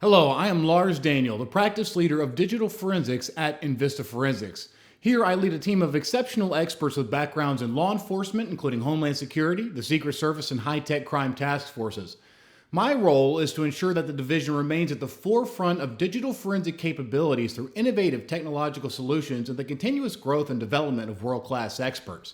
Hello, I am Lars Daniel, the practice leader of digital forensics at Invista Forensics. Here, I lead a team of exceptional experts with backgrounds in law enforcement, including Homeland Security, the Secret Service, and high-tech crime task forces. My role is to ensure that the division remains at the forefront of digital forensic capabilities through innovative technological solutions and the continuous growth and development of world-class experts.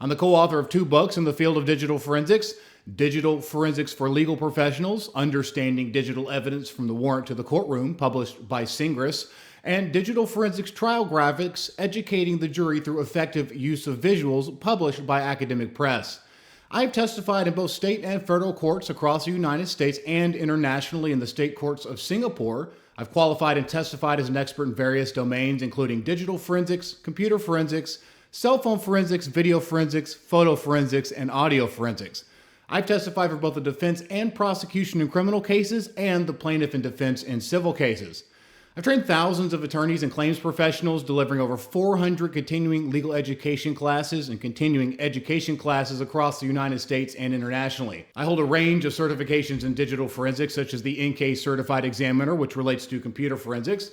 I'm the co-author of 2 books in the field of digital forensics: Digital Forensics for Legal Professionals, Understanding Digital Evidence from the Warrant to the Courtroom, published by Singris, and Digital Forensics Trial Graphics, Educating the Jury Through Effective Use of Visuals, published by Academic Press. I have testified in both state and federal courts across the United States and internationally in the state courts of Singapore. I've qualified and testified as an expert in various domains, including digital forensics, computer forensics, cell phone forensics, video forensics, photo forensics, and audio forensics. I've testified for both the defense and prosecution in criminal cases and the plaintiff and defense in civil cases. I've trained thousands of attorneys and claims professionals, delivering over 400 continuing legal education classes and continuing education classes across the United States and internationally. I hold a range of certifications in digital forensics, such as the in-case certified examiner, which relates to computer forensics.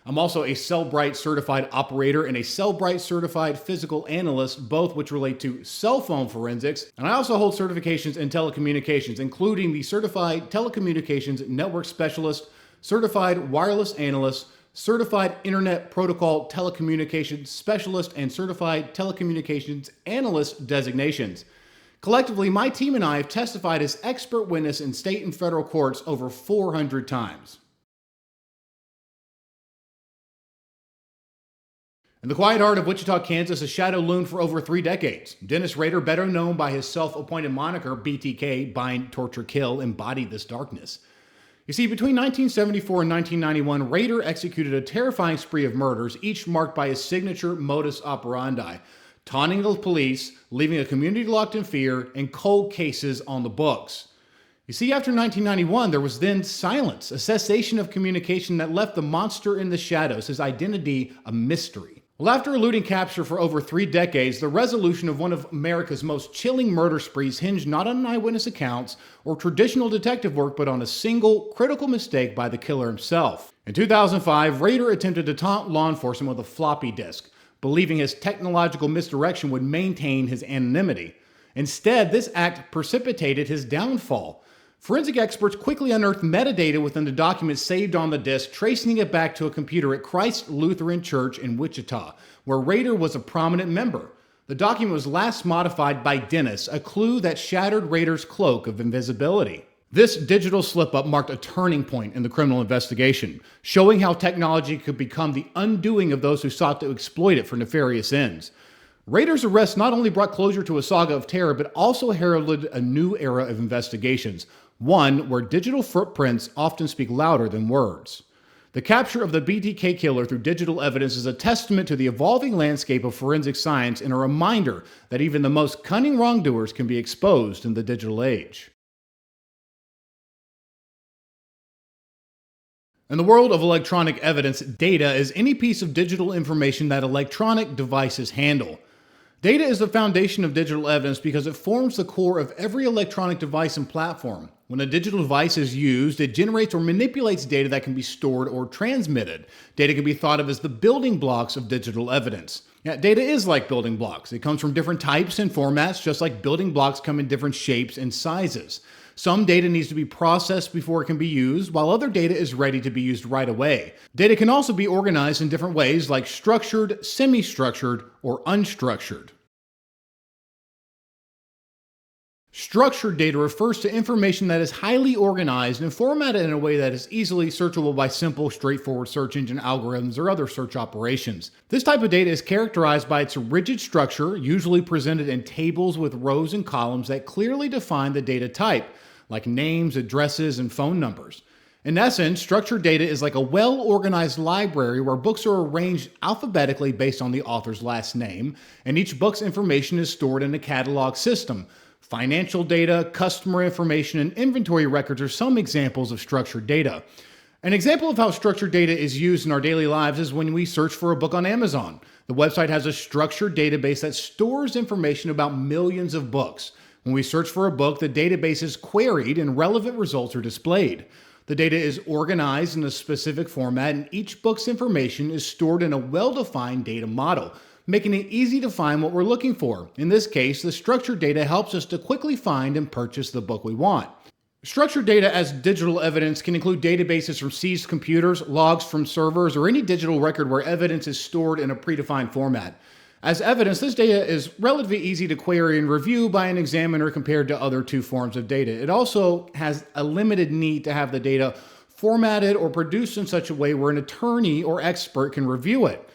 I'm also a Cellbrite certified operator and a Cellbrite certified physical analyst, both which relate to cell phone forensics. And I also hold certifications in telecommunications, including the Certified Telecommunications Network Specialist, Certified Wireless Analyst, Certified Internet Protocol Telecommunications Specialist, and Certified Telecommunications Analyst designations. Collectively, my team and I have testified as expert witness in state and federal courts over 400 times. In the quiet heart of Wichita, Kansas, a shadow loomed for over 3 decades. Dennis Rader, better known by his self-appointed moniker BTK, Bind, Torture, Kill, embodied this darkness. You see, between 1974 and 1991, Rader executed a terrifying spree of murders, each marked by his signature modus operandi: taunting the police, leaving a community locked in fear, and cold cases on the books. You see, after 1991, there was then silence, a cessation of communication that left the monster in the shadows, his identity a mystery. Well, after eluding capture for over 3 decades, the resolution of one of America's most chilling murder sprees hinged not on eyewitness accounts or traditional detective work, but on a single, critical mistake by the killer himself. In 2005, Rader attempted to taunt law enforcement with a floppy disk, believing his technological misdirection would maintain his anonymity. Instead, this act precipitated his downfall. Forensic experts quickly unearthed metadata within the document saved on the disk, tracing it back to a computer at Christ Lutheran Church in Wichita, where Rader was a prominent member. The document was last modified by Dennis, a clue that shattered Rader's cloak of invisibility. This digital slip-up marked a turning point in the criminal investigation, showing how technology could become the undoing of those who sought to exploit it for nefarious ends. Rader's arrest not only brought closure to a saga of terror, but also heralded a new era of investigations, one where digital footprints often speak louder than words. The capture of the BTK killer through digital evidence is a testament to the evolving landscape of forensic science and a reminder that even the most cunning wrongdoers can be exposed in the digital age. In the world of electronic evidence, data is any piece of digital information that electronic devices handle. Data is the foundation of digital evidence because it forms the core of every electronic device and platform. When a digital device is used, it generates or manipulates data that can be stored or transmitted. Data can be thought of as the building blocks of digital evidence. Now, data is like building blocks. It comes from different types and formats, just like building blocks come in different shapes and sizes. Some data needs to be processed before it can be used, while other data is ready to be used right away. Data can also be organized in different ways, like structured, semi-structured, or unstructured. Structured data refers to information that is highly organized and formatted in a way that is easily searchable by simple, straightforward search engine algorithms or other search operations. This type of data is characterized by its rigid structure, usually presented in tables with rows and columns that clearly define the data type, like names, addresses, and phone numbers. In essence, structured data is like a well-organized library where books are arranged alphabetically based on the author's last name, and each book's information is stored in a catalog system. Financial data, customer information, and inventory records are some examples of structured data. An example of how structured data is used in our daily lives is when we search for a book on Amazon. The website has a structured database that stores information about millions of books. When we search for a book, the database is queried and relevant results are displayed. The data is organized in a specific format, and each book's information is stored in a well-defined data model, making it easy to find what we're looking for. In this case, the structured data helps us to quickly find and purchase the book we want. Structured data as digital evidence can include databases from seized computers, logs from servers, or any digital record where evidence is stored in a predefined format. As evidence, this data is relatively easy to query and review by an examiner compared to other two forms of data. It also has a limited need to have the data formatted or produced in such a way where an attorney or expert can review it.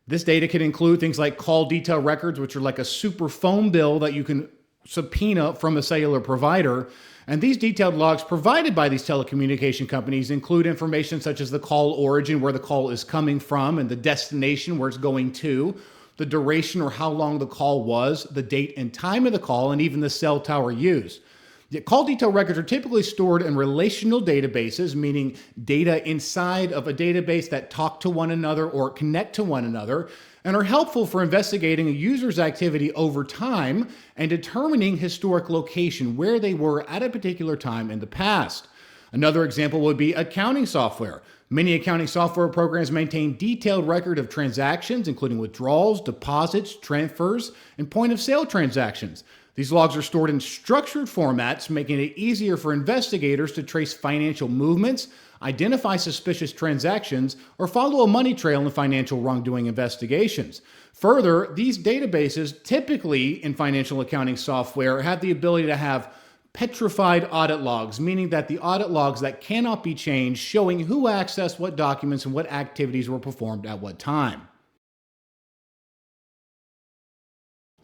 This data can include things like call detail records, which are like a super phone bill that you can subpoena from a cellular provider. And these detailed logs provided by these telecommunication companies include information such as the call origin, where the call is coming from, and the destination, where it's going to, the duration or how long the call was, the date and time of the call, and even the cell tower used. The call detail records are typically stored in relational databases, meaning data inside of a database that talk to one another or connect to one another, and are helpful for investigating a user's activity over time and determining historic location, where they were at a particular time in the past. Another example would be accounting software. Many accounting software programs maintain detailed record of transactions, including withdrawals, deposits, transfers, and point-of-sale transactions. These logs are stored in structured formats, making it easier for investigators to trace financial movements, identify suspicious transactions, or follow a money trail in financial wrongdoing investigations. Further, these databases, typically in financial accounting software, have the ability to have petrified audit logs, meaning that the audit logs that cannot be changed, showing who accessed what documents and what activities were performed at what time.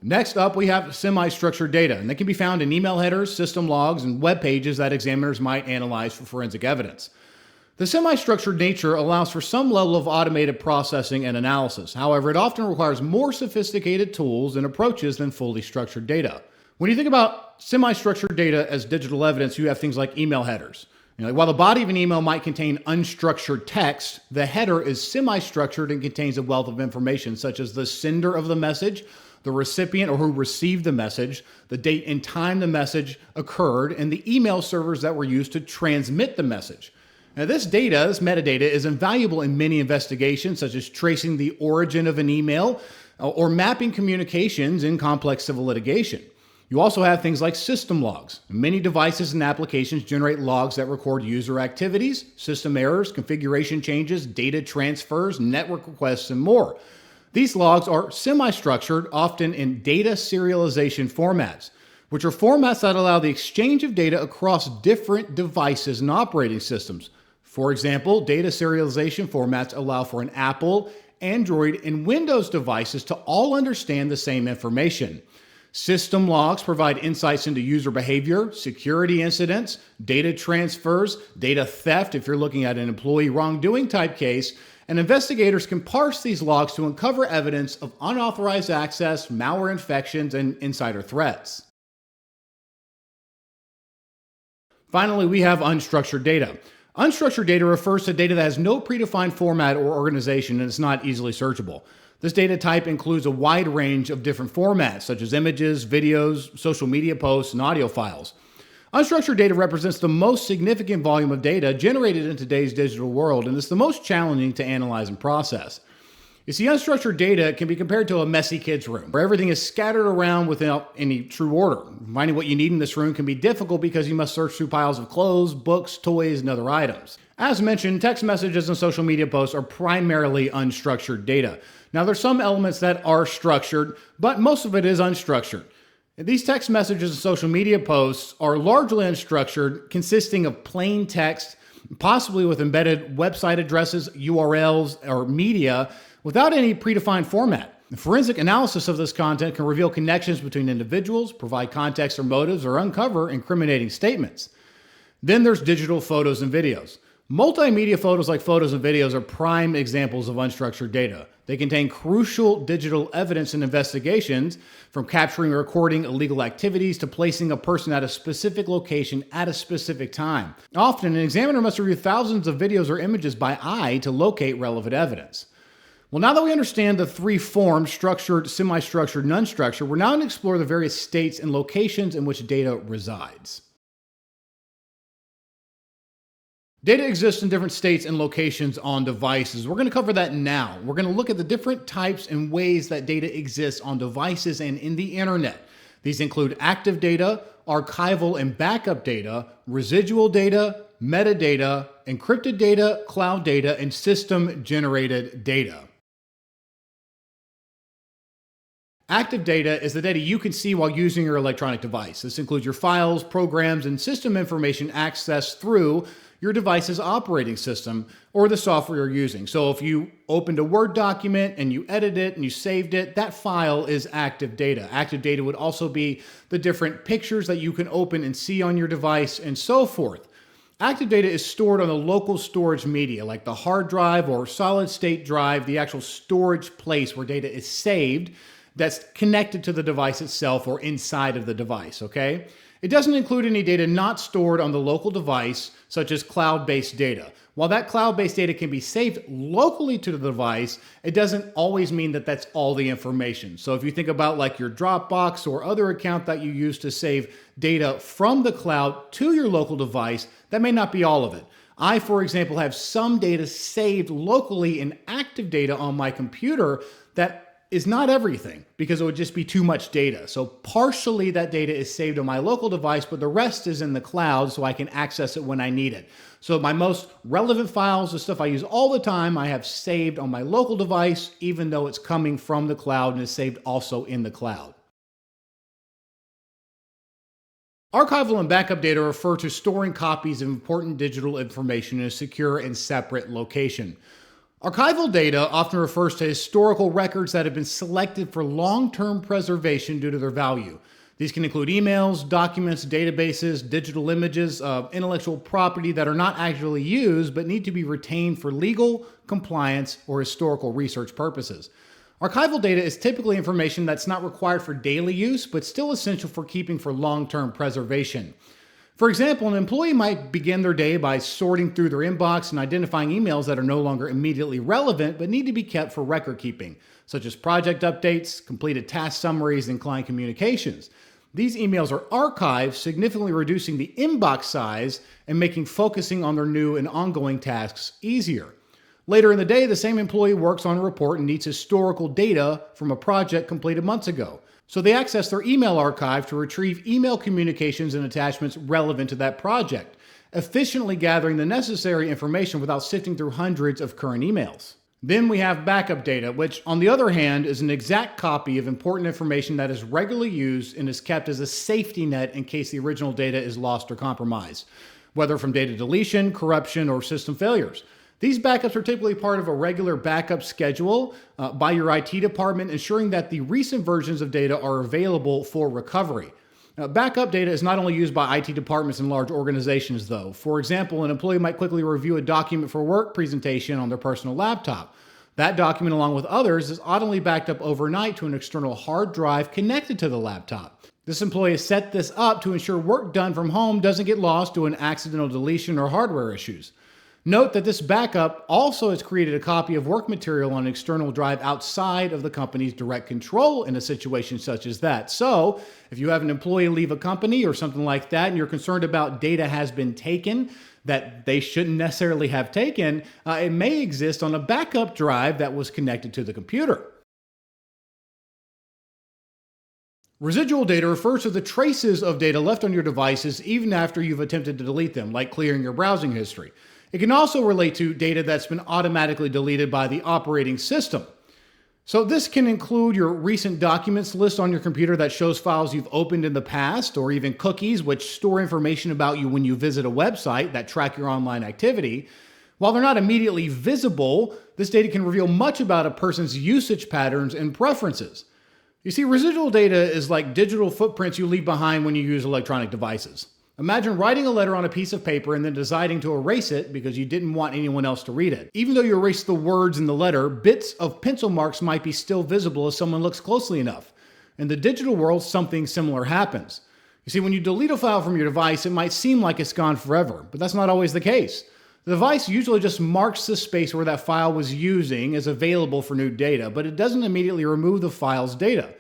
Next up, we have semi-structured data, and they can be found in email headers, system logs, and web pages that examiners might analyze for forensic evidence. The semi-structured nature allows for some level of automated processing and analysis. However, it often requires more sophisticated tools and approaches than fully structured data. When you think about semi-structured data as digital evidence, you have things like email headers. While the body of an email might contain unstructured text, the header is semi-structured and contains a wealth of information, such as the sender of the message, the recipient or who received the message, the date and time the message occurred, and the email servers that were used to transmit the message. Now, this metadata, is invaluable in many investigations, such as tracing the origin of an email or mapping communications in complex civil litigation. You also have things like system logs. Many devices and applications generate logs that record user activities, system errors, configuration changes, data transfers, network requests, and more. These logs are semi-structured, often in data serialization formats, which are formats that allow the exchange of data across different devices and operating systems. For example, data serialization formats allow for an Apple, Android, and Windows devices to all understand the same information. System logs provide insights into user behavior, security incidents, data transfers, data theft if you're looking at an employee wrongdoing type case, and investigators can parse these logs to uncover evidence of unauthorized access, malware infections, and insider threats. Finally, we have unstructured data. Unstructured data refers to data that has no predefined format or organization and is not easily searchable. This data type includes a wide range of different formats, such as images, videos, social media posts, and audio files. Unstructured data represents the most significant volume of data generated in today's digital world, and it's the most challenging to analyze and process. You see, unstructured data can be compared to a messy kid's room, where everything is scattered around without any true order. Finding what you need in this room can be difficult because you must search through piles of clothes, books, toys, and other items. As mentioned, text messages and social media posts are primarily unstructured data. Now, there's some elements that are structured, but most of it is unstructured. These text messages and social media posts are largely unstructured, consisting of plain text, possibly with embedded website addresses, URLs, or media, without any predefined format. The forensic analysis of this content can reveal connections between individuals, provide context or motives, or uncover incriminating statements. Then there's digital photos and videos. Multimedia photos like photos and videos are prime examples of unstructured data. They contain crucial digital evidence in investigations, from capturing or recording illegal activities to placing a person at a specific location at a specific time. Often, an examiner must review thousands of videos or images by eye to locate relevant evidence. Well, now that we understand the three forms, structured, semi-structured, and unstructured, we're now going to explore the various states and locations in which data resides. Data exists in different states and locations on devices. We're going to cover that now. We're going to look at the different types and ways that data exists on devices and in the internet. These include active data, archival and backup data, residual data, metadata, encrypted data, cloud data, and system-generated data. Active data is the data you can see while using your electronic device. This includes your files, programs, and system information accessed through your device's operating system or the software you're using. So if you opened a Word document and you edited it and you saved it, that file is active data. Active data would also be the different pictures that you can open and see on your device and so forth. Active data is stored on the local storage media, like the hard drive or solid state drive, the actual storage place where data is saved that's connected to the device itself or inside of the device, okay? It doesn't include any data not stored on the local device, such as cloud-based data. While that cloud-based data can be saved locally to the device, it doesn't always mean that that's all the information. So if you think about like your Dropbox or other account that you use to save data from the cloud to your local device, that may not be all of it. I, for example, have some data saved locally in active data on my computer that is not everything because it would just be too much data. So partially that data is saved on my local device, but the rest is in the cloud so I can access it when I need it. So my most relevant files, the stuff I use all the time, I have saved on my local device, even though it's coming from the cloud and is saved also in the cloud. Archival and backup data refer to storing copies of important digital information in a secure and separate location. Archival data often refers to historical records that have been selected for long-term preservation due to their value. These can include emails, documents, databases, digital images, intellectual property that are not actually used but need to be retained for legal, compliance, or historical research purposes. Archival data is typically information that's not required for daily use but still essential for keeping for long-term preservation. For example, an employee might begin their day by sorting through their inbox and identifying emails that are no longer immediately relevant but need to be kept for record keeping, such as project updates, completed task summaries, and client communications. These emails are archived, significantly reducing the inbox size and making focusing on their new and ongoing tasks easier. Later in the day, the same employee works on a report and needs historical data from a project completed months ago. So they access their email archive to retrieve email communications and attachments relevant to that project, efficiently gathering the necessary information without sifting through hundreds of current emails. Then we have backup data, which on the other hand is an exact copy of important information that is regularly used and is kept as a safety net in case the original data is lost or compromised, whether from data deletion, corruption, or system failures. These backups are typically part of a regular backup schedule by your IT department, ensuring that the recent versions of data are available for recovery. Backup data is not only used by IT departments in large organizations, though. For example, an employee might quickly review a document for work presentation on their personal laptop. That document, along with others, is automatically backed up overnight to an external hard drive connected to the laptop. This employee has set this up to ensure work done from home doesn't get lost to an accidental deletion or hardware issues. Note that this backup also has created a copy of work material on an external drive outside of the company's direct control in a situation such as that. So, if you have an employee leave a company or something like that and you're concerned about data has been taken that they shouldn't necessarily have taken, it may exist on a backup drive that was connected to the computer. Residual data refers to the traces of data left on your devices even after you've attempted to delete them, like clearing your browsing history. It can also relate to data that's been automatically deleted by the operating system. So this can include your recent documents list on your computer that shows files you've opened in the past, or even cookies, which store information about you when you visit a website that track your online activity. While they're not immediately visible, this data can reveal much about a person's usage patterns and preferences. You see, residual data is like digital footprints you leave behind when you use electronic devices. Imagine writing a letter on a piece of paper and then deciding to erase it because you didn't want anyone else to read it. Even though you erased the words in the letter, bits of pencil marks might be still visible if someone looks closely enough. In the digital world, something similar happens. You see, when you delete a file from your device, it might seem like it's gone forever, but that's not always the case. The device usually just marks the space where that file was using as available for new data, but it doesn't immediately remove the file's data.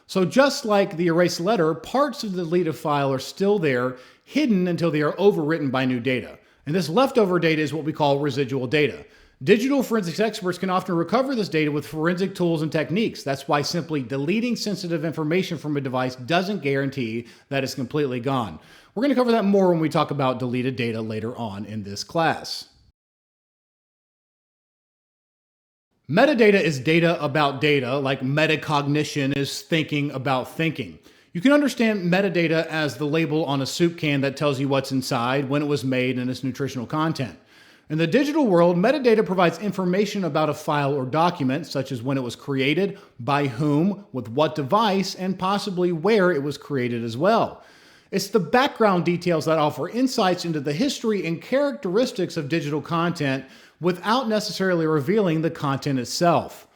So just like the erased letter, parts of the deleted file are still there, hidden until they are overwritten by new data. And this leftover data is what we call residual data. Digital forensics experts can often recover this data with forensic tools and techniques. That's why simply deleting sensitive information from a device doesn't guarantee that it's completely gone. We're going to cover that more when we talk about deleted data later on in this class. Metadata is data about data, like metacognition is thinking about thinking. You can understand metadata as the label on a soup can that tells you what's inside, when it was made, and its nutritional content. In the digital world, metadata provides information about a file or document, such as when it was created, by whom, with what device, and possibly where it was created as well. It's the background details that offer insights into the history and characteristics of digital content without necessarily revealing the content itself.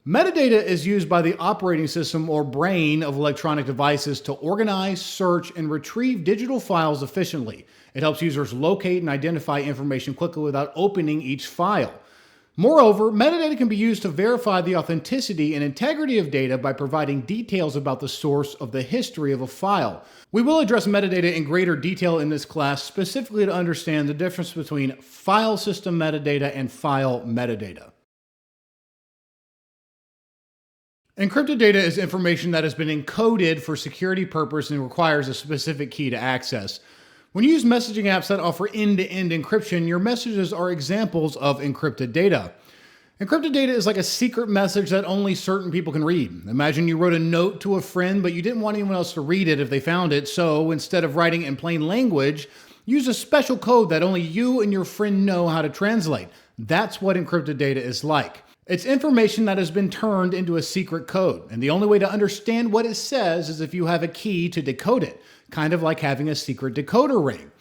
Metadata is used by the operating system or brain of electronic devices to organize, search, and retrieve digital files efficiently. It helps users locate and identify information quickly without opening each file. Moreover, metadata can be used to verify the authenticity and integrity of data by providing details about the source of the history of a file. We will address metadata in greater detail in this class, specifically to understand the difference between file system metadata and file metadata. Encrypted data is information that has been encoded for security purposes and requires a specific key to access. When you use messaging apps that offer end-to-end encryption, your messages are examples of encrypted data. Encrypted data is like a secret message that only certain people can read. Imagine you wrote a note to a friend, but you didn't want anyone else to read it if they found it, so instead of writing in plain language, use a special code that only you and your friend know how to translate. That's what encrypted data is like. It's information that has been turned into a secret code, and the only way to understand what it says is if you have a key to decode it, kind of like having a secret decoder ring.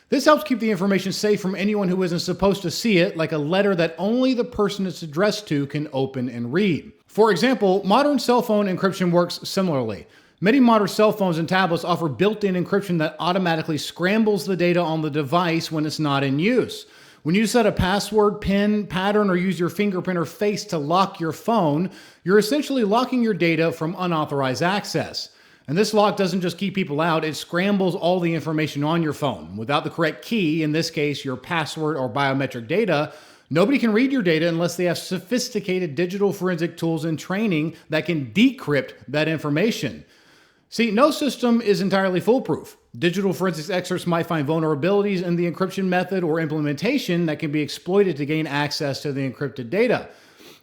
This helps keep the information safe from anyone who isn't supposed to see it, like a letter that only the person it's addressed to can open and read. For example, modern cell phone encryption works similarly. Many modern cell phones and tablets offer built-in encryption that automatically scrambles the data on the device when it's not in use. When you set a password, PIN, pattern, or use your fingerprint or face to lock your phone, you're essentially locking your data from unauthorized access. And this lock doesn't just keep people out, it scrambles all the information on your phone. Without the correct key, in this case your password or biometric data, nobody can read your data unless they have sophisticated digital forensic tools and training that can decrypt that information. See, no system is entirely foolproof. Digital forensics experts might find vulnerabilities in the encryption method or implementation that can be exploited to gain access to the encrypted data.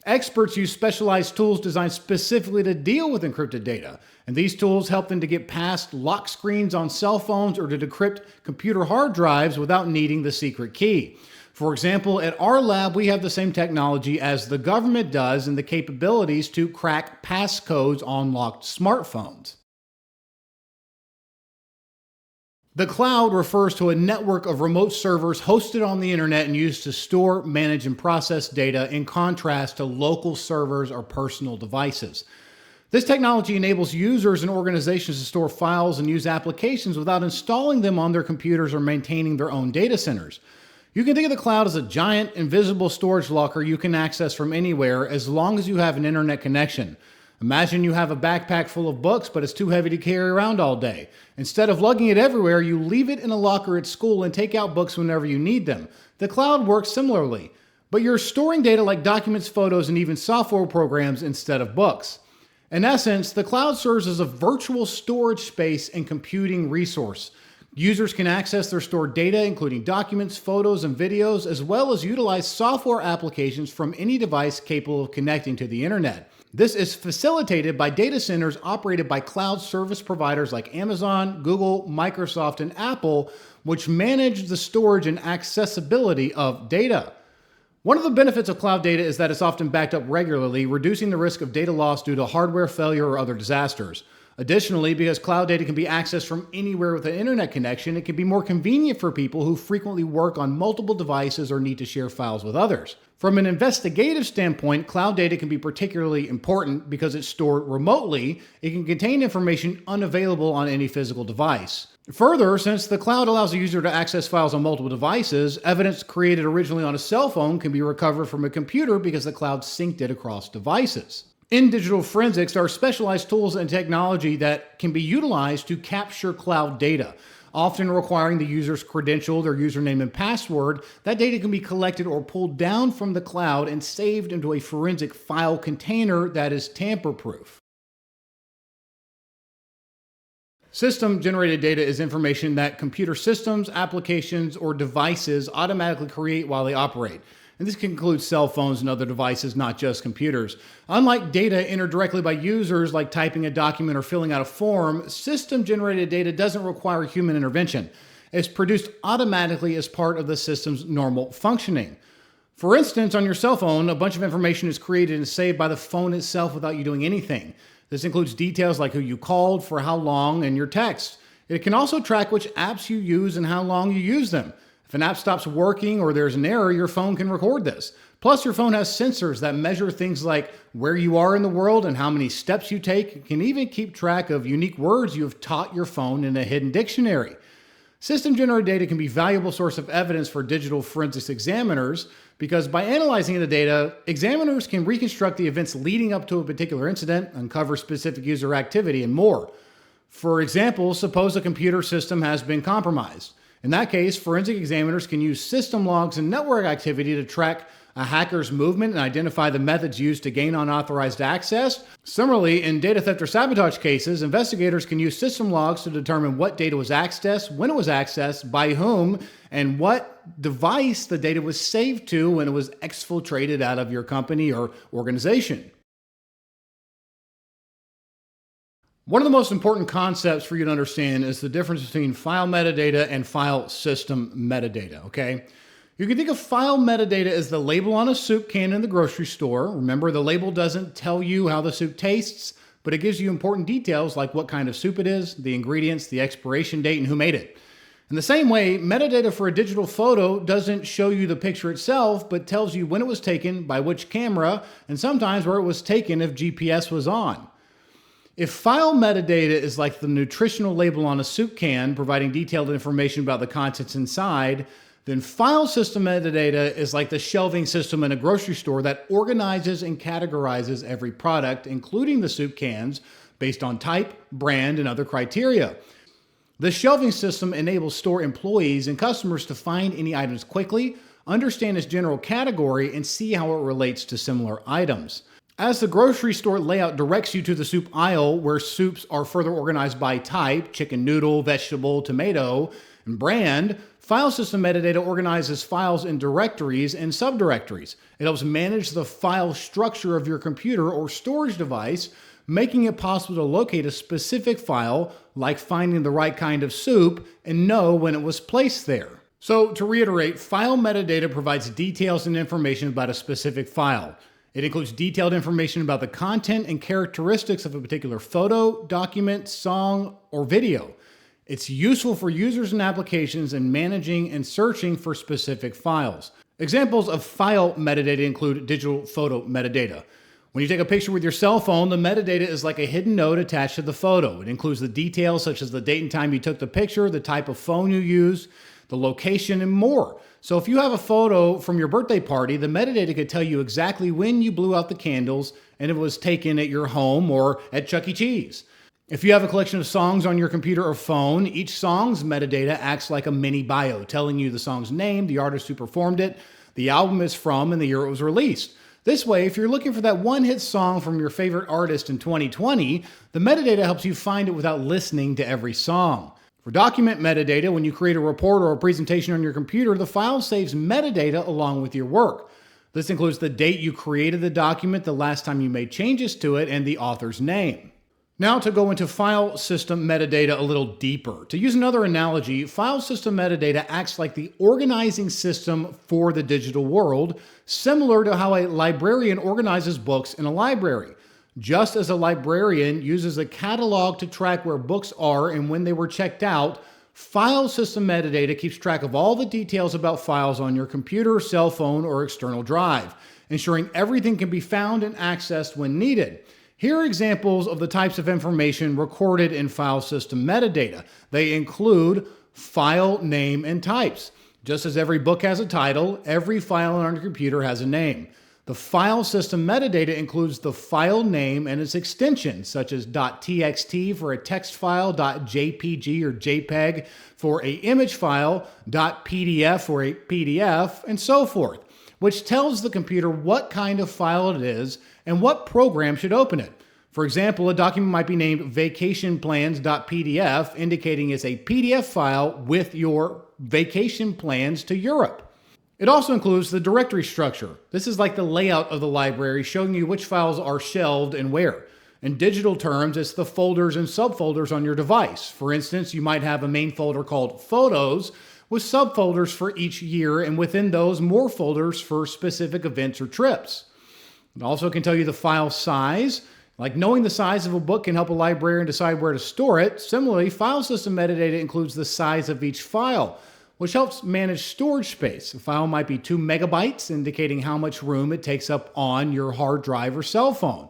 Experts use specialized tools designed specifically to deal with encrypted data, and these tools help them to get past lock screens on cell phones or to decrypt computer hard drives without needing the secret key. For example, at our lab, we have the same technology as the government does and the capabilities to crack passcodes on locked smartphones. The cloud refers to a network of remote servers hosted on the internet and used to store, manage, and process data in contrast to local servers or personal devices. This technology enables users and organizations to store files and use applications without installing them on their computers or maintaining their own data centers. You can think of the cloud as a giant, invisible storage locker you can access from anywhere as long as you have an internet connection. Imagine you have a backpack full of books, but it's too heavy to carry around all day. Instead of lugging it everywhere, you leave it in a locker at school and take out books whenever you need them. The cloud works similarly, but you're storing data like documents, photos, and even software programs instead of books. In essence, the cloud serves as a virtual storage space and computing resource. Users can access their stored data, including documents, photos, and videos, as well as utilize software applications from any device capable of connecting to the internet. This is facilitated by data centers operated by cloud service providers like Amazon, Google, Microsoft, and Apple, which manage the storage and accessibility of data. One of the benefits of cloud data is that it's often backed up regularly, reducing the risk of data loss due to hardware failure or other disasters. Additionally, because cloud data can be accessed from anywhere with an internet connection, it can be more convenient for people who frequently work on multiple devices or need to share files with others. From an investigative standpoint, cloud data can be particularly important because it's stored remotely. It can contain information unavailable on any physical device. Further, since the cloud allows a user to access files on multiple devices, evidence created originally on a cell phone can be recovered from a computer because the cloud synced it across devices. In digital forensics, there are specialized tools and technology that can be utilized to capture cloud data. often requiring the user's credential, their username and password. That data can be collected or pulled down from the cloud and saved into a forensic file container that is tamper-proof. System-generated data is information that computer systems, applications, or devices automatically create while they operate. And this can include cell phones and other devices, not just computers. Unlike data entered directly by users, like typing a document or filling out a form, system-generated data doesn't require human intervention. It's produced automatically as part of the system's normal functioning. For instance, on your cell phone, a bunch of information is created and saved by the phone itself without you doing anything. This includes details like who you called, for how long, and your text. It can also track which apps you use and how long you use them. If an app stops working or there's an error, your phone can record this. Plus, your phone has sensors that measure things like where you are in the world and how many steps you take. It can even keep track of unique words you have taught your phone in a hidden dictionary. System-generated data can be a valuable source of evidence for digital forensics examiners because by analyzing the data, examiners can reconstruct the events leading up to a particular incident, uncover specific user activity, and more. For example, suppose a computer system has been compromised. In that case, forensic examiners can use system logs and network activity to track a hacker's movement and identify the methods used to gain unauthorized access. Similarly, in data theft or sabotage cases, investigators can use system logs to determine what data was accessed, when it was accessed, by whom, and what device the data was saved to when it was exfiltrated out of your company or organization. One of the most important concepts for you to understand is the difference between file metadata and file system metadata, okay? You can think of file metadata as the label on a soup can in the grocery store. Remember, the label doesn't tell you how the soup tastes, but it gives you important details like what kind of soup it is, the ingredients, the expiration date, and who made it. In the same way, metadata for a digital photo doesn't show you the picture itself, but tells you when it was taken, by which camera, and sometimes where it was taken if GPS was on. If file metadata is like the nutritional label on a soup can, providing detailed information about the contents inside, then file system metadata is like the shelving system in a grocery store that organizes and categorizes every product, including the soup cans, based on type, brand, and other criteria. The shelving system enables store employees and customers to find any items quickly, understand its general category, and see how it relates to similar items. As the grocery store layout directs you to the soup aisle, where soups are further organized by type, chicken noodle, vegetable, tomato, and brand, file system metadata organizes files in directories and subdirectories. It helps manage the file structure of your computer or storage device, making it possible to locate a specific file, like finding the right kind of soup, and know when it was placed there. So, to reiterate, file metadata provides details and information about a specific file. It includes detailed information about the content and characteristics of a particular photo, document, song, or video. It's useful for users and applications in managing and searching for specific files. Examples of file metadata include digital photo metadata. When you take a picture with your cell phone, the metadata is like a hidden note attached to the photo. It includes the details such as the date and time you took the picture, the type of phone you use, the location, and more. So if you have a photo from your birthday party, the metadata could tell you exactly when you blew out the candles and if it was taken at your home or at Chuck E. Cheese. If you have a collection of songs on your computer or phone, each song's metadata acts like a mini bio, telling you the song's name, the artist who performed it, the album it's from, and the year it was released. This way, if you're looking for that one-hit song from your favorite artist in 2020, the metadata helps you find it without listening to every song. For document metadata, when you create a report or a presentation on your computer, the file saves metadata along with your work. This includes the date you created the document, the last time you made changes to it, and the author's name. Now to go into file system metadata a little deeper. To use another analogy, file system metadata acts like the organizing system for the digital world, similar to how a librarian organizes books in a library. Just as a librarian uses a catalog to track where books are and when they were checked out, file system metadata keeps track of all the details about files on your computer, cell phone, or external drive, ensuring everything can be found and accessed when needed. Here are examples of the types of information recorded in file system metadata. They include file name and types. Just as every book has a title, every file on your computer has a name. The file system metadata includes the file name and its extensions, such as .txt for a text file, .jpg or JPEG for an image file, .pdf for a PDF, and so forth, which tells the computer what kind of file it is and what program should open it. For example, a document might be named vacationplans.pdf, indicating it's a PDF file with your vacation plans to Europe. It also includes the directory structure. This is like the layout of the library, showing you which files are shelved and where. In digital terms, it's the folders and subfolders on your device. For instance, you might have a main folder called Photos with subfolders for each year, and within those, more folders for specific events or trips. It also can tell you the file size. Like knowing the size of a book can help a librarian decide where to store it. Similarly, file system metadata includes the size of each file, which helps manage storage space. A file might be 2 megabytes, indicating how much room it takes up on your hard drive or cell phone.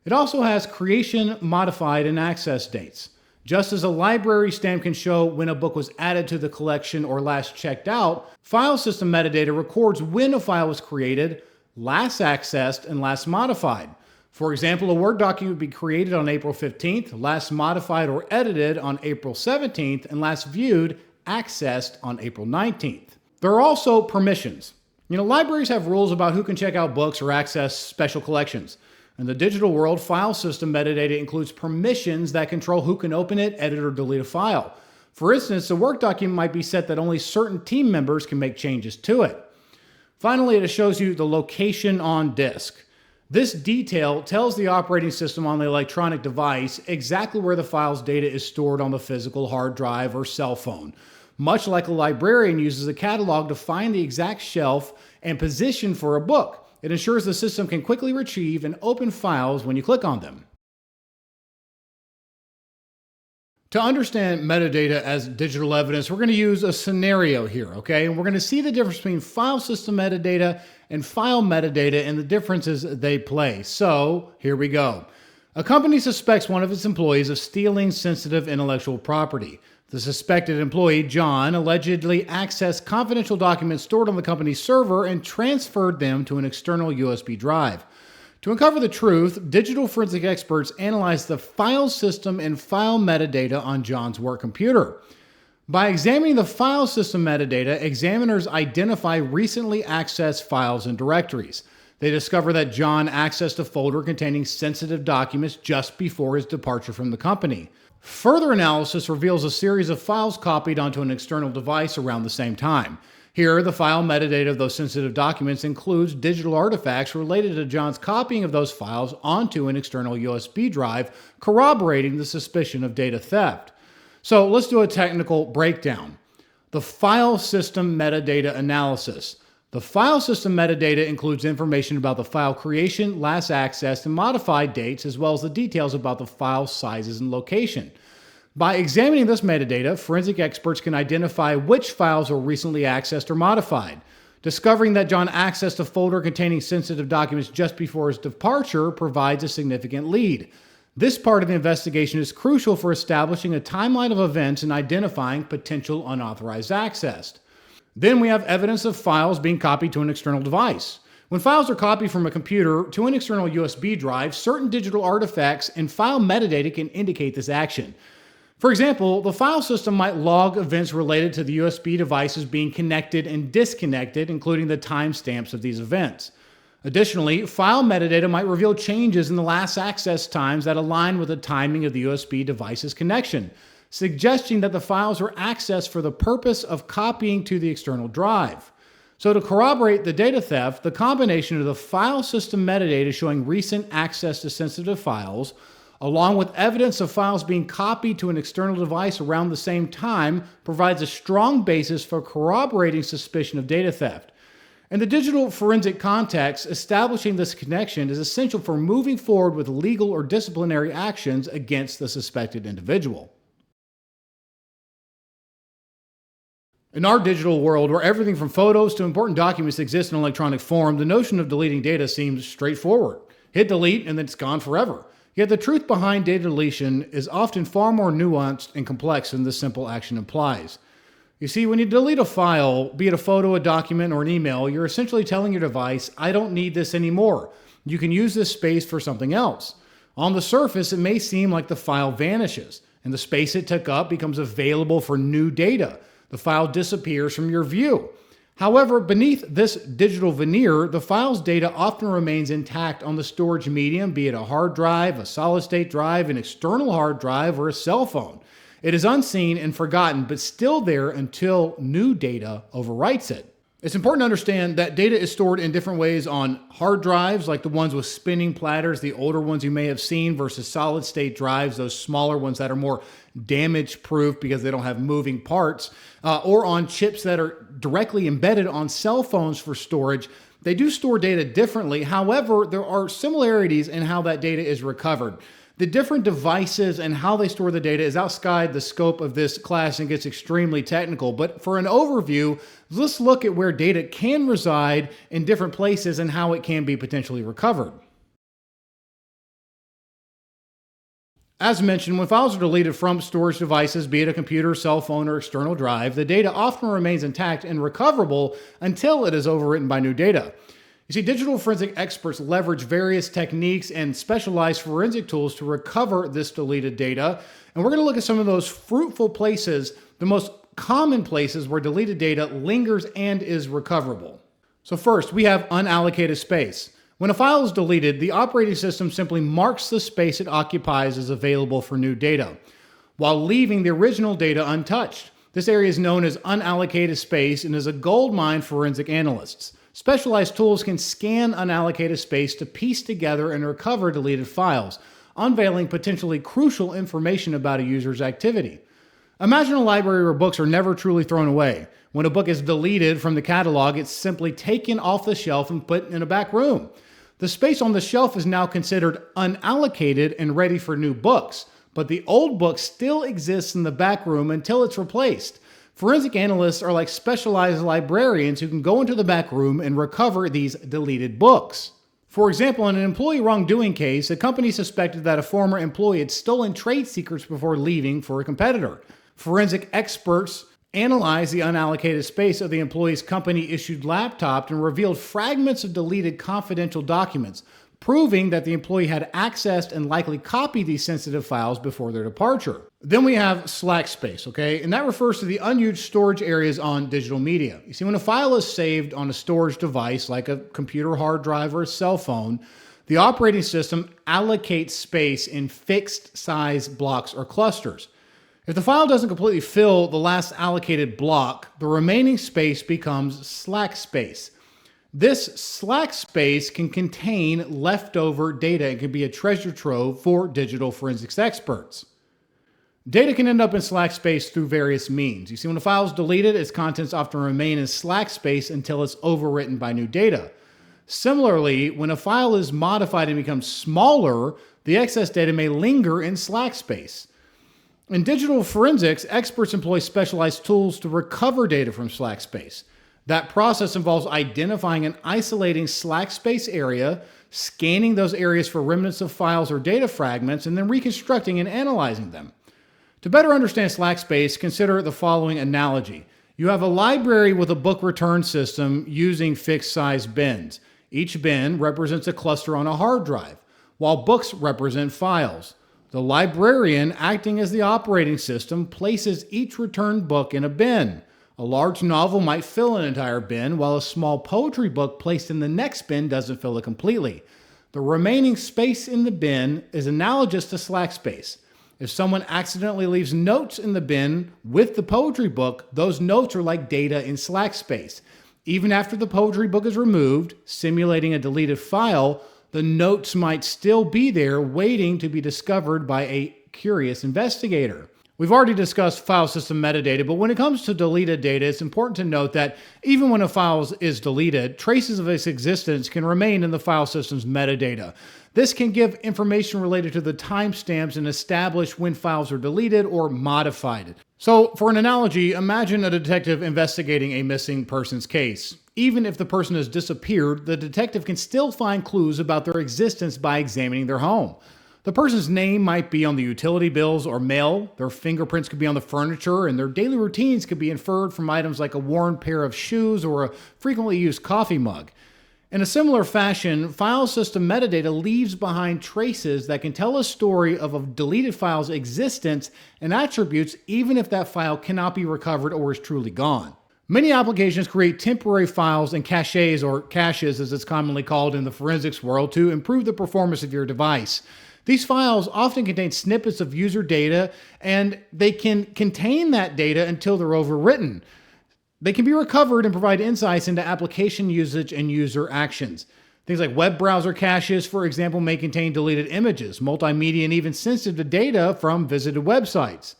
It also has creation, modified, and access dates. Just as a library stamp can show when a book was added to the collection or last checked out, file system metadata records when a file was created, last accessed, and last modified. For example, a Word document would be created on April 15th, last modified or edited on April 17th, and last viewed, accessed on April 19th. There are also permissions. Libraries have rules about who can check out books or access special collections. In the digital world, file system metadata includes permissions that control who can open it, edit, or delete a file. For instance, a Word document might be set that only certain team members can make changes to it. Finally, it shows you the location on disk. This detail tells the operating system on the electronic device exactly where the file's data is stored on the physical hard drive or cell phone. Much like a librarian uses a catalog to find the exact shelf and position for a book, it ensures the system can quickly retrieve and open files when you click on them. To understand metadata as digital evidence, we're going to use a scenario here, okay? And we're going to see the difference between file system metadata and file metadata and the differences they play. So here we go. A company suspects one of its employees of stealing sensitive intellectual property. The suspected employee, John, allegedly accessed confidential documents stored on the company's server and transferred them to an external USB drive. To uncover the truth, digital forensic experts analyzed the file system and file metadata on John's work computer. By examining the file system metadata, examiners identify recently accessed files and directories. They discover that John accessed a folder containing sensitive documents just before his departure from the company. Further analysis reveals a series of files copied onto an external device around the same time. Here, the file metadata of those sensitive documents includes digital artifacts related to John's copying of those files onto an external USB drive, corroborating the suspicion of data theft. So let's do a technical breakdown. The file system metadata analysis. The file system metadata includes information about the file creation, last accessed, and modified dates, as well as the details about the file sizes and location. By examining this metadata, forensic experts can identify which files were recently accessed or modified. Discovering that John accessed a folder containing sensitive documents just before his departure provides a significant lead. This part of the investigation is crucial for establishing a timeline of events and identifying potential unauthorized access. Then we have evidence of files being copied to an external device. When files are copied from a computer to an external USB drive, certain digital artifacts and file metadata can indicate this action. For example, the file system might log events related to the USB devices being connected and disconnected, including the timestamps of these events. Additionally, file metadata might reveal changes in the last access times that align with the timing of the USB device's connection, suggesting that the files were accessed for the purpose of copying to the external drive. So to corroborate the data theft, the combination of the file system metadata showing recent access to sensitive files, along with evidence of files being copied to an external device around the same time, provides a strong basis for corroborating suspicion of data theft. In the digital forensic context, establishing this connection is essential for moving forward with legal or disciplinary actions against the suspected individual. In our digital world, where everything from photos to important documents exists in electronic form, the notion of deleting data seems straightforward. Hit delete and then it's gone forever. Yet the truth behind data deletion is often far more nuanced and complex than this simple action implies. You see, when you delete a file, be it a photo, a document, or an email, you're essentially telling your device, I don't need this anymore. You can use this space for something else. On the surface, it may seem like the file vanishes, and the space it took up becomes available for new data. The file disappears from your view. However, beneath this digital veneer, the file's data often remains intact on the storage medium, be it a hard drive, a solid-state drive, an external hard drive, or a cell phone. It is unseen and forgotten, but still there until new data overwrites it. It's important to understand that data is stored in different ways on hard drives, like the ones with spinning platters, the older ones you may have seen, versus solid-state drives, those smaller ones that are more damage-proof because they don't have moving parts, or on chips that are directly embedded on cell phones for storage. They do store data differently. However, there are similarities in how that data is recovered. The different devices and how they store the data is outside the scope of this class and gets extremely technical. But for an overview, let's look at where data can reside in different places and how it can be potentially recovered. As mentioned, when files are deleted from storage devices, be it a computer, cell phone, or external drive, the data often remains intact and recoverable until it is overwritten by new data. You see, digital forensic experts leverage various techniques and specialized forensic tools to recover this deleted data. And we're going to look at some of those fruitful places, the most common places where deleted data lingers and is recoverable. So first, we have unallocated space. When a file is deleted, the operating system simply marks the space it occupies as available for new data, while leaving the original data untouched. This area is known as unallocated space and is a goldmine for forensic analysts. Specialized tools can scan unallocated space to piece together and recover deleted files, unveiling potentially crucial information about a user's activity. Imagine a library where books are never truly thrown away. When a book is deleted from the catalog, it's simply taken off the shelf and put in a back room. The space on the shelf is now considered unallocated and ready for new books, but the old book still exists in the back room until it's replaced. Forensic analysts are like specialized librarians who can go into the back room and recover these deleted books. For example, in an employee wrongdoing case, a company suspected that a former employee had stolen trade secrets before leaving for a competitor. Forensic experts analyzed the unallocated space of the employee's company-issued laptop and revealed fragments of deleted confidential documents, proving that the employee had accessed and likely copied these sensitive files before their departure. Then we have slack space, okay? And that refers to the unused storage areas on digital media. You see, when a file is saved on a storage device like a computer hard drive or a cell phone, the operating system allocates space in fixed size blocks or clusters. If the file doesn't completely fill the last allocated block, the remaining space becomes slack space. This slack space can contain leftover data and can be a treasure trove for digital forensics experts. Data can end up in slack space through various means. You see, when a file is deleted, its contents often remain in slack space until it's overwritten by new data. Similarly, when a file is modified and becomes smaller, the excess data may linger in slack space. In digital forensics, experts employ specialized tools to recover data from slack space. That process involves identifying and isolating slack space area, scanning those areas for remnants of files or data fragments, and then reconstructing and analyzing them. To better understand slack space, consider the following analogy. You have a library with a book return system using fixed size bins. Each bin represents a cluster on a hard drive, while books represent files. The librarian, acting as the operating system, places each returned book in a bin. A large novel might fill an entire bin, while a small poetry book placed in the next bin doesn't fill it completely. The remaining space in the bin is analogous to slack space. If someone accidentally leaves notes in the bin with the poetry book, those notes are like data in slack space. Even after the poetry book is removed, simulating a deleted file, the notes might still be there waiting to be discovered by a curious investigator. We've already discussed file system metadata, but when it comes to deleted data, it's important to note that even when a file is deleted, traces of its existence can remain in the file system's metadata. This can give information related to the timestamps and establish when files are deleted or modified. So, for an analogy, imagine a detective investigating a missing person's case. Even if the person has disappeared, the detective can still find clues about their existence by examining their home. The person's name might be on the utility bills or mail, their fingerprints could be on the furniture, and their daily routines could be inferred from items like a worn pair of shoes or a frequently used coffee mug. In a similar fashion, file system metadata leaves behind traces that can tell a story of a deleted file's existence and attributes even if that file cannot be recovered or is truly gone. Many applications create temporary files and caches, or caches as it's commonly called in the forensics world, to improve the performance of your device. These files often contain snippets of user data, and they can contain that data until they're overwritten. They can be recovered and provide insights into application usage and user actions. Things like web browser caches, for example, may contain deleted images, multimedia, and even sensitive data from visited websites.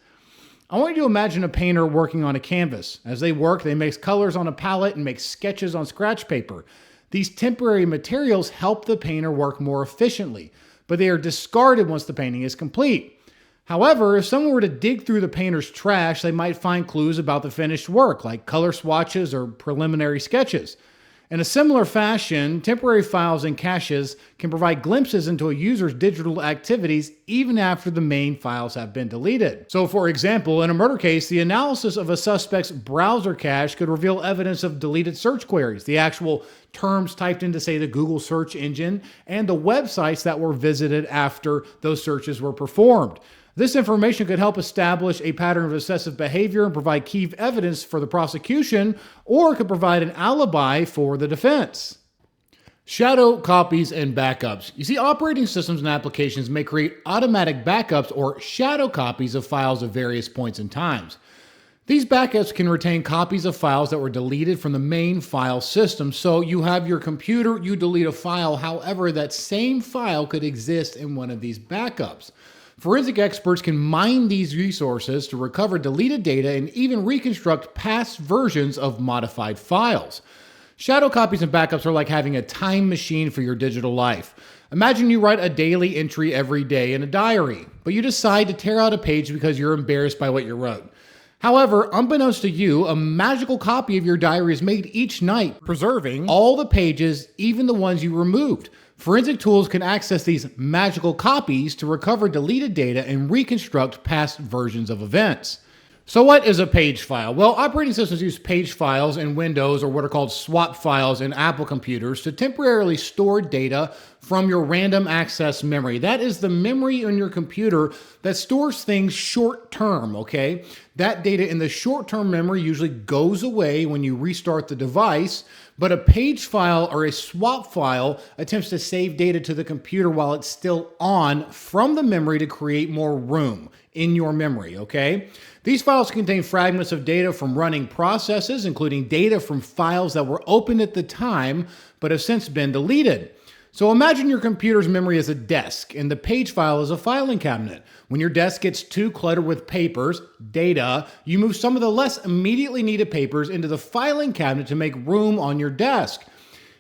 I want you to imagine a painter working on a canvas. As they work, they mix colors on a palette and make sketches on scratch paper. These temporary materials help the painter work more efficiently, but they are discarded once the painting is complete. However, if someone were to dig through the painter's trash, they might find clues about the finished work, like color swatches or preliminary sketches. In a similar fashion, temporary files and caches can provide glimpses into a user's digital activities even after the main files have been deleted. So, for example, in a murder case, the analysis of a suspect's browser cache could reveal evidence of deleted search queries, the actual terms typed into, say, the Google search engine, and the websites that were visited after those searches were performed. This information could help establish a pattern of obsessive behavior and provide key evidence for the prosecution, or could provide an alibi for the defense. Shadow copies and backups. You see, operating systems and applications may create automatic backups or shadow copies of files at various points in times. These backups can retain copies of files that were deleted from the main file system. So you have your computer, you delete a file, however, that same file could exist in one of these backups. Forensic experts can mine these resources to recover deleted data and even reconstruct past versions of modified files. Shadow copies and backups are like having a time machine for your digital life. Imagine you write a daily entry every day in a diary, but you decide to tear out a page because you're embarrassed by what you wrote. However, unbeknownst to you, a magical copy of your diary is made each night, preserving all the pages, even the ones you removed. Forensic tools can access these magical copies to recover deleted data and reconstruct past versions of events. So what is a page file? Well, operating systems use page files in Windows, or what are called swap files in Apple computers, to temporarily store data from your random access memory. That is the memory on your computer that stores things short term, okay? That data in the short-term memory usually goes away when you restart the device, but a page file or a swap file attempts to save data to the computer while it's still on from the memory to create more room in your memory, okay? These files contain fragments of data from running processes, including data from files that were opened at the time but have since been deleted. So imagine your computer's memory as a desk, and the page file is a filing cabinet. When your desk gets too cluttered with papers, data, you move some of the less immediately needed papers into the filing cabinet to make room on your desk.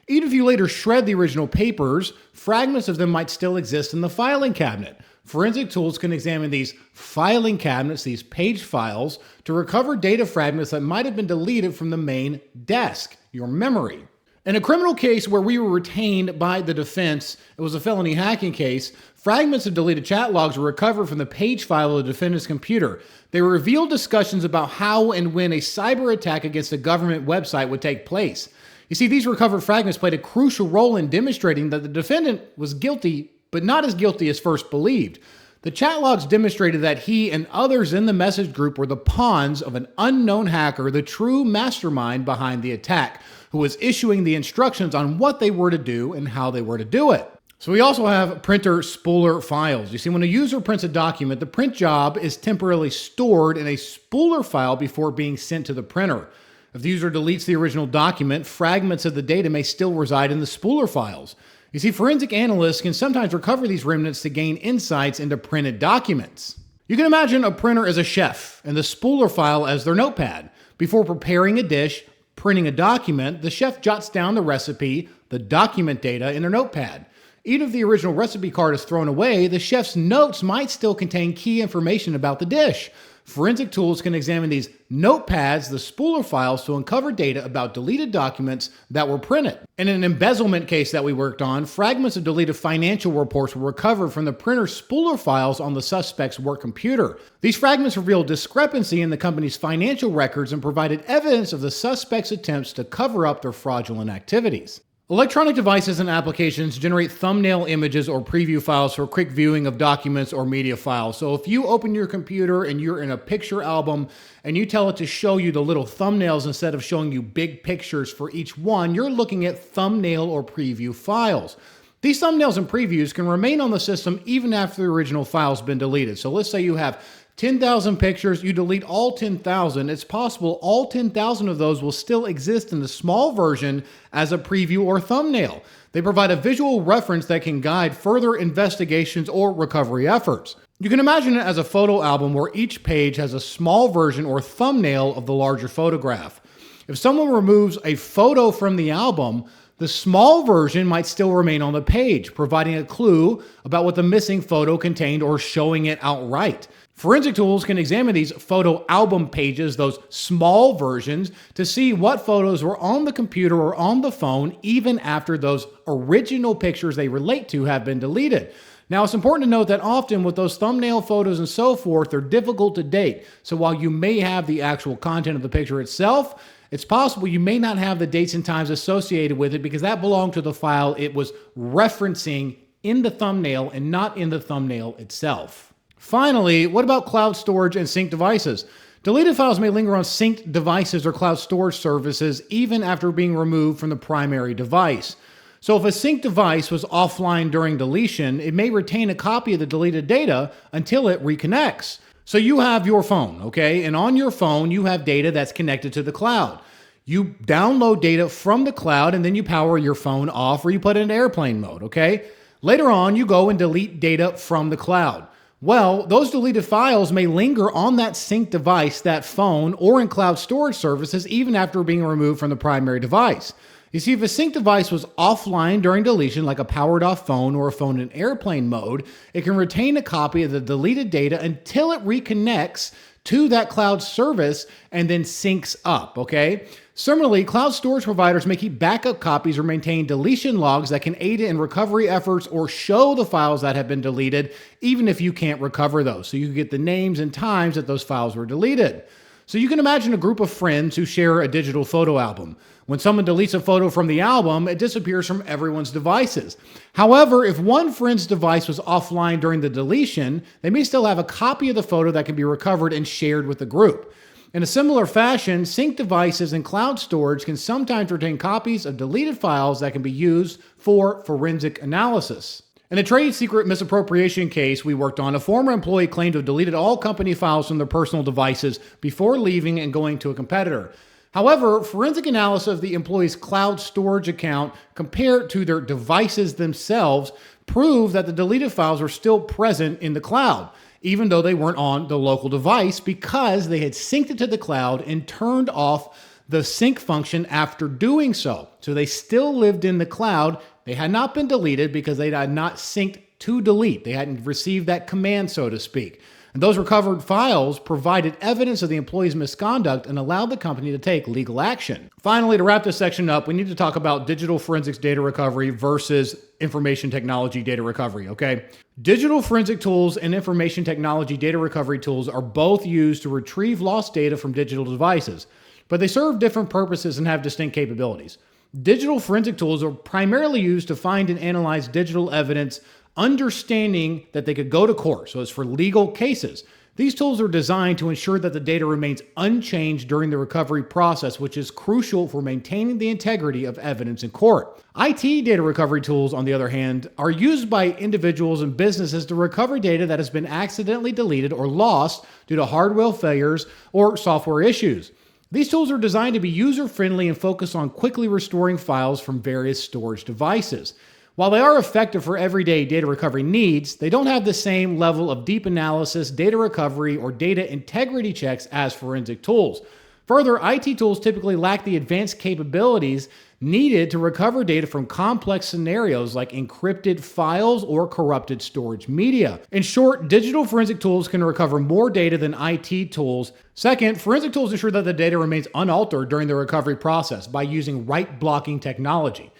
Even if you later shred the original papers, fragments of them might still exist in the filing cabinet. Forensic tools can examine these filing cabinets, these page files, to recover data fragments that might have been deleted from the main desk, your memory. In a criminal case where we were retained by the defense, it was a felony hacking case, fragments of deleted chat logs were recovered from the page file of the defendant's computer. They revealed discussions about how and when a cyber attack against a government website would take place. You see, these recovered fragments played a crucial role in demonstrating that the defendant was guilty, but not as guilty as first believed. The chat logs demonstrated that he and others in the message group were the pawns of an unknown hacker, the true mastermind behind the attack, who was issuing the instructions on what they were to do and how they were to do it. So we also have printer spooler files. You see, when a user prints a document, the print job is temporarily stored in a spooler file before being sent to the printer. If the user deletes the original document, fragments of the data may still reside in the spooler files. You see, forensic analysts can sometimes recover these remnants to gain insights into printed documents. You can imagine a printer as a chef and the spooler file as their notepad. Before preparing a dish, printing a document, the chef jots down the recipe, the document data in their notepad. Even if the original recipe card is thrown away, the chef's notes might still contain key information about the dish. Forensic tools can examine these notepads, the spooler files, to uncover data about deleted documents that were printed. In an embezzlement case that we worked on, fragments of deleted financial reports were recovered from the printer's spooler files on the suspect's work computer. These fragments revealed discrepancy in the company's financial records and provided evidence of the suspect's attempts to cover up their fraudulent activities. Electronic devices and applications generate thumbnail images or preview files for quick viewing of documents or media files. So if you open your computer and you're in a picture album and you tell it to show you the little thumbnails instead of showing you big pictures for each one, you're looking at thumbnail or preview files. These thumbnails and previews can remain on the system even after the original file's been deleted. So let's say you have 10,000 pictures, you delete all 10,000. It's possible all 10,000 of those will still exist in a small version as a preview or thumbnail. They provide a visual reference that can guide further investigations or recovery efforts. You can imagine it as a photo album where each page has a small version or thumbnail of the larger photograph. If someone removes a photo from the album, the small version might still remain on the page, providing a clue about what the missing photo contained or showing it outright. Forensic tools can examine these photo album pages, those small versions, to see what photos were on the computer or on the phone even after those original pictures they relate to have been deleted. Now, it's important to note that often with those thumbnail photos and so forth, they're difficult to date. So while you may have the actual content of the picture itself, it's possible you may not have the dates and times associated with it because that belonged to the file it was referencing in the thumbnail and not in the thumbnail itself. Finally, what about cloud storage and sync devices? Deleted files may linger on synced devices or cloud storage services even after being removed from the primary device. So if a synced device was offline during deletion, it may retain a copy of the deleted data until it reconnects. So you have your phone, okay? And on your phone, you have data that's connected to the cloud. You download data from the cloud and then you power your phone off or you put it in airplane mode, okay? Later on, you go and delete data from the cloud. Well, those deleted files may linger on that synced device, that phone, or in cloud storage services even after being removed from the primary device. You see, if a synced device was offline during deletion, like a powered off phone or a phone in airplane mode, it can retain a copy of the deleted data until it reconnects to that cloud service and then syncs up, okay? Similarly, cloud storage providers may keep backup copies or maintain deletion logs that can aid in recovery efforts or show the files that have been deleted, even if you can't recover those. So you can get the names and times that those files were deleted. So you can imagine a group of friends who share a digital photo album. When someone deletes a photo from the album, it disappears from everyone's devices. However, if one friend's device was offline during the deletion, they may still have a copy of the photo that can be recovered and shared with the group. In a similar fashion, sync devices and cloud storage can sometimes retain copies of deleted files that can be used for forensic analysis. In a trade secret misappropriation case we worked on, a former employee claimed to have deleted all company files from their personal devices before leaving and going to a competitor. However, forensic analysis of the employee's cloud storage account compared to their devices themselves proved that the deleted files were still present in the cloud, even though they weren't on the local device because they had synced it to the cloud and turned off the sync function after doing so. So they still lived in the cloud. They had not been deleted because they had not synced to delete. They hadn't received that command, so to speak. And those recovered files provided evidence of the employee's misconduct and allowed the company to take legal action. Finally, to wrap this section up, we need to talk about digital forensics data recovery versus information technology data recovery, okay? Digital forensic tools and information technology data recovery tools are both used to retrieve lost data from digital devices, but they serve different purposes and have distinct capabilities. Digital forensic tools are primarily used to find and analyze digital evidence, understanding that they could go to court. So it's for legal cases. These tools are designed to ensure that the data remains unchanged during the recovery process, which is crucial for maintaining the integrity of evidence in court. IT data recovery tools, on the other hand, are used by individuals and businesses to recover data that has been accidentally deleted or lost due to hardware failures or software issues. These tools are designed to be user-friendly and focus on quickly restoring files from various storage devices. While they are effective for everyday data recovery needs, they don't have the same level of deep analysis, data recovery, or data integrity checks as forensic tools. Further, IT tools typically lack the advanced capabilities needed to recover data from complex scenarios like encrypted files or corrupted storage media. In short, digital forensic tools can recover more data than IT tools. Second, forensic tools ensure that the data remains unaltered during the recovery process by using write blocking technology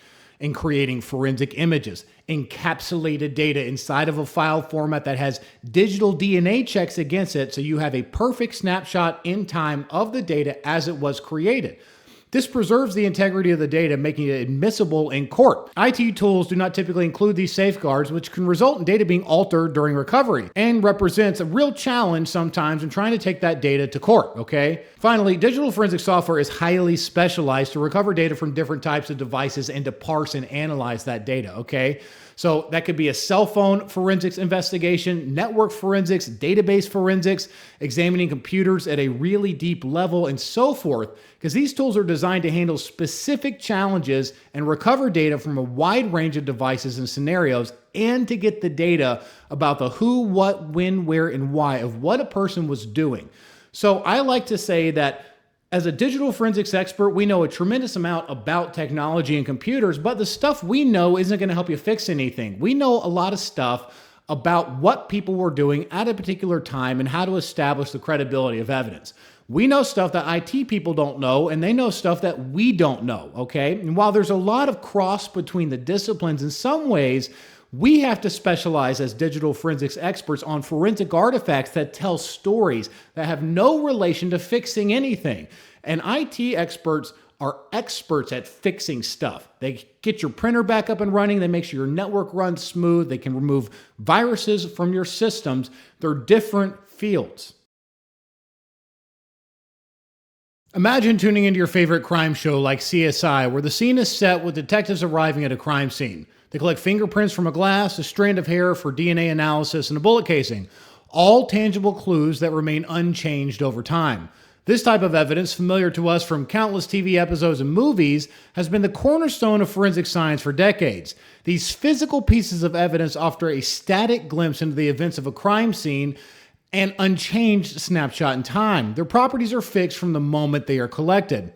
and creating forensic images, encapsulated data inside of a file format that has digital DNA checks against it, so you have a perfect snapshot in time of the data as it was created. This preserves the integrity of the data, making it admissible in court. IT tools do not typically include these safeguards, which can result in data being altered during recovery and represents a real challenge sometimes in trying to take that data to court, okay? Finally, digital forensic software is highly specialized to recover data from different types of devices and to parse and analyze that data, okay? So that could be a cell phone forensics investigation, network forensics, database forensics, examining computers at a really deep level, and so forth, because these tools are designed to handle specific challenges and recover data from a wide range of devices and scenarios, and to get the data about the who, what, when, where, and why of what a person was doing. So I like to say that as a digital forensics expert, we know a tremendous amount about technology and computers, but the stuff we know isn't going to help you fix anything. We know a lot of stuff about what people were doing at a particular time and how to establish the credibility of evidence. We know stuff that IT people don't know, and they know stuff that we don't know, okay? And while there's a lot of cross between the disciplines, in some ways, we have to specialize as digital forensics experts on forensic artifacts that tell stories that have no relation to fixing anything. And IT experts are experts at fixing stuff. They get your printer back up and running. They make sure your network runs smooth. They can remove viruses from your systems. They're different fields. Imagine tuning into your favorite crime show like CSI, where the scene is set with detectives arriving at a crime scene. They collect fingerprints from a glass, a strand of hair for DNA analysis, and a bullet casing. All tangible clues that remain unchanged over time. This type of evidence, familiar to us from countless TV episodes and movies, has been the cornerstone of forensic science for decades. These physical pieces of evidence offer a static glimpse into the events of a crime scene, an unchanged snapshot in time. Their properties are fixed from the moment they are collected.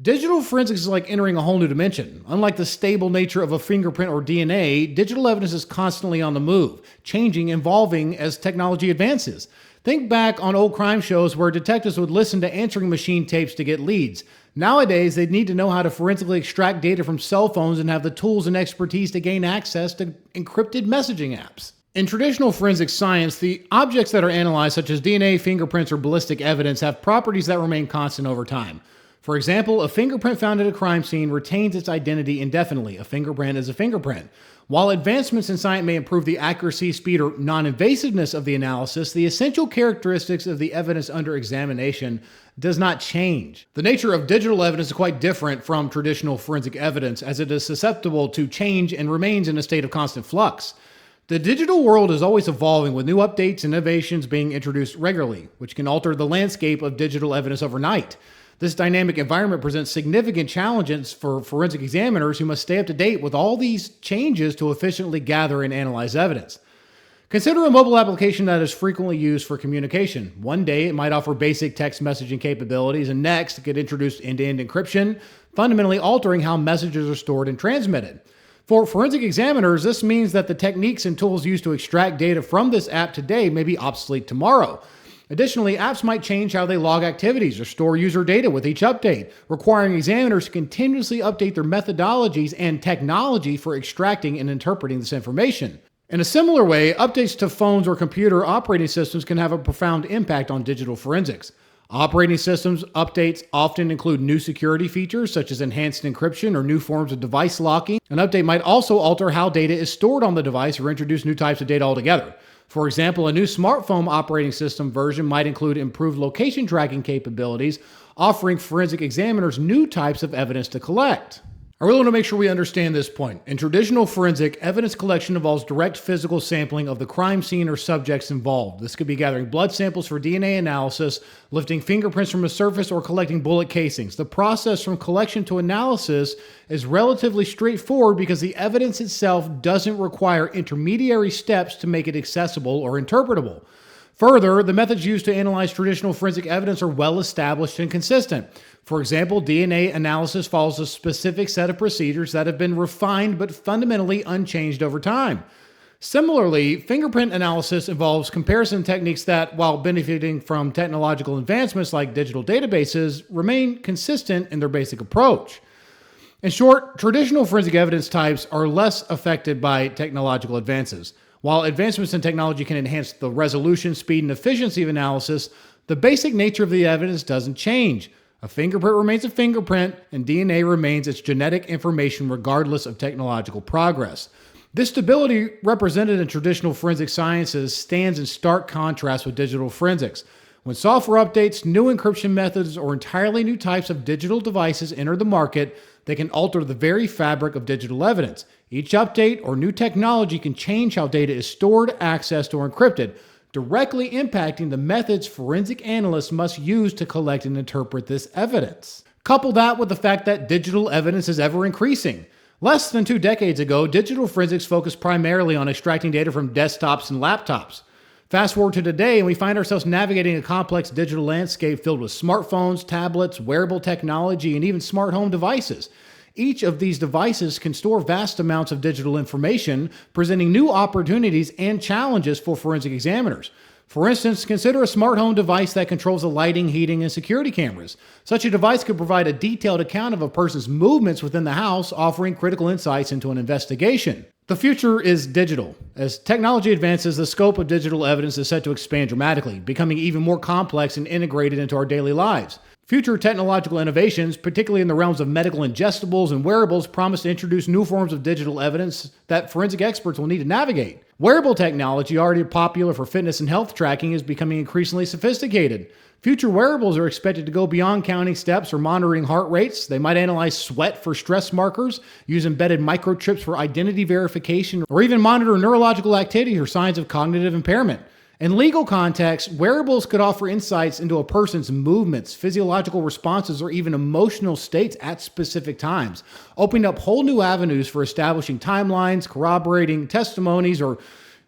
Digital forensics is like entering a whole new dimension. Unlike the stable nature of a fingerprint or DNA, digital evidence is constantly on the move, changing, evolving as technology advances. Think back on old crime shows where detectives would listen to answering machine tapes to get leads. Nowadays, they'd need to know how to forensically extract data from cell phones and have the tools and expertise to gain access to encrypted messaging apps. In traditional forensic science, the objects that are analyzed, such as DNA, fingerprints, or ballistic evidence, have properties that remain constant over time. For example, a fingerprint found at a crime scene retains its identity indefinitely. A fingerprint is a fingerprint. While advancements in science may improve the accuracy, speed, or non-invasiveness of the analysis, the essential characteristics of the evidence under examination does not change. The nature of digital evidence is quite different from traditional forensic evidence, as it is susceptible to change and remains in a state of constant flux. The digital world is always evolving, with new updates and innovations being introduced regularly, which can alter the landscape of digital evidence overnight. This dynamic environment presents significant challenges for forensic examiners who must stay up to date with all these changes to efficiently gather and analyze evidence. Consider a mobile application that is frequently used for communication. One day, it might offer basic text messaging capabilities, and next, it could introduce end-to-end encryption, fundamentally altering how messages are stored and transmitted. For forensic examiners, this means that the techniques and tools used to extract data from this app today may be obsolete tomorrow. Additionally, apps might change how they log activities or store user data with each update, requiring examiners to continuously update their methodologies and technology for extracting and interpreting this information. In a similar way, updates to phones or computer operating systems can have a profound impact on digital forensics. Operating systems updates often include new security features such as enhanced encryption or new forms of device locking. An update might also alter how data is stored on the device or introduce new types of data altogether. For example, a new smartphone operating system version might include improved location tracking capabilities, offering forensic examiners new types of evidence to collect. I really want to make sure we understand this point. In traditional forensic, evidence collection involves direct physical sampling of the crime scene or subjects involved. This could be gathering blood samples for DNA analysis, lifting fingerprints from a surface, or collecting bullet casings. The process from collection to analysis is relatively straightforward because the evidence itself doesn't require intermediary steps to make it accessible or interpretable. Further, the methods used to analyze traditional forensic evidence are well established and consistent. For example, DNA analysis follows a specific set of procedures that have been refined but fundamentally unchanged over time. Similarly, fingerprint analysis involves comparison techniques that, while benefiting from technological advancements like digital databases, remain consistent in their basic approach. In short, traditional forensic evidence types are less affected by technological advances. While advancements in technology can enhance the resolution, speed, and efficiency of analysis, the basic nature of the evidence doesn't change. A fingerprint remains a fingerprint, and DNA remains its genetic information regardless of technological progress. This stability represented in traditional forensic sciences stands in stark contrast with digital forensics. When software updates, new encryption methods, or entirely new types of digital devices enter the market, they can alter the very fabric of digital evidence. Each update or new technology can change how data is stored, accessed, or encrypted, directly impacting the methods forensic analysts must use to collect and interpret this evidence. Couple that with the fact that digital evidence is ever increasing. Less than 2 decades ago, digital forensics focused primarily on extracting data from desktops and laptops. Fast forward to today, and we find ourselves navigating a complex digital landscape filled with smartphones, tablets, wearable technology, and even smart home devices. Each of these devices can store vast amounts of digital information, presenting new opportunities and challenges for forensic examiners. For instance, consider a smart home device that controls the lighting, heating, and security cameras. Such a device could provide a detailed account of a person's movements within the house, offering critical insights into an investigation. The future is digital. As technology advances, the scope of digital evidence is set to expand dramatically, becoming even more complex and integrated into our daily lives. Future technological innovations, particularly in the realms of medical ingestibles and wearables, promise to introduce new forms of digital evidence that forensic experts will need to navigate. Wearable technology, already popular for fitness and health tracking, is becoming increasingly sophisticated. Future wearables are expected to go beyond counting steps or monitoring heart rates. They might analyze sweat for stress markers, use embedded microchips for identity verification, or even monitor neurological activity or signs of cognitive impairment. In legal contexts, wearables could offer insights into a person's movements, physiological responses, or even emotional states at specific times, opening up whole new avenues for establishing timelines, corroborating testimonies, or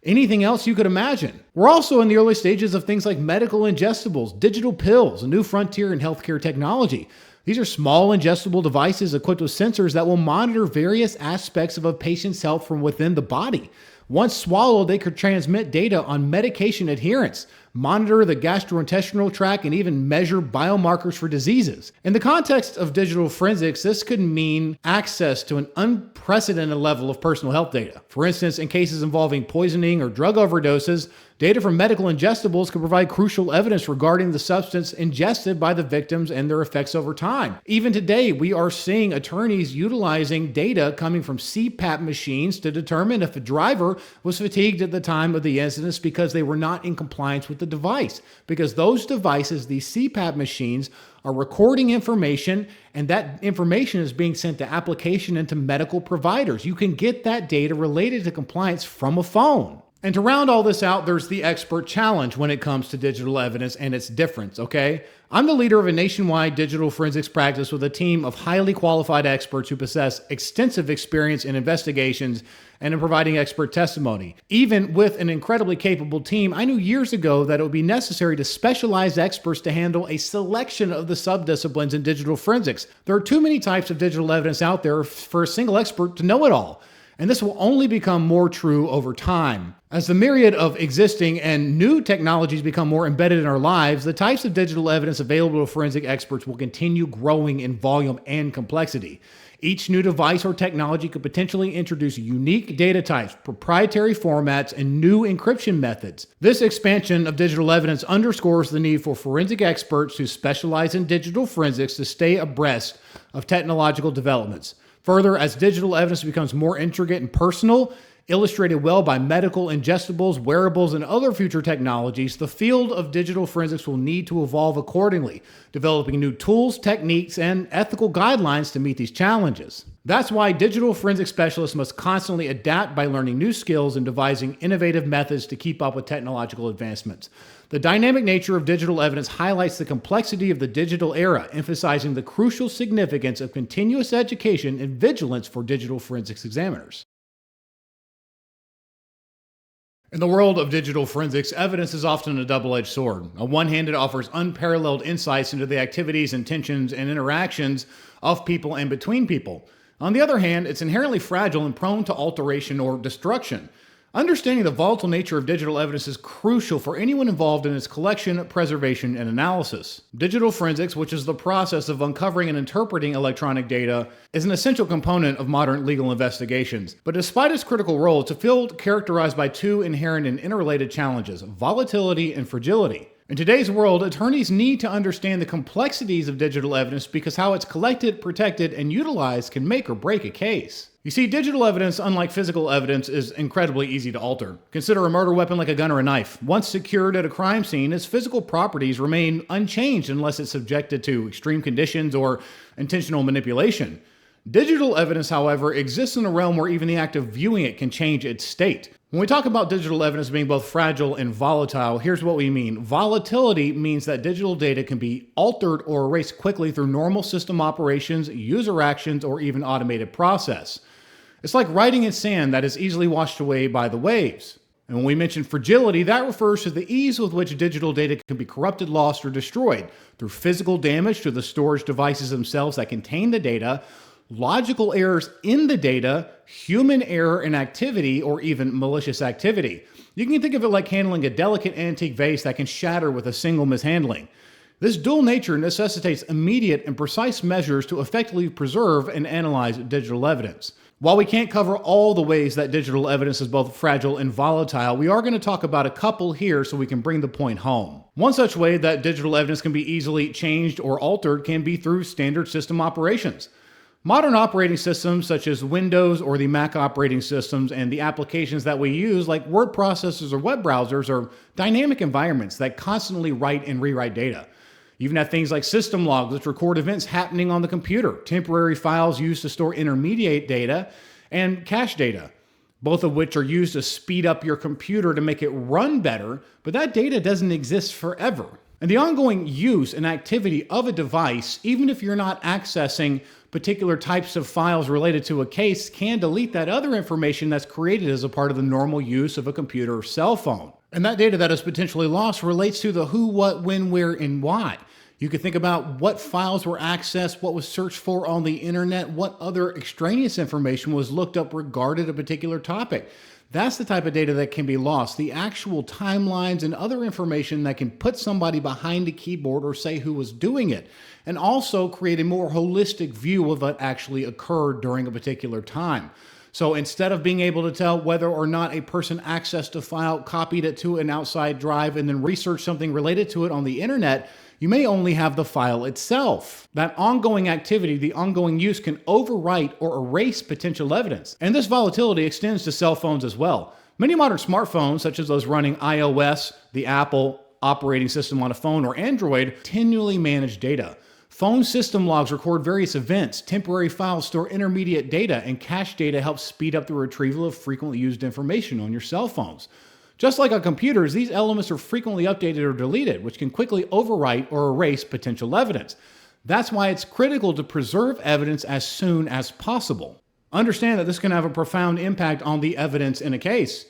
anything else you could imagine. We're also in the early stages of things like medical ingestibles, digital pills, a new frontier in healthcare technology. These are small ingestible devices equipped with sensors that will monitor various aspects of a patient's health from within the body. Once swallowed, they could transmit data on medication adherence, monitor the gastrointestinal tract, and even measure biomarkers for diseases. In the context of digital forensics, this could mean access to an unprecedented level of personal health data. For instance, in cases involving poisoning or drug overdoses, data from medical ingestibles could provide crucial evidence regarding the substance ingested by the victims and their effects over time. Even today, we are seeing attorneys utilizing data coming from CPAP machines to determine if a driver was fatigued at the time of the incident because they were not in compliance with the device. Because those devices, these CPAP machines, are recording information, and that information is being sent to application and to medical providers. You can get that data related to compliance from a phone. And to round all this out, there's the expert challenge when it comes to digital evidence and its difference, okay? I'm the leader of a nationwide digital forensics practice with a team of highly qualified experts who possess extensive experience in investigations and in providing expert testimony. Even with an incredibly capable team, I knew years ago that it would be necessary to specialize experts to handle a selection of the subdisciplines in digital forensics. There are too many types of digital evidence out there for a single expert to know it all. And this will only become more true over time. As the myriad of existing and new technologies become more embedded in our lives, the types of digital evidence available to forensic experts will continue growing in volume and complexity. Each new device or technology could potentially introduce unique data types, proprietary formats, and new encryption methods. This expansion of digital evidence underscores the need for forensic experts who specialize in digital forensics to stay abreast of technological developments. Further, as digital evidence becomes more intricate and personal, illustrated well by medical ingestibles, wearables, and other future technologies, the field of digital forensics will need to evolve accordingly, developing new tools, techniques, and ethical guidelines to meet these challenges. That's why digital forensic specialists must constantly adapt by learning new skills and devising innovative methods to keep up with technological advancements. The dynamic nature of digital evidence highlights the complexity of the digital era, emphasizing the crucial significance of continuous education and vigilance for digital forensics examiners. In the world of digital forensics, evidence is often a double-edged sword. On one hand, it offers unparalleled insights into the activities, intentions, and interactions of people and between people. On the other hand, it's inherently fragile and prone to alteration or destruction. Understanding the volatile nature of digital evidence is crucial for anyone involved in its collection, preservation, and analysis. Digital forensics, which is the process of uncovering and interpreting electronic data, is an essential component of modern legal investigations. But despite its critical role, it's a field characterized by two inherent and interrelated challenges: volatility and fragility. In today's world, attorneys need to understand the complexities of digital evidence because how it's collected, protected, and utilized can make or break a case. You see, digital evidence, unlike physical evidence, is incredibly easy to alter. Consider a murder weapon like a gun or a knife. Once secured at a crime scene, its physical properties remain unchanged unless it's subjected to extreme conditions or intentional manipulation. Digital evidence, however, exists in a realm where even the act of viewing it can change its state. When we talk about digital evidence being both fragile and volatile, here's what we mean. Volatility means that digital data can be altered or erased quickly through normal system operations, user actions, or even automated process. It's like writing in sand that is easily washed away by the waves. And when we mention fragility, that refers to the ease with which digital data can be corrupted, lost, or destroyed through physical damage to the storage devices themselves that contain the data, logical errors in the data, human error and activity, or even malicious activity. You can think of it like handling a delicate antique vase that can shatter with a single mishandling. This dual nature necessitates immediate and precise measures to effectively preserve and analyze digital evidence. While we can't cover all the ways that digital evidence is both fragile and volatile, we are going to talk about a couple here so we can bring the point home. One such way that digital evidence can be easily changed or altered can be through standard system operations. Modern operating systems such as Windows or the Mac operating systems and the applications that we use like word processors or web browsers are dynamic environments that constantly write and rewrite data. You even have things like system logs which record events happening on the computer, temporary files used to store intermediate data, and cache data, both of which are used to speed up your computer to make it run better, but that data doesn't exist forever. And the ongoing use and activity of a device, even if you're not accessing particular types of files related to a case, can delete that other information that's created as a part of the normal use of a computer or cell phone. And that data that is potentially lost relates to the who, what, when, where, and why. You could think about what files were accessed, what was searched for on the internet, what other extraneous information was looked up regarding a particular topic. That's the type of data that can be lost, the actual timelines and other information that can put somebody behind a keyboard or say who was doing it, and also create a more holistic view of what actually occurred during a particular time. So instead of being able to tell whether or not a person accessed a file, copied it to an outside drive, and then researched something related to it on the internet, you may only have the file itself. That ongoing activity, the ongoing use, can overwrite or erase potential evidence. And this volatility extends to cell phones as well. Many modern smartphones, such as those running iOS, the Apple operating system on a phone, or Android, continually manage data. Phone system logs record various events, temporary files store intermediate data, and cache data helps speed up the retrieval of frequently used information on your cell phones. Just like on computers, these elements are frequently updated or deleted, which can quickly overwrite or erase potential evidence. That's why it's critical to preserve evidence as soon as possible. Understand that this can have a profound impact on the evidence in a case.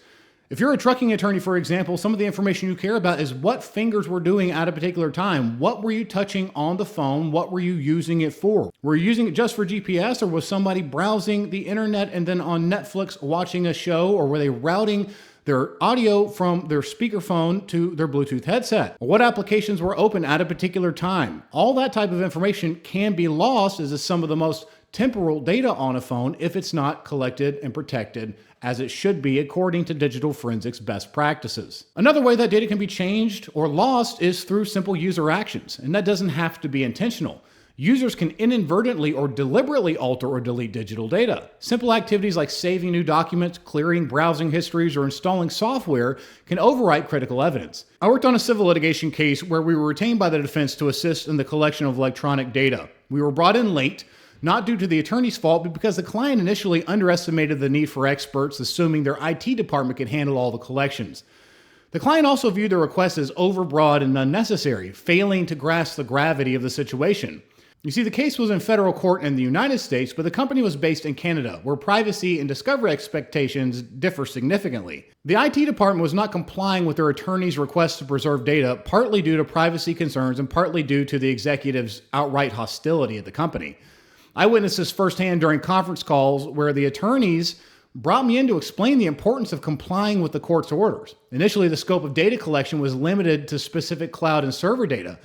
If you're a trucking attorney, for example, some of the information you care about is what fingers were doing at a particular time. What were you touching on the phone? What were you using it for? Were you using it just for GPS, or was somebody browsing the internet and then on Netflix watching a show, or were they routing their audio from their speakerphone to their Bluetooth headset? What applications were open at a particular time? All that type of information can be lost, as is some of the most temporal data on a phone if it's not collected and protected as it should be according to digital forensics best practices. Another way that data can be changed or lost is through simple user actions, and that doesn't have to be intentional. Users can inadvertently or deliberately alter or delete digital data. Simple activities like saving new documents, clearing browsing histories, or installing software can overwrite critical evidence. I worked on a civil litigation case where we were retained by the defense to assist in the collection of electronic data. We were brought in late, not due to the attorney's fault, but because the client initially underestimated the need for experts, assuming their IT department could handle all the collections. The client also viewed the request as overbroad and unnecessary, failing to grasp the gravity of the situation. You see, the case was in federal court in the United States, but the company was based in Canada, where privacy and discovery expectations differ significantly. The IT department was not complying with their attorney's request to preserve data, partly due to privacy concerns and partly due to the executive's outright hostility at the company. I witnessed this firsthand during conference calls where the attorneys brought me in to explain the importance of complying with the court's orders. Initially, the scope of data collection was limited to specific cloud and server data.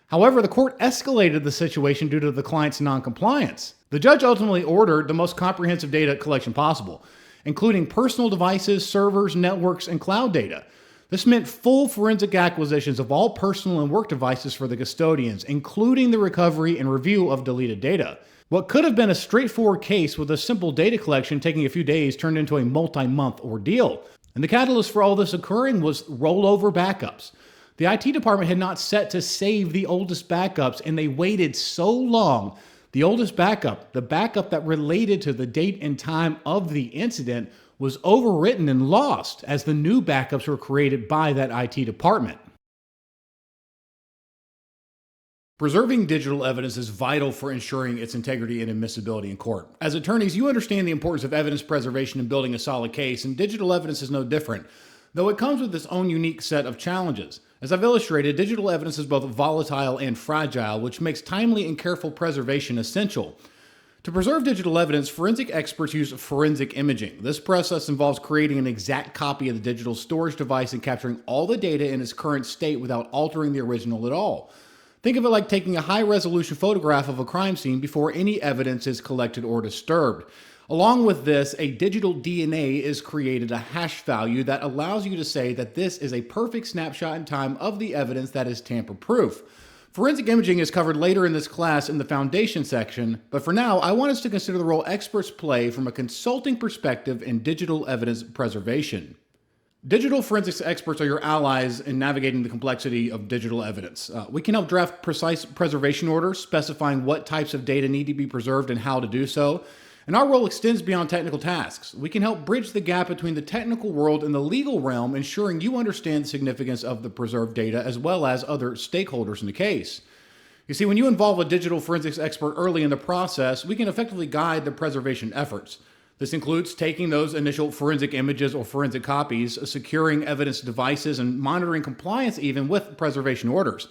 However, the court escalated the situation due to the client's noncompliance. The judge ultimately ordered the most comprehensive data collection possible, including personal devices, servers, networks, and cloud data. This meant full forensic acquisitions of all personal and work devices for the custodians, including the recovery and review of deleted data. What could have been a straightforward case with a simple data collection taking a few days turned into a multi-month ordeal. And the catalyst for all this occurring was rollover backups. The IT department had not set to save the oldest backups, and they waited so long. The oldest backup, the backup that related to the date and time of the incident, was overwritten and lost as the new backups were created by that IT department. Preserving digital evidence is vital for ensuring its integrity and admissibility in court. As attorneys, you understand the importance of evidence preservation in building a solid case, and digital evidence is no different, though it comes with its own unique set of challenges. As I've illustrated, digital evidence is both volatile and fragile, which makes timely and careful preservation essential. To preserve digital evidence, forensic experts use forensic imaging. This process involves creating an exact copy of the digital storage device and capturing all the data in its current state without altering the original at all. Think of it like taking a high-resolution photograph of a crime scene before any evidence is collected or disturbed. Along with this, a digital DNA is created, a hash value that allows you to say that this is a perfect snapshot in time of the evidence that is tamper-proof. Forensic imaging is covered later in this class in the foundation section, but for now, I want us to consider the role experts play from a consulting perspective in digital evidence preservation. Digital forensics experts are your allies in navigating the complexity of digital evidence. We can help draft precise preservation orders specifying what types of data need to be preserved and how to do so. And our role extends beyond technical tasks. We can help bridge the gap between the technical world and the legal realm, ensuring you understand the significance of the preserved data as well as other stakeholders in the case. You see, when you involve a digital forensics expert early in the process, we can effectively guide the preservation efforts. This includes taking those initial forensic images or forensic copies, securing evidence devices, and monitoring compliance even with preservation orders.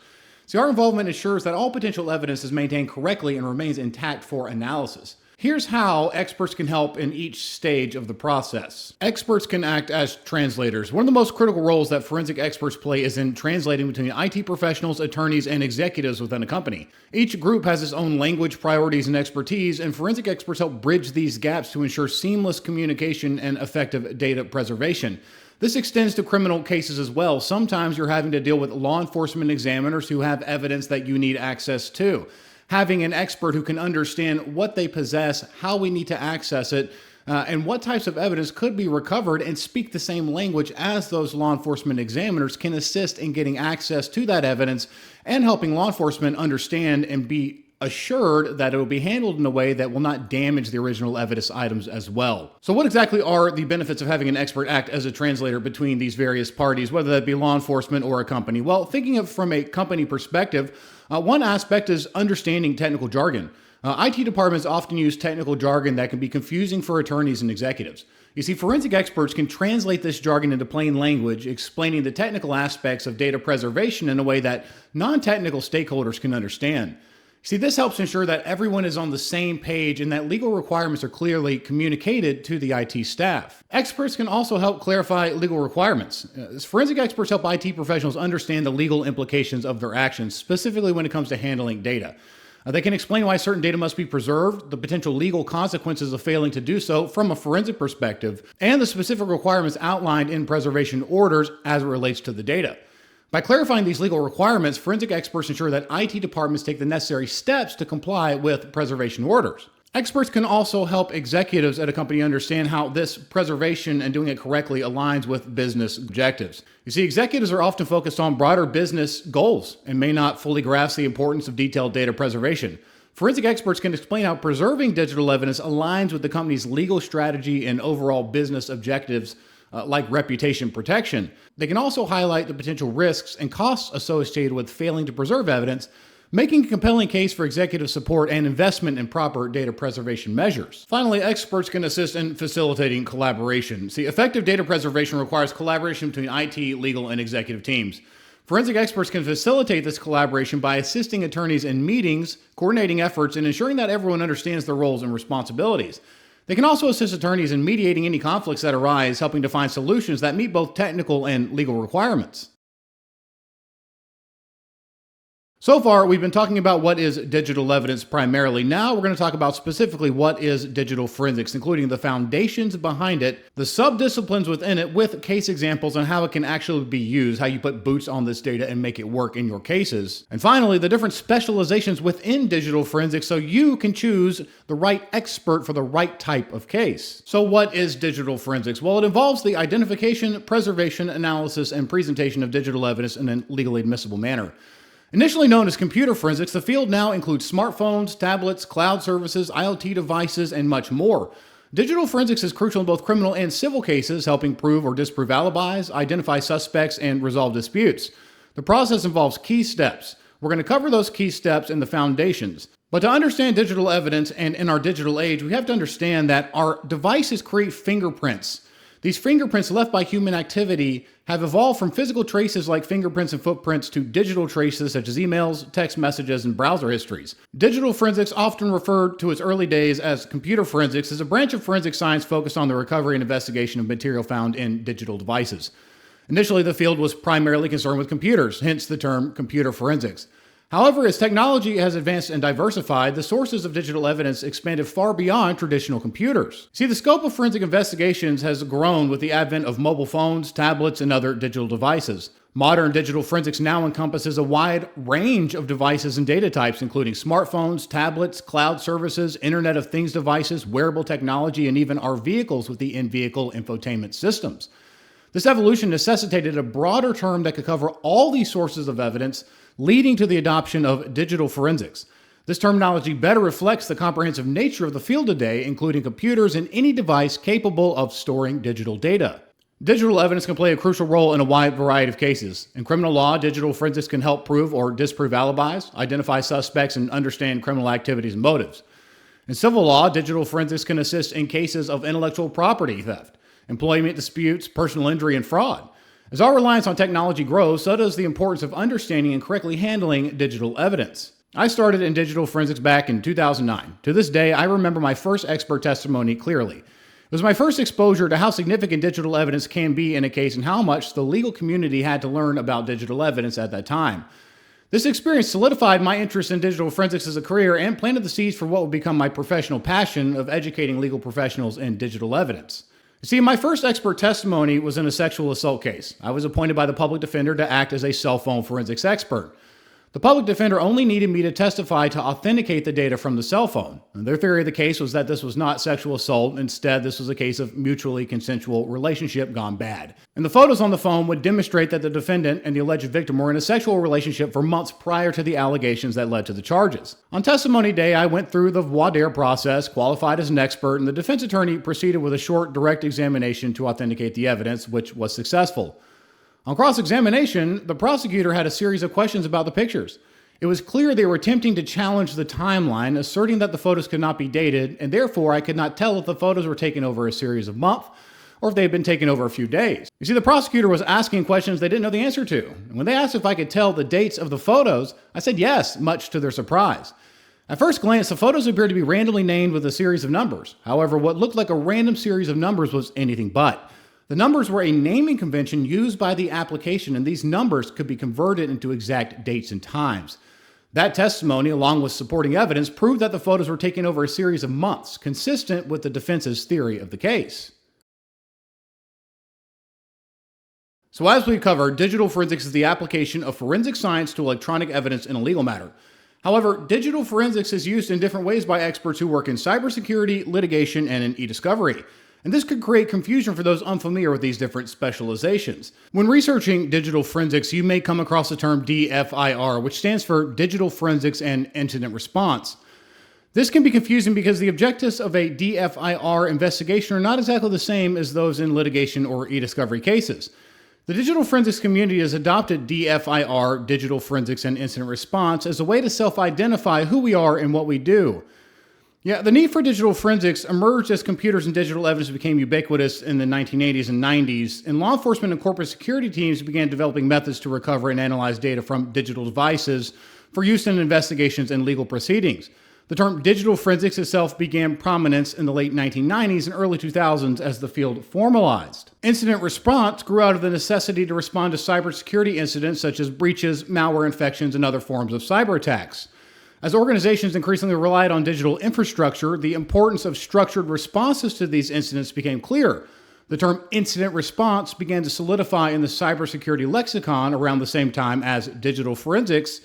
See, our involvement ensures that all potential evidence is maintained correctly and remains intact for analysis. Here's how experts can help in each stage of the process. Experts can act as translators. One of the most critical roles that forensic experts play is in translating between IT professionals, attorneys, and executives within a company. Each group has its own language, priorities, and expertise, and forensic experts help bridge these gaps to ensure seamless communication and effective data preservation. This extends to criminal cases as well. Sometimes you're having to deal with law enforcement examiners who have evidence that you need access to. Having an expert who can understand what they possess, how we need to access it, and what types of evidence could be recovered and speak the same language as those law enforcement examiners can assist in getting access to that evidence and helping law enforcement understand and be assured that it will be handled in a way that will not damage the original evidence items as well. So what exactly are the benefits of having an expert act as a translator between these various parties, whether that be law enforcement or a company? Well, thinking of from a company perspective, one aspect is understanding technical jargon. IT departments often use technical jargon that can be confusing for attorneys and executives. You see, forensic experts can translate this jargon into plain language, explaining the technical aspects of data preservation in a way that non-technical stakeholders can understand. See, this helps ensure that everyone is on the same page and that legal requirements are clearly communicated to the IT staff. Experts can also help clarify legal requirements. Forensic experts help IT professionals understand the legal implications of their actions, specifically when it comes to handling data. They can explain why certain data must be preserved, the potential legal consequences of failing to do so from a forensic perspective, and the specific requirements outlined in preservation orders as it relates to the data. By clarifying these legal requirements, forensic experts ensure that IT departments take the necessary steps to comply with preservation orders. Experts can also help executives at a company understand how this preservation and doing it correctly aligns with business objectives. You see, executives are often focused on broader business goals and may not fully grasp the importance of detailed data preservation. Forensic experts can explain how preserving digital evidence aligns with the company's legal strategy and overall business objectives, like reputation protection. They can also highlight the potential risks and costs associated with failing to preserve evidence, making a compelling case for executive support and investment in proper data preservation measures. Finally, experts can assist in facilitating collaboration. See, effective data preservation requires collaboration between IT, legal, and executive teams. Forensic experts can facilitate this collaboration by assisting attorneys in meetings, coordinating efforts, and ensuring that everyone understands their roles and responsibilities. They can also assist attorneys in mediating any conflicts that arise, helping to find solutions that meet both technical and legal requirements. So far, we've been talking about what is digital evidence primarily. Now we're going to talk about specifically what is digital forensics, including the foundations behind it, the subdisciplines within it, with case examples on how it can actually be used, how you put boots on this data and make it work in your cases. And finally, the different specializations within digital forensics so you can choose the right expert for the right type of case. So what is digital forensics? Well, it involves the identification, preservation, analysis, and presentation of digital evidence in a legally admissible manner. Initially known as computer forensics, the field now includes smartphones, tablets, cloud services, IoT devices, and much more. Digital forensics is crucial in both criminal and civil cases, helping prove or disprove alibis, identify suspects, and resolve disputes. The process involves key steps. We're going to cover those key steps and the foundations. But to understand digital evidence and in our digital age, we have to understand that our devices create fingerprints. These fingerprints left by human activity have evolved from physical traces like fingerprints and footprints to digital traces such as emails, text messages, and browser histories. Digital forensics, often referred to its early days as computer forensics, is a branch of forensic science focused on the recovery and investigation of material found in digital devices. Initially, the field was primarily concerned with computers, hence the term computer forensics. However, as technology has advanced and diversified, the sources of digital evidence expanded far beyond traditional computers. See, the scope of forensic investigations has grown with the advent of mobile phones, tablets, and other digital devices. Modern digital forensics now encompasses a wide range of devices and data types, including smartphones, tablets, cloud services, Internet of Things devices, wearable technology, and even our vehicles with the in-vehicle infotainment systems. This evolution necessitated a broader term that could cover all these sources of evidence, leading to the adoption of digital forensics. This terminology better reflects the comprehensive nature of the field today, including computers and any device capable of storing digital data. Digital evidence can play a crucial role in a wide variety of cases. In criminal law, digital forensics can help prove or disprove alibis, identify suspects, and understand criminal activities and motives. In civil law, digital forensics can assist in cases of intellectual property theft, employment disputes, personal injury, and fraud. As our reliance on technology grows, so does the importance of understanding and correctly handling digital evidence. I started in digital forensics back in 2009. To this day, I remember my first expert testimony clearly. It was my first exposure to how significant digital evidence can be in a case and how much the legal community had to learn about digital evidence at that time. This experience solidified my interest in digital forensics as a career and planted the seeds for what would become my professional passion of educating legal professionals in digital evidence. See, my first expert testimony was in a sexual assault case. I was appointed by the public defender to act as a cell phone forensics expert. The public defender only needed me to testify to authenticate the data from the cell phone. And their theory of the case was that this was not sexual assault. Instead, this was a case of mutually consensual relationship gone bad. And the photos on the phone would demonstrate that the defendant and the alleged victim were in a sexual relationship for months prior to the allegations that led to the charges. On testimony day, I went through the voir dire process, qualified as an expert, and the defense attorney proceeded with a short, direct examination to authenticate the evidence, which was successful. On cross-examination, the prosecutor had a series of questions about the pictures. It was clear they were attempting to challenge the timeline, asserting that the photos could not be dated, and therefore I could not tell if the photos were taken over a series of months or if they had been taken over a few days. You see, the prosecutor was asking questions they didn't know the answer to. And when they asked if I could tell the dates of the photos, I said yes, much to their surprise. At first glance, the photos appeared to be randomly named with a series of numbers. However, what looked like a random series of numbers was anything but. The numbers were a naming convention used by the application, and these numbers could be converted into exact dates and times. That testimony, along with supporting evidence, proved that the photos were taken over a series of months, consistent with the defense's theory of the case. So as we've covered, digital forensics is the application of forensic science to electronic evidence in a legal matter. However, digital forensics is used in different ways by experts who work in cybersecurity, litigation, and in e-discovery. And this could create confusion for those unfamiliar with these different specializations. When researching digital forensics, you may come across the term DFIR, which stands for Digital Forensics and Incident Response. This can be confusing because the objectives of a DFIR investigation are not exactly the same as those in litigation or e-discovery cases. The digital forensics community has adopted DFIR, digital forensics and incident response, as a way to self-identify who we are and what we do. Yeah, the need for digital forensics emerged as computers and digital evidence became ubiquitous in the 1980s and 90s, and law enforcement and corporate security teams began developing methods to recover and analyze data from digital devices for use in investigations and legal proceedings. The term digital forensics itself began prominence in the late 1990s and early 2000s as the field formalized. Incident response grew out of the necessity to respond to cybersecurity incidents such as breaches, malware infections, and other forms of cyber attacks. As organizations increasingly relied on digital infrastructure, the importance of structured responses to these incidents became clear. The term incident response began to solidify in the cybersecurity lexicon around the same time as digital forensics,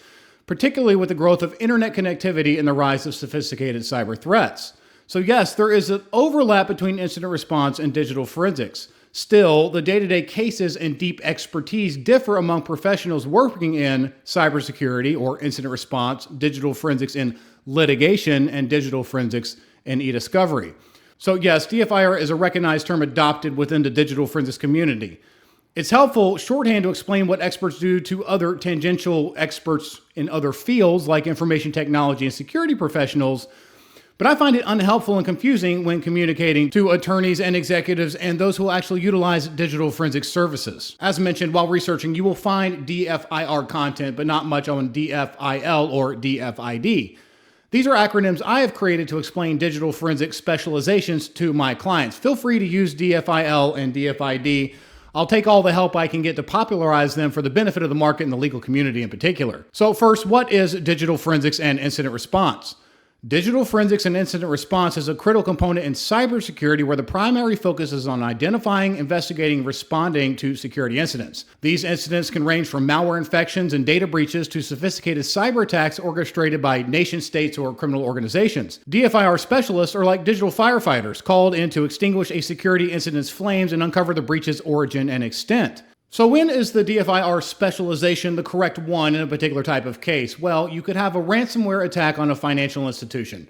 particularly with the growth of internet connectivity and the rise of sophisticated cyber threats. So yes, there is an overlap between incident response and digital forensics. Still, the day-to-day cases and deep expertise differ among professionals working in cybersecurity or incident response, digital forensics in litigation, and digital forensics in e-discovery. So yes, DFIR is a recognized term adopted within the digital forensics community. It's helpful shorthand to explain what experts do to other tangential experts in other fields like information technology and security professionals, but I find it unhelpful and confusing when communicating to attorneys and executives and those who will actually utilize digital forensic services. As mentioned, while researching, you will find DFIR content, but not much on DFIL or DFID. These are acronyms I have created to explain digital forensic specializations to my clients. Feel free to use DFIL and DFID. I'll take all the help I can get to popularize them for the benefit of the market and the legal community in particular. So first, what is digital forensics and incident response? Digital forensics and incident response is a critical component in cybersecurity where the primary focus is on identifying, investigating, responding to security incidents. These incidents can range from malware infections and data breaches to sophisticated cyber attacks orchestrated by nation states or criminal organizations. DFIR specialists are like digital firefighters called in to extinguish a security incident's flames and uncover the breach's origin and extent. So when is the DFIR specialization the correct one in a particular type of case? Well, you could have a ransomware attack on a financial institution.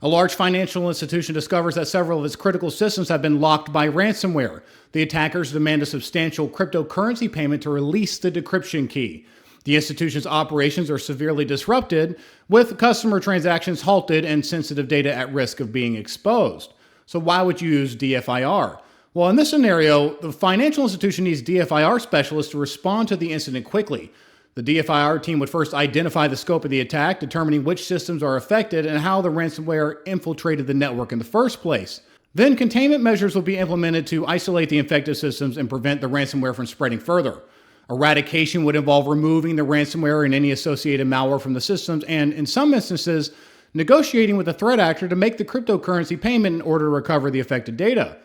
A large financial institution discovers that several of its critical systems have been locked by ransomware. The attackers demand a substantial cryptocurrency payment to release the decryption key. The institution's operations are severely disrupted, with customer transactions halted and sensitive data at risk of being exposed. So why would you use DFIR? Well, in this scenario, the financial institution needs DFIR specialists to respond to the incident quickly. The DFIR team would first identify the scope of the attack, determining which systems are affected and how the ransomware infiltrated the network in the first place. Then containment measures will be implemented to isolate the infected systems and prevent the ransomware from spreading further. Eradication would involve removing the ransomware and any associated malware from the systems and, in some instances, negotiating with the threat actor to make the cryptocurrency payment in order to recover the affected data.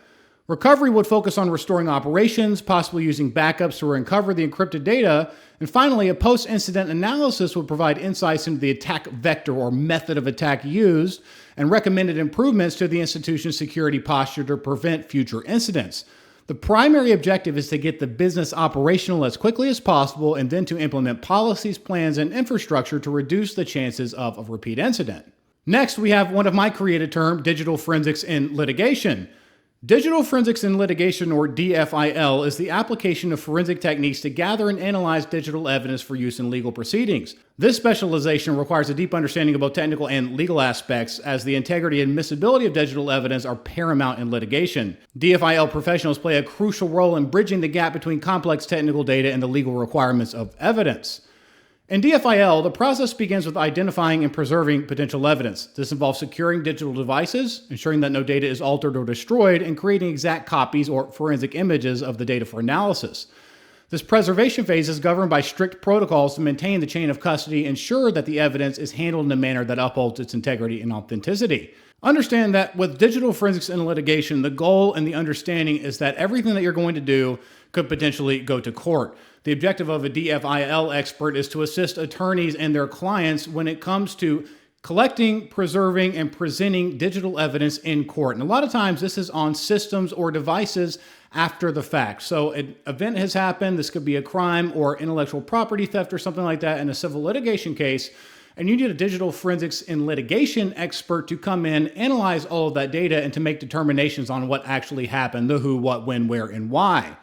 Recovery would focus on restoring operations, possibly using backups to recover the encrypted data. And finally, a post-incident analysis would provide insights into the attack vector or method of attack used and recommended improvements to the institution's security posture to prevent future incidents. The primary objective is to get the business operational as quickly as possible and then to implement policies, plans, and infrastructure to reduce the chances of a repeat incident. Next, we have one of my created terms, digital forensics in litigation. Digital forensics in litigation, or DFIL, is the application of forensic techniques to gather and analyze digital evidence for use in legal proceedings. This specialization requires a deep understanding of both technical and legal aspects, as the integrity and admissibility of digital evidence are paramount in litigation. DFIL professionals play a crucial role in bridging the gap between complex technical data and the legal requirements of evidence. In DFIL, the process begins with identifying and preserving potential evidence. This involves securing digital devices, ensuring that no data is altered or destroyed, and creating exact copies or forensic images of the data for analysis. This preservation phase is governed by strict protocols to maintain the chain of custody, ensure that the evidence is handled in a manner that upholds its integrity and authenticity. Understand that with digital forensics in litigation, the goal and the understanding is that everything that you're going to do could potentially go to court. The objective of a DFIL expert is to assist attorneys and their clients when it comes to collecting, preserving, and presenting digital evidence in court. And a lot of times this is on systems or devices after the fact. So an event has happened, this could be a crime or intellectual property theft or something like that in a civil litigation case, and you need a digital forensics in litigation expert to come in, analyze all of that data, and to make determinations on what actually happened, the who, what, when, where, and why.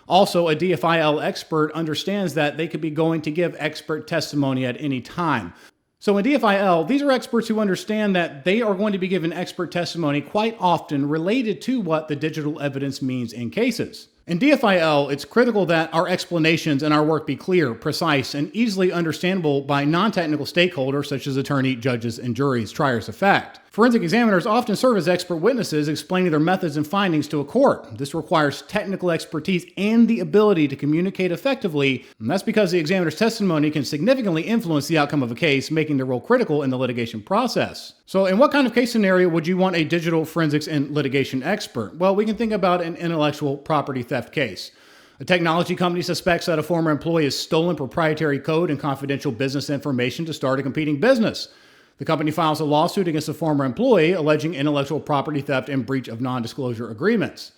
Also, a DFIL expert understands that they could be going to give expert testimony at any time. So in DFIL, these are experts who understand that they are going to be given expert testimony quite often related to what the digital evidence means in cases. In DFIL, it's critical that our explanations and our work be clear, precise, and easily understandable by non-technical stakeholders such as attorney, judges, and juries, triers of fact. Forensic examiners often serve as expert witnesses explaining their methods and findings to a court. This requires technical expertise and the ability to communicate effectively, and that's because the examiner's testimony can significantly influence the outcome of a case, making their role critical in the litigation process. So in what kind of case scenario would you want a digital forensics and litigation expert? Well, we can think about an intellectual property theft case. A technology company suspects that a former employee has stolen proprietary code and confidential business information to start a competing business. The company files a lawsuit against a former employee alleging intellectual property theft and breach of non-disclosure agreements.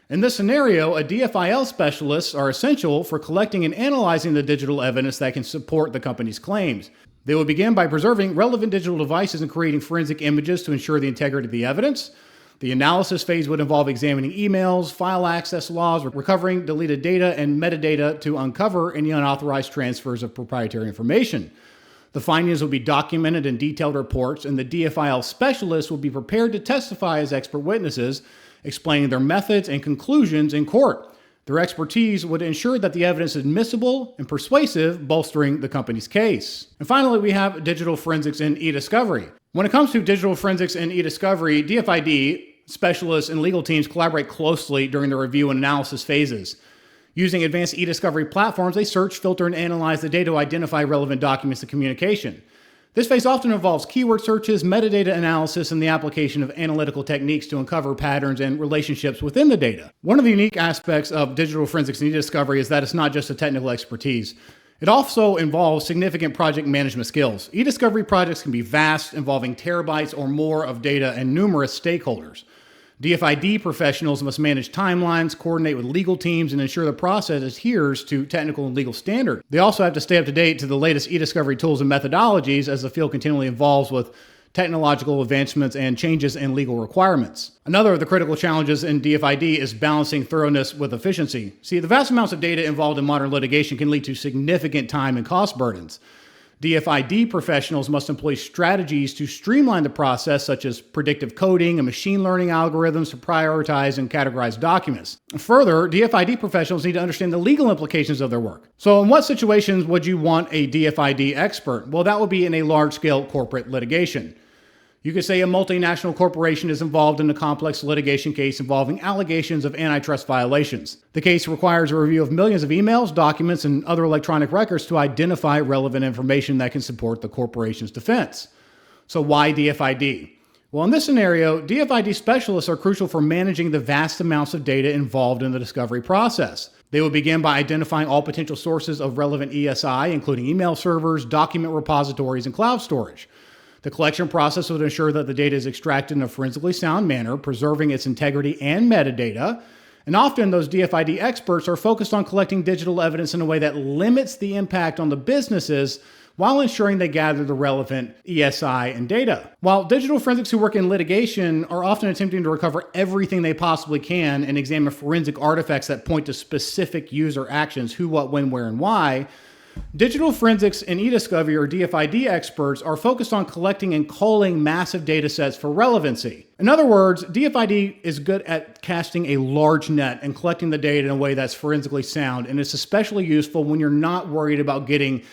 In this scenario, a DFIL specialists are essential for collecting and analyzing the digital evidence that can support the company's claims. They will begin by preserving relevant digital devices and creating forensic images to ensure the integrity of the evidence. The analysis phase would involve examining emails, file access logs, recovering deleted data, and metadata to uncover any unauthorized transfers of proprietary information. The findings will be documented in detailed reports, and the DFIL specialists will be prepared to testify as expert witnesses, explaining their methods and conclusions in court. Their expertise would ensure that the evidence is admissible and persuasive, bolstering the company's case. And finally, we have digital forensics and e-discovery. When it comes to digital forensics and e-discovery, DFID specialists and legal teams collaborate closely during the review and analysis phases. Using advanced e-discovery platforms, they search, filter, and analyze the data to identify relevant documents and communication. This phase often involves keyword searches, metadata analysis, and the application of analytical techniques to uncover patterns and relationships within the data. One of the unique aspects of digital forensics and e-discovery is that it's not just a technical expertise. It also involves significant project management skills. E-discovery projects can be vast, involving terabytes or more of data and numerous stakeholders. DFID professionals must manage timelines, coordinate with legal teams, and ensure the process adheres to technical and legal standards. They also have to stay up to date to the latest e-discovery tools and methodologies as the field continually evolves with technological advancements and changes in legal requirements. Another of the critical challenges in DFID is balancing thoroughness with efficiency. See, the vast amounts of data involved in modern litigation can lead to significant time and cost burdens. DFID professionals must employ strategies to streamline the process, such as predictive coding and machine learning algorithms to prioritize and categorize documents. Further, DFID professionals need to understand the legal implications of their work. So in what situations would you want a DFID expert? Well, that would be in a large-scale corporate litigation. You could say a multinational corporation is involved in a complex litigation case involving allegations of antitrust violations. The case requires a review of millions of emails, documents, and other electronic records to identify relevant information that can support the corporation's defense. So why DFID? Well, in this scenario, DFID specialists are crucial for managing the vast amounts of data involved in the discovery process. They will begin by identifying all potential sources of relevant ESI, including email servers, document repositories, and cloud storage. The collection process would ensure that the data is extracted in a forensically sound manner, preserving its integrity and metadata. And often those DFID experts are focused on collecting digital evidence in a way that limits the impact on the businesses while ensuring they gather the relevant ESI and data. While digital forensics who work in litigation are often attempting to recover everything they possibly can and examine forensic artifacts that point to specific user actions, who, what, when, where, and why, digital forensics and e-discovery or DFID experts are focused on collecting and culling massive data sets for relevancy. In other words, DFID is good at casting a large net and collecting the data in a way that's forensically sound, and it's especially useful when you're not worried about getting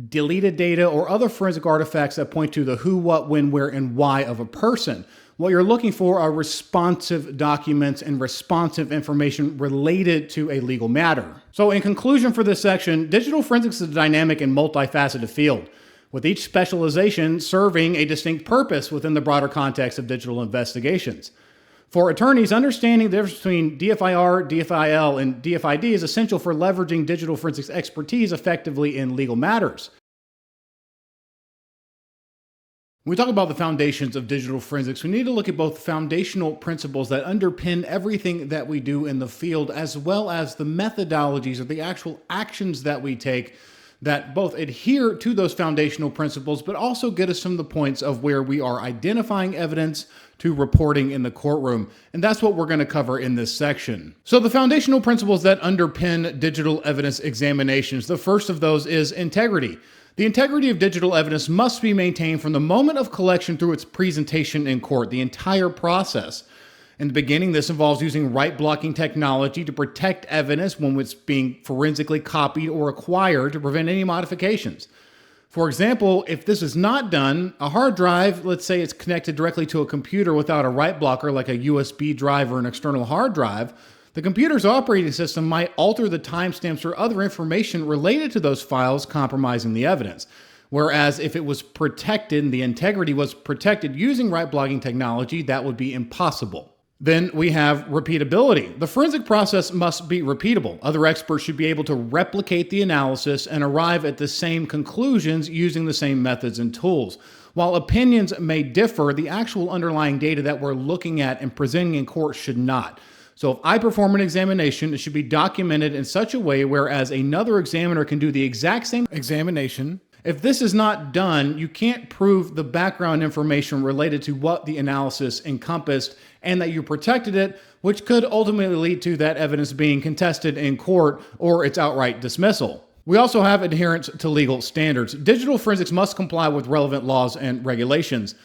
deleted data or other forensic artifacts that point to the who, what, when, where, and why of a person. What you're looking for are responsive documents and responsive information related to a legal matter. So in conclusion for this section, digital forensics is a dynamic and multifaceted field, with each specialization serving a distinct purpose within the broader context of digital investigations. For attorneys, understanding the difference between DFIR, DFIL, and DFID is essential for leveraging digital forensics expertise effectively in legal matters. When we talk about the foundations of digital forensics, we need to look at both foundational principles that underpin everything that we do in the field, as well as the methodologies or the actual actions that we take that both adhere to those foundational principles, but also get us from the points of where we are identifying evidence to reporting in the courtroom. And that's what we're going to cover in this section. So the foundational principles that underpin digital evidence examinations, the first of those is integrity. The integrity of digital evidence must be maintained from the moment of collection through its presentation in court, the entire process. In the beginning, this involves using right blocking technology to protect evidence when it's being forensically copied or acquired to prevent any modifications. For example, if this is not done, a hard drive, let's say it's connected directly to a computer without a write blocker like a USB drive or an external hard drive, the computer's operating system might alter the timestamps or other information related to those files, compromising the evidence. Whereas if it was protected and the integrity was protected using write blocking technology, that would be impossible. Then we have repeatability. The forensic process must be repeatable. Other experts should be able to replicate the analysis and arrive at the same conclusions using the same methods and tools. While opinions may differ, the actual underlying data that we're looking at and presenting in court should not. So if I perform an examination, it should be documented in such a way whereas another examiner can do the exact same examination. If this is not done, you can't prove the background information related to what the analysis encompassed and that you protected it, which could ultimately lead to that evidence being contested in court or its outright dismissal. We also have adherence to legal standards. Digital forensics must comply with relevant laws and regulations.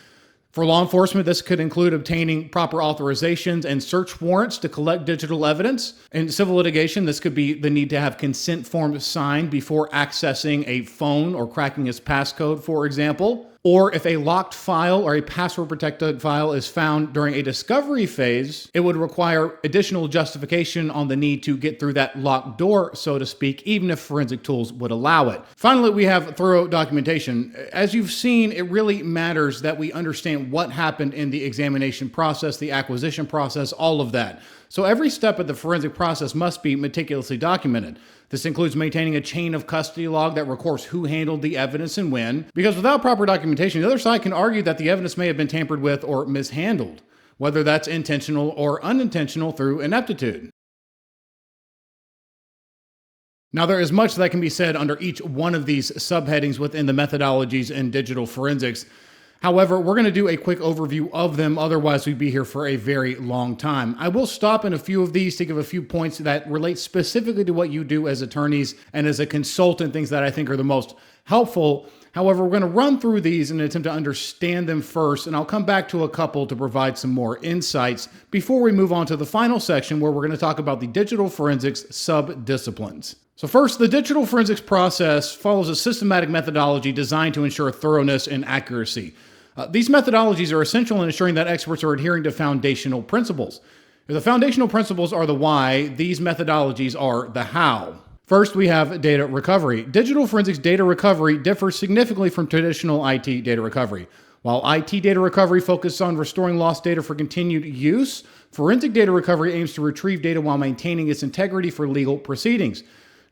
For law enforcement, this could include obtaining proper authorizations and search warrants to collect digital evidence. In civil litigation, this could be the need to have consent forms signed before accessing a phone or cracking its passcode, for example. Or if a locked file or a password-protected file is found during a discovery phase, it would require additional justification on the need to get through that locked door, so to speak, even if forensic tools would allow it. Finally, we have thorough documentation. As you've seen, it really matters that we understand what happened in the examination process, the acquisition process, all of that. So every step of the forensic process must be meticulously documented. This includes maintaining a chain of custody log that records who handled the evidence and when, because without proper documentation, the other side can argue that the evidence may have been tampered with or mishandled, whether that's intentional or unintentional through ineptitude. Now, there is much that can be said under each one of these subheadings within the methodologies in digital forensics. However, we're going to do a quick overview of them, otherwise we'd be here for a very long time. I will stop in a few of these to give a few points that relate specifically to what you do as attorneys and as a consultant, things that I think are the most helpful. However, we're going to run through these in an attempt to understand them first, and I'll come back to a couple to provide some more insights before we move on to the final section where we're going to talk about the digital forensics subdisciplines. So first, the digital forensics process follows a systematic methodology designed to ensure thoroughness and accuracy. These methodologies are essential in ensuring that experts are adhering to foundational principles. If the foundational principles are the why, these methodologies are the how. First, we have data recovery. Digital forensics data recovery differs significantly from traditional IT data recovery. While IT data recovery focuses on restoring lost data for continued use, forensic data recovery aims to retrieve data while maintaining its integrity for legal proceedings.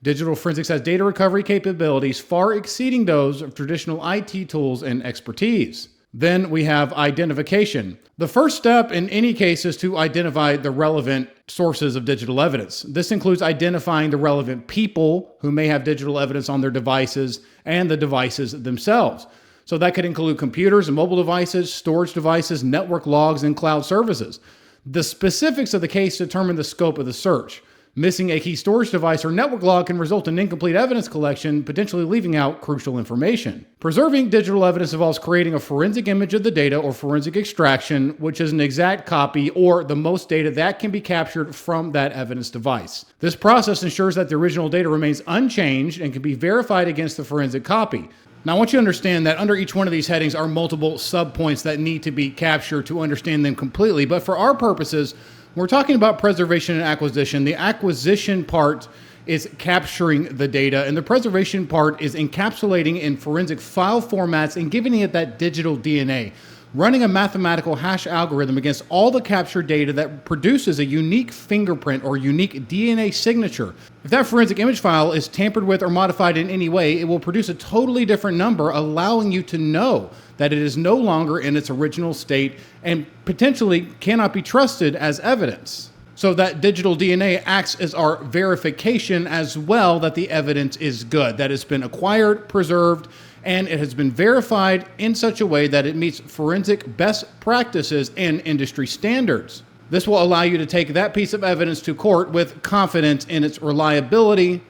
Digital forensics has data recovery capabilities far exceeding those of traditional IT tools and expertise. Then we have identification. The first step in any case is to identify the relevant sources of digital evidence. This includes identifying the relevant people who may have digital evidence on their devices and the devices themselves. So that could include computers and mobile devices, storage devices, network logs, and cloud services. The specifics of the case determine the scope of the search. Missing a key storage device or network log can result in incomplete evidence collection, potentially leaving out crucial information. Preserving digital evidence involves creating a forensic image of the data or forensic extraction, which is an exact copy or the most data that can be captured from that evidence device. This process ensures that the original data remains unchanged and can be verified against the forensic copy. Now, I want you to understand that under each one of these headings are multiple subpoints that need to be captured to understand them completely, but for our purposes, we're talking about preservation and acquisition. The acquisition part is capturing the data, and the preservation part is encapsulating in forensic file formats and giving it that digital DNA, running a mathematical hash algorithm against all the captured data that produces a unique fingerprint or unique DNA signature. If that forensic image file is tampered with or modified in any way, it will produce a totally different number, allowing you to know that it is no longer in its original state and potentially cannot be trusted as evidence. So that digital DNA acts as our verification as well that the evidence is good, that it's been acquired, preserved, and it has been verified in such a way that it meets forensic best practices and industry standards. This will allow you to take that piece of evidence to court with confidence in its reliability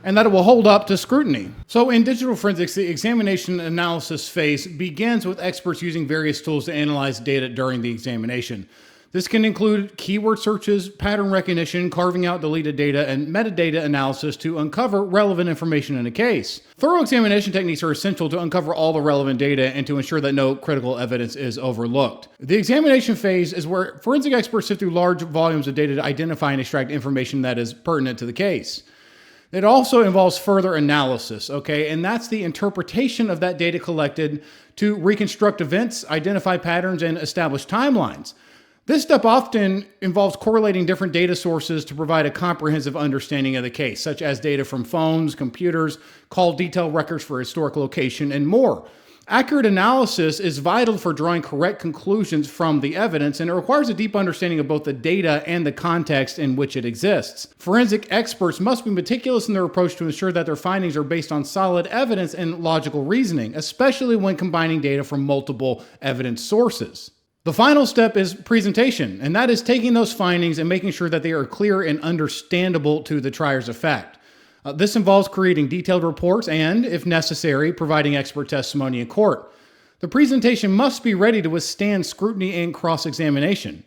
and that it will hold up to scrutiny. So in digital forensics, the examination analysis phase begins with experts using various tools to analyze data during the examination. This can include keyword searches, pattern recognition, carving out deleted data, and metadata analysis to uncover relevant information in a case. Thorough examination techniques are essential to uncover all the relevant data and to ensure that no critical evidence is overlooked. The examination phase is where forensic experts sift through large volumes of data to identify and extract information that is pertinent to the case. It also involves further analysis, okay? And that's the interpretation of that data collected to reconstruct events, identify patterns, and establish timelines. This step often involves correlating different data sources to provide a comprehensive understanding of the case, such as data from phones, computers, call detail records for historic location, and more. Accurate analysis is vital for drawing correct conclusions from the evidence, and it requires a deep understanding of both the data and the context in which it exists. Forensic experts must be meticulous in their approach to ensure that their findings are based on solid evidence and logical reasoning, especially when combining data from multiple evidence sources. The final step is presentation, and that is taking those findings and making sure that they are clear and understandable to the trier's effect. This involves creating detailed reports and, if necessary, providing expert testimony in court. The presentation must be ready to withstand scrutiny and cross-examination.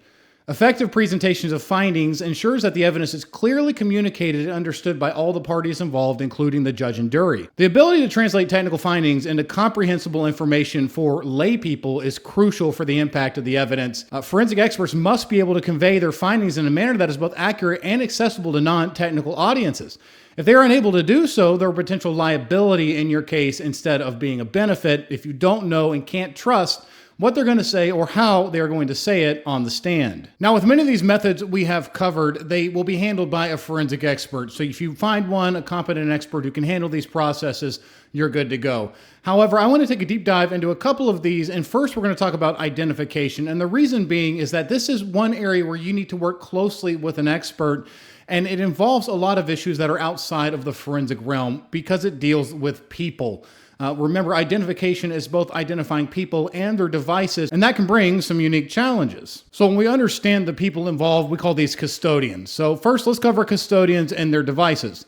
Effective presentations of findings ensures that the evidence is clearly communicated and understood by all the parties involved, including the judge and jury. The ability to translate technical findings into comprehensible information for lay people is crucial for the impact of the evidence. Forensic experts must be able to convey their findings in a manner that is both accurate and accessible to non-technical audiences. If they are unable to do so, there are potential liability in your case instead of being a benefit if you don't know and can't trust what they're going to say or how they are going to say it on the stand. Now, with many of these methods we have covered, they will be handled by a forensic expert. So if you find one, a competent expert who can handle these processes, you're good to go. However, I want to take a deep dive into a couple of these, and first we're going to talk about identification. And the reason being is that this is one area where you need to work closely with an expert, and it involves a lot of issues that are outside of the forensic realm because it deals with people. Remember, identification is both identifying people and their devices, and that can bring some unique challenges. So when we understand the people involved, we call these custodians. So first, let's cover custodians and their devices.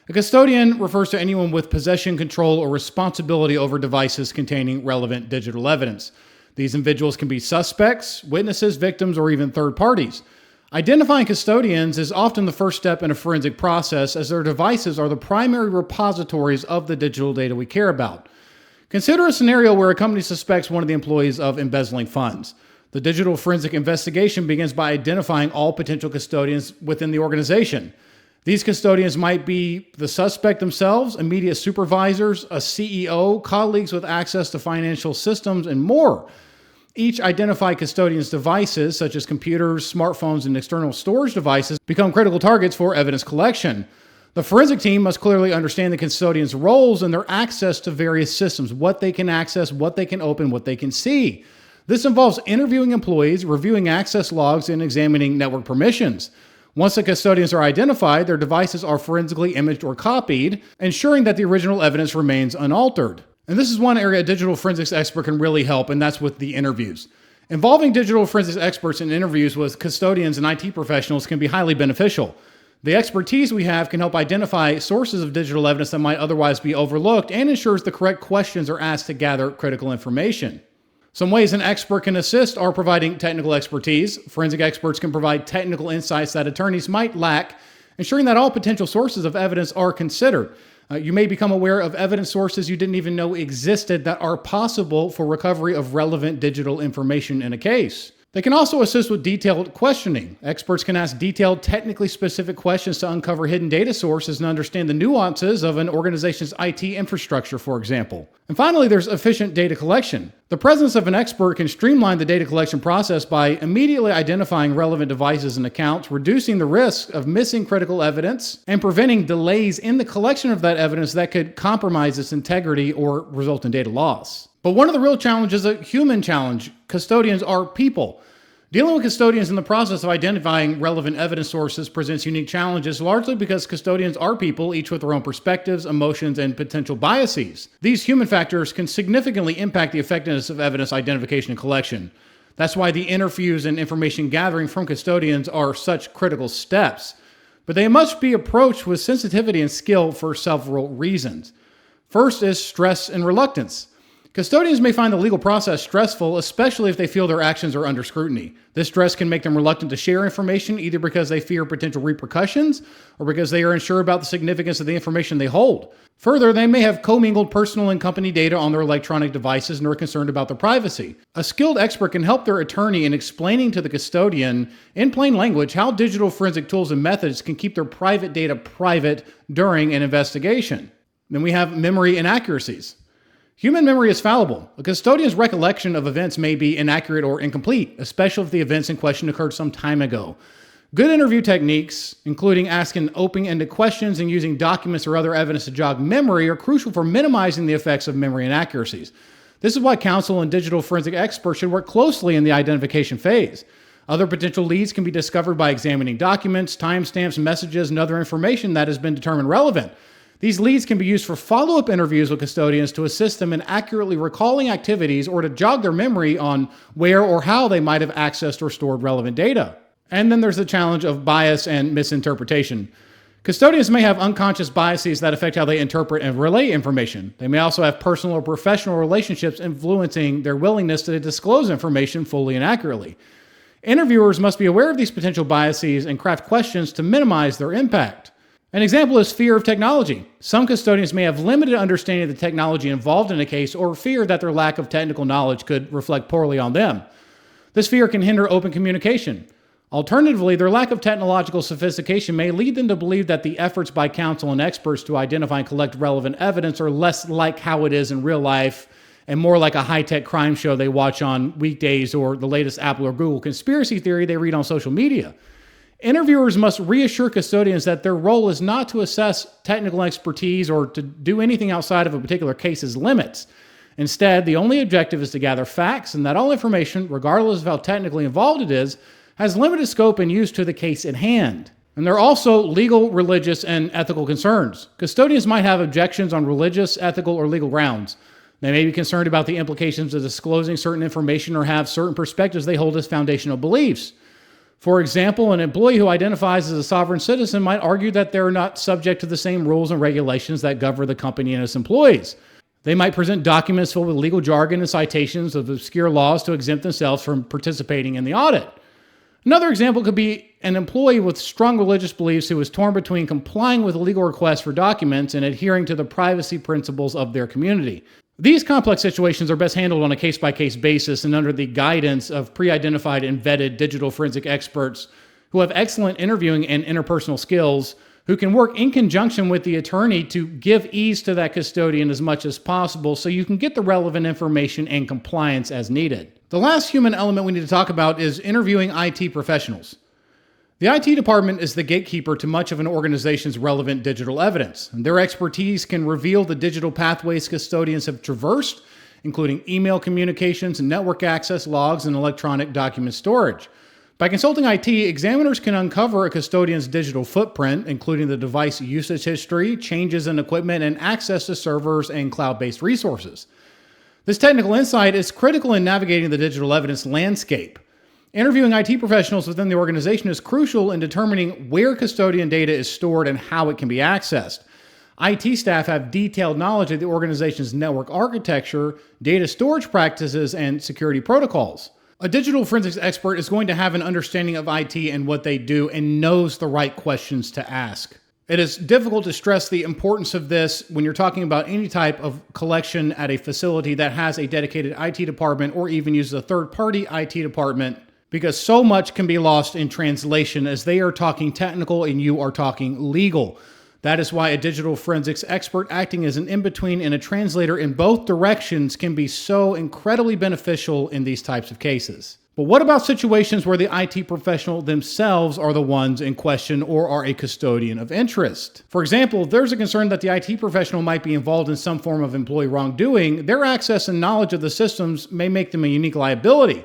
A custodian refers to anyone with possession, control, or responsibility over devices containing relevant digital evidence. These individuals can be suspects, witnesses, victims, or even third parties. Identifying custodians is often the first step in a forensic process, as their devices are the primary repositories of the digital data we care about. Consider a scenario where a company suspects one of the employees of embezzling funds. The digital forensic investigation begins by identifying all potential custodians within the organization. These custodians might be the suspect themselves, immediate supervisors, a CEO, colleagues with access to financial systems, and more. Each identified custodian's devices, such as computers, smartphones, and external storage devices, become critical targets for evidence collection. The forensic team must clearly understand the custodian's roles and their access to various systems, what they can access, what they can open, what they can see. This involves interviewing employees, reviewing access logs, and examining network permissions. Once the custodians are identified, their devices are forensically imaged or copied, ensuring that the original evidence remains unaltered. And this is one area a digital forensics expert can really help, and that's with the interviews. Involving digital forensics experts in interviews with custodians and IT professionals can be highly beneficial. The expertise we have can help identify sources of digital evidence that might otherwise be overlooked and ensures the correct questions are asked to gather critical information. Some ways an expert can assist are providing technical expertise. Forensic experts can provide technical insights that attorneys might lack, ensuring that all potential sources of evidence are considered. You may become aware of evidence sources you didn't even know existed that are possible for recovery of relevant digital information in a case. They can also assist with detailed questioning. Experts can ask detailed, technically specific questions to uncover hidden data sources and understand the nuances of an organization's IT infrastructure, for example. And finally, there's efficient data collection. The presence of an expert can streamline the data collection process by immediately identifying relevant devices and accounts, reducing the risk of missing critical evidence, and preventing delays in the collection of that evidence that could compromise its integrity or result in data loss. But one of the real challenges is a human challenge. Custodians are people. Dealing with custodians in the process of identifying relevant evidence sources presents unique challenges, largely because custodians are people, each with their own perspectives, emotions, and potential biases. These human factors can significantly impact the effectiveness of evidence identification and collection. That's why the interviews and information gathering from custodians are such critical steps. But they must be approached with sensitivity and skill for several reasons. First is stress and reluctance. Custodians may find the legal process stressful, especially if they feel their actions are under scrutiny. This stress can make them reluctant to share information, either because they fear potential repercussions or because they are unsure about the significance of the information they hold. Further, they may have commingled personal and company data on their electronic devices and are concerned about their privacy. A skilled expert can help their attorney in explaining to the custodian in plain language how digital forensic tools and methods can keep their private data private during an investigation. Then we have memory inaccuracies. Human memory is fallible. A custodian's recollection of events may be inaccurate or incomplete, especially if the events in question occurred some time ago. Good interview techniques, including asking open-ended questions and using documents or other evidence to jog memory, are crucial for minimizing the effects of memory inaccuracies. This is why counsel and digital forensic experts should work closely in the identification phase. Other potential leads can be discovered by examining documents, timestamps, messages, and other information that has been determined relevant. These leads can be used for follow-up interviews with custodians to assist them in accurately recalling activities or to jog their memory on where or how they might have accessed or stored relevant data. And then there's the challenge of bias and misinterpretation. Custodians may have unconscious biases that affect how they interpret and relay information. They may also have personal or professional relationships influencing their willingness to disclose information fully and accurately. Interviewers must be aware of these potential biases and craft questions to minimize their impact. An example is fear of technology. Some custodians may have limited understanding of the technology involved in a case or fear that their lack of technical knowledge could reflect poorly on them. This fear can hinder open communication. Alternatively, their lack of technological sophistication may lead them to believe that the efforts by counsel and experts to identify and collect relevant evidence are less like how it is in real life and more like a high-tech crime show they watch on weekdays or the latest Apple or Google conspiracy theory they read on social media. Interviewers must reassure custodians that their role is not to assess technical expertise or to do anything outside of a particular case's limits. Instead, the only objective is to gather facts and that all information, regardless of how technically involved it is, has limited scope and use to the case at hand. And there are also legal, religious, and ethical concerns. Custodians might have objections on religious, ethical, or legal grounds. They may be concerned about the implications of disclosing certain information or have certain perspectives they hold as foundational beliefs. For example, an employee who identifies as a sovereign citizen might argue that they're not subject to the same rules and regulations that govern the company and its employees. They might present documents filled with legal jargon and citations of obscure laws to exempt themselves from participating in the audit. Another example could be an employee with strong religious beliefs who is torn between complying with legal requests for documents and adhering to the privacy principles of their community. These complex situations are best handled on a case-by-case basis and under the guidance of pre-identified and vetted digital forensic experts who have excellent interviewing and interpersonal skills, who can work in conjunction with the attorney to give ease to that custodian as much as possible so you can get the relevant information and compliance as needed. The last human element we need to talk about is interviewing IT professionals. The IT department is the gatekeeper to much of an organization's relevant digital evidence, and their expertise can reveal the digital pathways custodians have traversed, including email communications, network access logs, and electronic document storage. By consulting IT, examiners can uncover a custodian's digital footprint, including the device usage history, changes in equipment, and access to servers and cloud-based resources. This technical insight is critical in navigating the digital evidence landscape. Interviewing IT professionals within the organization is crucial in determining where custodian data is stored and how it can be accessed. IT staff have detailed knowledge of the organization's network architecture, data storage practices, and security protocols. A digital forensics expert is going to have an understanding of IT and what they do and knows the right questions to ask. It is difficult to stress the importance of this when you're talking about any type of collection at a facility that has a dedicated IT department or even uses a third-party IT department, because so much can be lost in translation as they are talking technical and you are talking legal. That is why a digital forensics expert acting as an in-between and a translator in both directions can be so incredibly beneficial in these types of cases. But what about situations where the IT professional themselves are the ones in question or are a custodian of interest? For example, if there's a concern that the IT professional might be involved in some form of employee wrongdoing, their access and knowledge of the systems may make them a unique liability.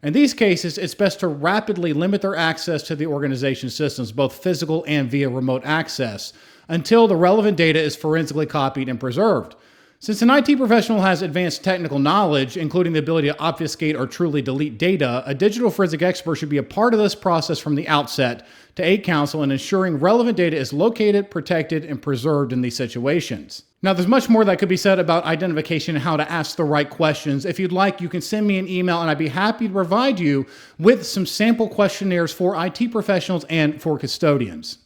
In these cases, it's best to rapidly limit their access to the organization's systems, both physical and via remote access, until the relevant data is forensically copied and preserved. Since an IT professional has advanced technical knowledge, including the ability to obfuscate or truly delete data, a digital forensic expert should be a part of this process from the outset to aid counsel in ensuring relevant data is located, protected, and preserved in these situations. Now, there's much more that could be said about identification and how to ask the right questions. If you'd like, you can send me an email and I'd be happy to provide you with some sample questionnaires for IT professionals and for custodians.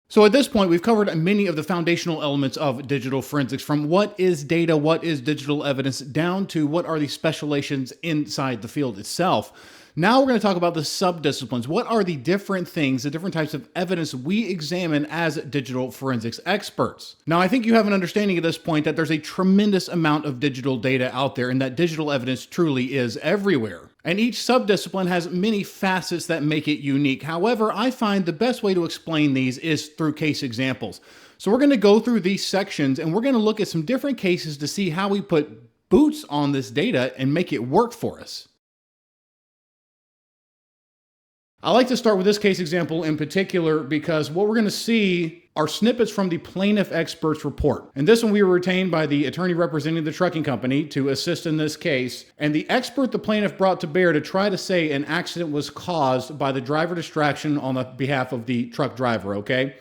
So at this point, we've covered many of the foundational elements of digital forensics, from what is data, what is digital evidence, down to what are the specializations inside the field itself. Now we're going to talk about the subdisciplines. What are the different things, the different types of evidence we examine as digital forensics experts? Now, I think you have an understanding at this point that there's a tremendous amount of digital data out there and that digital evidence truly is everywhere. And each subdiscipline has many facets that make it unique. However, I find the best way to explain these is through case examples. So we're going to go through these sections and we're going to look at some different cases to see how we put boots on this data and make it work for us. I like to start with this case example in particular because what we're going to see are snippets from the plaintiff expert's report. And this one we were retained by the attorney representing the trucking company to assist in this case. And the expert the plaintiff brought to bear to try to say an accident was caused by the driver distraction on the behalf of the truck driver, okay?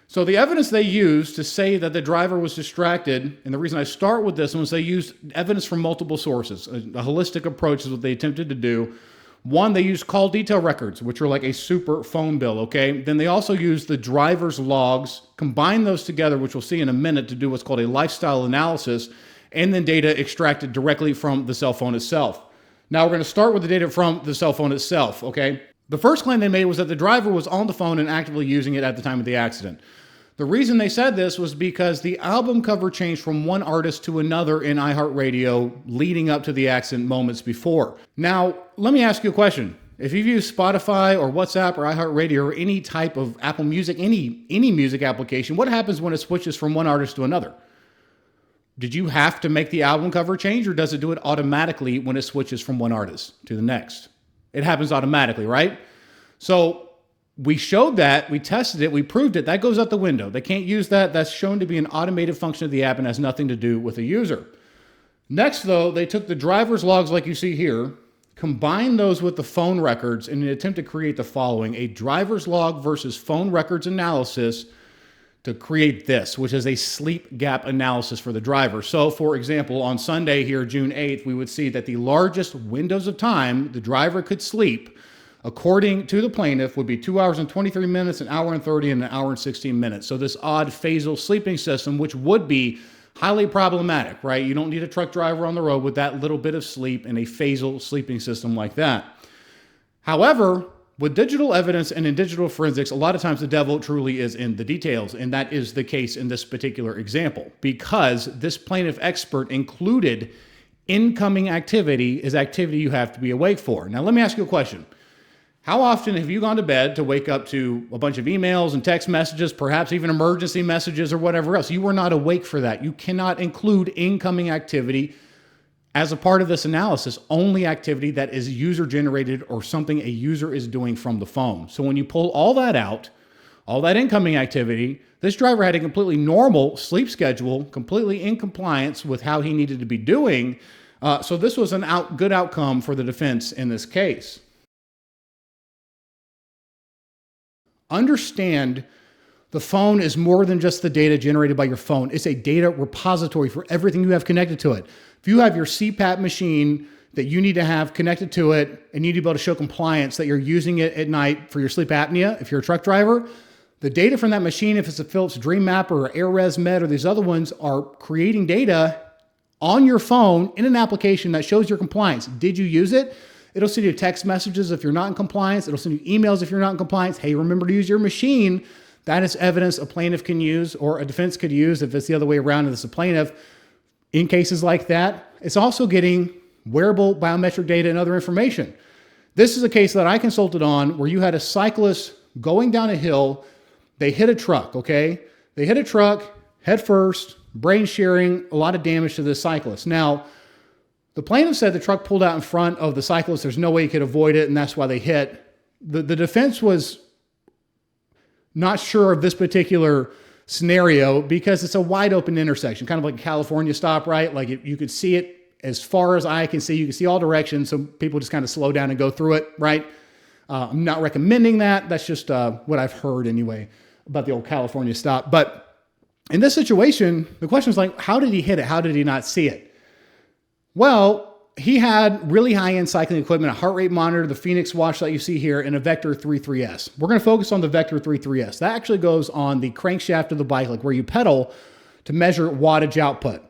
So the evidence they used to say that the driver was distracted, and the reason I start with this one is they used evidence from multiple sources. A holistic approach is what they attempted to do. One, they used call detail records, which are like a super phone bill, okay? Then they also used the driver's logs, combine those together, which we'll see in a minute, to do what's called a lifestyle analysis, and then data extracted directly from the cell phone itself. Now we're going to start with the data from the cell phone itself, okay? The first claim they made was that the driver was on the phone and actively using it at the time of the accident. The reason they said this was because the album cover changed from one artist to another in iHeartRadio leading up to the accident moments before. Now, let me ask you a question. If you've used Spotify or WhatsApp or iHeartRadio or any type of Apple Music, any music application, what happens when it switches from one artist to another? Did you have to make the album cover change, or does it do it automatically when it switches from one artist to the next? It happens automatically, right? So we showed that, we tested it, we proved it. That goes out the window. They can't use that. That's shown to be an automated function of the app and has nothing to do with the user. Next, though, they took the driver's logs like you see here, combined those with the phone records in an attempt to create the following: a driver's log versus phone records analysis to create this, which is a sleep gap analysis for the driver. So, for example, on Sunday here, June 8th, we would see that the largest windows of time the driver could sleep, according to the plaintiff, would be 2 hours and 23 minutes, an hour and 30, and an hour and 16 minutes. So this odd phasal sleeping system, which would be highly problematic, right? You don't need a truck driver on the road with that little bit of sleep in a phasal sleeping system like that. However, with digital evidence and in digital forensics, a lot of times the devil truly is in the details, and that is the case in this particular example, because this plaintiff expert included incoming activity as activity you have to be awake for. Now, let me ask you a question. How often have you gone to bed to wake up to a bunch of emails and text messages, perhaps even emergency messages or whatever else? You were not awake for that. You cannot include incoming activity as a part of this analysis, only activity that is user-generated or something a user is doing from the phone. So when you pull all that out, all that incoming activity, this driver had a completely normal sleep schedule, completely in compliance with how he needed to be doing. So this was a good outcome for the defense in this case. Understand the phone is more than just the data generated by your phone. It's a data repository for everything you have connected to it. If you have your CPAP machine that you need to have connected to it and you need to be able to show compliance that you're using it at night for your sleep apnea, if you're a truck driver, the data from that machine, if it's a Philips Dream Map or AirRes Med or these other ones, are creating data on your phone in an application that shows your compliance. Did you use it? It'll send you text messages if you're not in compliance. It'll send you emails if you're not in compliance. Hey, remember to use your machine. That is evidence a plaintiff can use, or a defense could use if it's the other way around and it's a plaintiff. In cases like that, it's also getting wearable biometric data and other information. This is a case that I consulted on where you had a cyclist going down a hill. They hit a truck, okay? They hit a truck head first, brain shearing, a lot of damage to this cyclist. Now, The plaintiff said the truck pulled out in front of the cyclist. There's no way he could avoid it, and that's why they hit. The defense was not sure of this particular scenario because it's a wide open intersection, kind of like a California stop, right? Like you could see it as far as eye can see. You can see all directions, so people just kind of slow down and go through it, right? I'm not recommending that. That's just what I've heard anyway about the old California stop. But in this situation, the question is like, how did he hit it? How did he not see it? Well, he had really high-end cycling equipment, a heart rate monitor, the Phoenix watch that you see here, and a Vector 33S. We're going to focus on the Vector 33S. That actually goes on the crankshaft of the bike, like where you pedal to measure wattage output.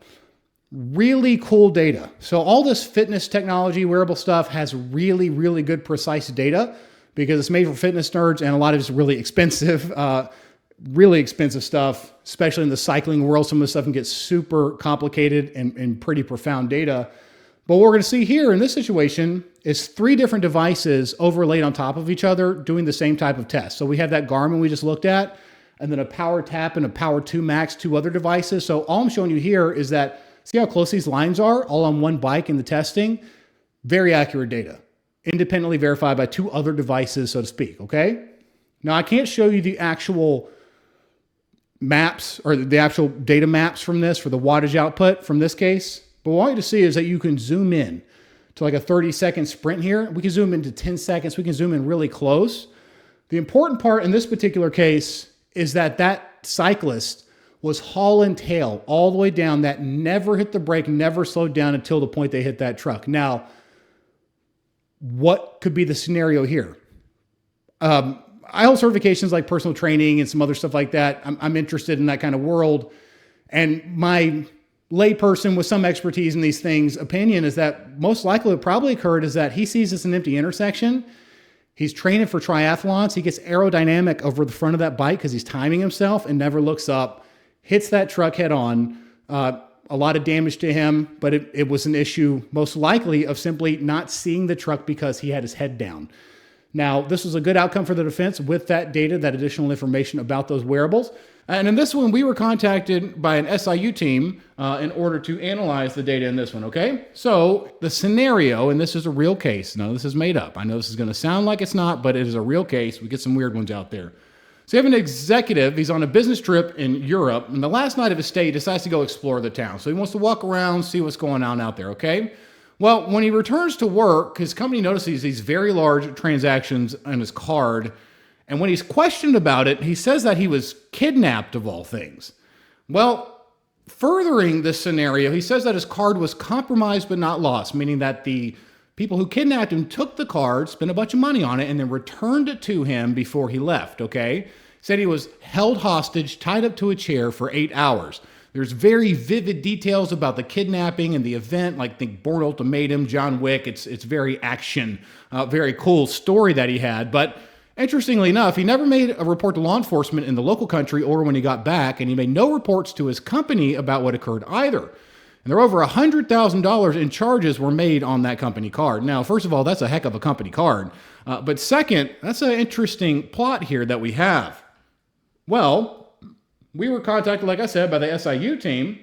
Really cool data. So all this fitness technology, wearable stuff has really, really good precise data because it's made for fitness nerds, and a lot of it's really expensive stuff, especially in the cycling world. Some of the stuff can get super complicated and pretty profound data. But what we're going to see here in this situation is 3 different devices overlaid on top of each other doing the same type of test. So we have that Garmin we just looked at, and then a Power Tap and a Power 2 Max, 2 other devices. So all I'm showing you here is that, see how close these lines are, all on one bike in the testing? Very accurate data, independently verified by 2 other devices, so to speak, okay? Now, I can't show you the actual maps or the actual data maps from this for the wattage output from this case. But what I want you to see is that you can zoom in to like a 30-second sprint here. We can zoom into 10 seconds. We can zoom in really close. The important part in this particular case is that that cyclist was hauling tail all the way down, that never hit the brake, never slowed down until the point they hit that truck. Now, what could be the scenario here? I hold certifications like personal training and some other stuff like that. I'm interested in that kind of world. And my layperson with some expertise in these things opinion is that most likely what probably occurred is that he sees this an empty intersection. He's training for triathlons. He gets aerodynamic over the front of that bike because he's timing himself and never looks up, hits that truck head on. A lot of damage to him, but it was an issue most likely of simply not seeing the truck because he had his head down. Now, this was a good outcome for the defense with that data, that additional information about those wearables. And in this one, we were contacted by an SIU team in order to analyze the data in this one, okay? So the scenario, and this is a real case. Now, this is made up. I know this is going to sound like it's not, but it is a real case. We get some weird ones out there. So you have an executive. He's on a business trip in Europe, and the last night of his stay, he decides to go explore the town. So he wants to walk around, see what's going on out there, okay? Well, when he returns to work, his company notices these very large transactions on his card. And when he's questioned about it, he says that he was kidnapped of all things. Well, furthering this scenario, he says that his card was compromised but not lost, meaning that the people who kidnapped him took the card, spent a bunch of money on it, and then returned it to him before he left, okay? Said he was held hostage, tied up to a chair for 8 hours. There's very vivid details about the kidnapping and the event, like the Bourne Ultimatum, John Wick. It's very action, very cool story that he had. But interestingly enough, he never made a report to law enforcement in the local country or when he got back, and he made no reports to his company about what occurred either. And there were over $100,000 in charges were made on that company card. Now, first of all, that's a heck of a company card. But second, that's an interesting plot here that we have. Well, we were contacted, like I said, by the SIU team,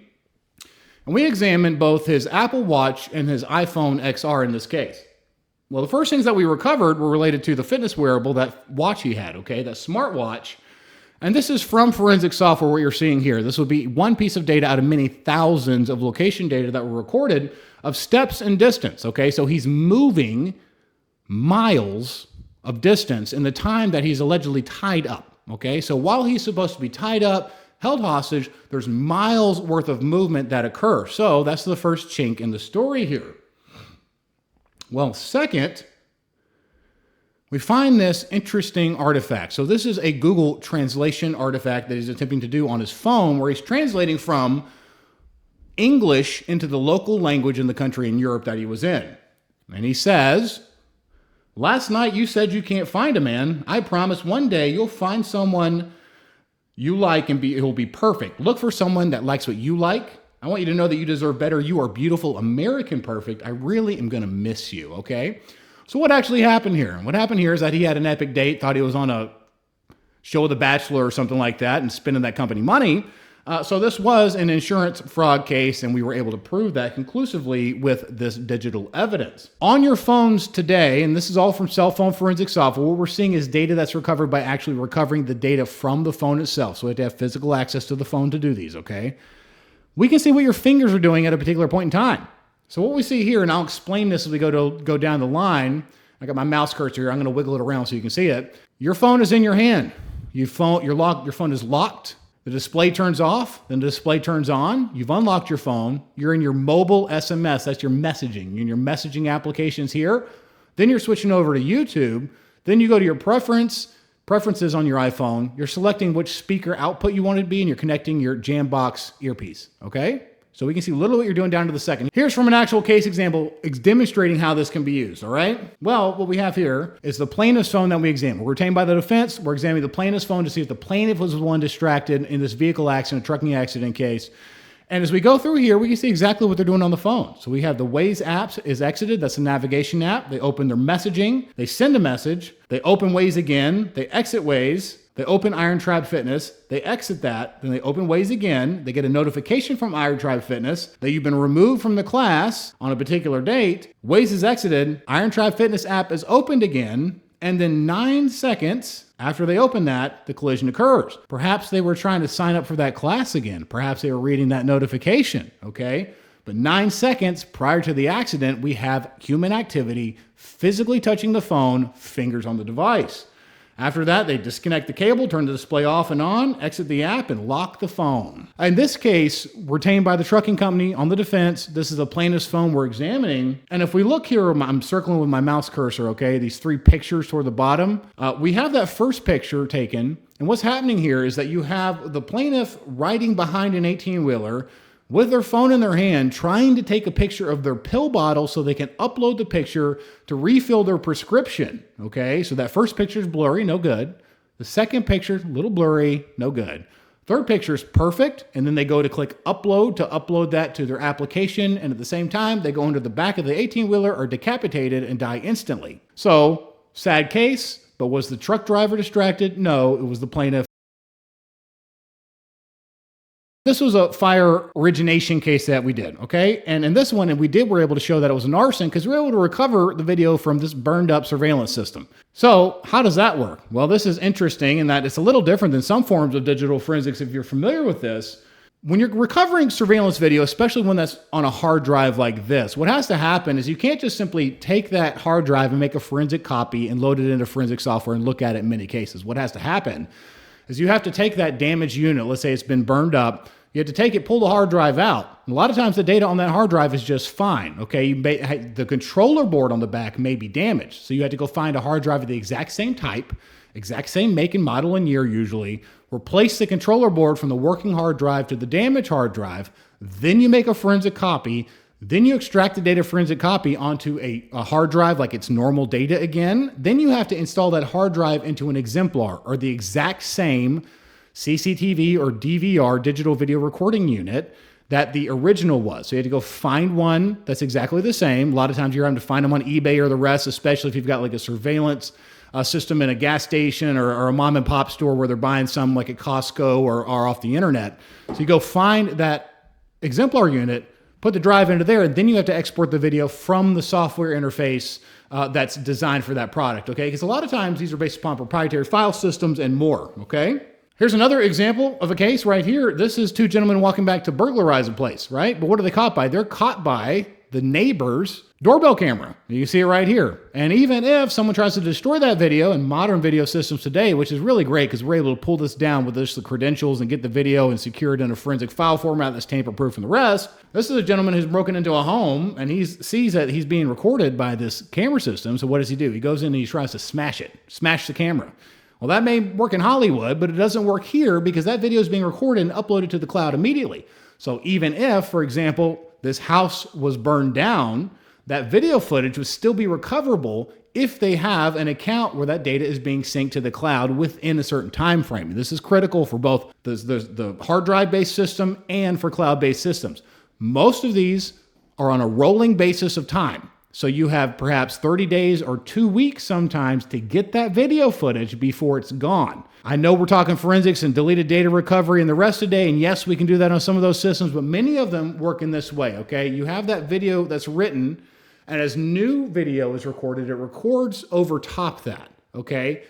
and we examined both his Apple Watch and his iPhone XR in this case. Well, the first things that we recovered were related to the fitness wearable, that watch he had, okay, that smartwatch. And this is from forensic software, what you're seeing here. This would be one piece of data out of many thousands of location data that were recorded of steps and distance, okay? So he's moving miles of distance in the time that he's allegedly tied up, okay? So while he's supposed to be tied up, held hostage, there's miles worth of movement that occur. So that's the first chink in the story here. Well, second, we find this interesting artifact. So this is a Google translation artifact that he's attempting to do on his phone, where he's translating from English into the local language in the country in Europe that he was in. And he says, "Last night you said you can't find a man. I promise one day you'll find someone you like and it will be perfect. Look for someone that likes what you like. I want you to know that you deserve better. You are beautiful, American perfect. I really am going to miss you," okay? So what actually happened here? What happened here is that he had an epic date, thought he was on a show of The Bachelor or something like that and spending that company money. So this was an insurance fraud case, and we were able to prove that conclusively with this digital evidence. On your phones today, and this is all from cell phone forensic software, what we're seeing is data that's recovered by actually recovering the data from the phone itself. So we have to have physical access to the phone to do these, okay? We can see what your fingers are doing at a particular point in time. So what we see here, and I'll explain this as we go down the line. I got my mouse cursor here. I'm going to wiggle it around so you can see it. Your phone is in your hand. Your phone is locked. The display turns off, then the display turns on. You've unlocked your phone. You're in your mobile SMS. That's your messaging. You're in your messaging applications here. Then you're switching over to YouTube. Then you go to your preferences on your iPhone. You're selecting which speaker output you want it to be, and you're connecting your Jambox earpiece, okay? So we can see literally what you're doing down to the second. Here's from an actual case example demonstrating how this can be used, all right? Well, what we have here is the plaintiff's phone that we examined. We're retained by the defense. We're examining the plaintiff's phone to see if the plaintiff was the one distracted in this vehicle accident, trucking accident case. And as we go through here, we can see exactly what they're doing on the phone. So we have the Waze app is exited. That's a navigation app. They open their messaging. They send a message. They open Waze again. They exit Waze. They open Iron Tribe Fitness, they exit that, then they open Waze again, they get a notification from Iron Tribe Fitness that you've been removed from the class on a particular date, Waze is exited, Iron Tribe Fitness app is opened again, and then 9 seconds after they open that, the collision occurs. Perhaps they were trying to sign up for that class again. Perhaps they were reading that notification, okay? But 9 seconds prior to the accident, we have human activity, physically touching the phone, fingers on the device. After that, they disconnect the cable, turn the display off and on, exit the app, and lock the phone. In this case, retained by the trucking company on the defense, this is the plaintiff's phone we're examining. And if we look here, I'm circling with my mouse cursor, okay, these 3 pictures toward the bottom. We have that first picture taken, and what's happening here is that you have the plaintiff riding behind an 18-wheeler with their phone in their hand, trying to take a picture of their pill bottle so they can upload the picture to refill their prescription, okay? So that first picture is blurry, no good. The second picture, a little blurry, no good. Third picture is perfect, and then they go to click upload to upload that to their application, and at the same time, they go into the back of the 18-wheeler, are decapitated, and die instantly. So, sad case, but was the truck driver distracted? No, it was the plaintiff. This was a fire origination case that we did, okay? And in this one, we're able to show that it was an arson because we were able to recover the video from this burned up surveillance system. So how does that work? Well, this is interesting in that it's a little different than some forms of digital forensics if you're familiar with this. When you're recovering surveillance video, especially when that's on a hard drive like this, what has to happen is you can't just simply take that hard drive and make a forensic copy and load it into forensic software and look at it in many cases. What has to happen is you have to take that damaged unit, let's say it's been burned up, you have to take it, pull the hard drive out. And a lot of times the data on that hard drive is just fine, okay? The controller board on the back may be damaged. So you have to go find a hard drive of the exact same type, exact same make and model and year usually, replace the controller board from the working hard drive to the damaged hard drive, then you make a forensic copy, then you extract the data forensic copy onto a hard drive like it's normal data again, then you have to install that hard drive into an exemplar or the exact same CCTV or DVR, digital video recording unit, that the original was. So you had to go find one that's exactly the same. A lot of times you're having to find them on eBay or the rest, especially if you've got like a surveillance system in a gas station or a mom and pop store where they're buying some like at Costco or off the internet. So you go find that exemplar unit, put the drive into there, and then you have to export the video from the software interface that's designed for that product, okay? Because a lot of times these are based upon proprietary file systems and more, okay? Here's another example of a case right here. This is 2 gentlemen walking back to burglarize a place, right? But what are they caught by? They're caught by the neighbor's doorbell camera. You see it right here. And even if someone tries to destroy that video in modern video systems today, which is really great because we're able to pull this down with just the credentials and get the video and secure it in a forensic file format that's tamper-proof and the rest. This is a gentleman who's broken into a home and he sees that he's being recorded by this camera system. So what does he do? He goes in and he tries to smash it, smash the camera. Well, that may work in Hollywood, but it doesn't work here because that video is being recorded and uploaded to the cloud immediately. So even if, for example, this house was burned down, that video footage would still be recoverable if they have an account where that data is being synced to the cloud within a certain time frame. This is critical for both the hard drive-based system and for cloud-based systems. Most of these are on a rolling basis of time. So you have perhaps 30 days or 2 weeks sometimes to get that video footage before it's gone. I know we're talking forensics and deleted data recovery and the rest of the day, and yes, we can do that on some of those systems, but many of them work in this way, okay? You have that video that's written, and as new video is recorded, it records over top that, okay?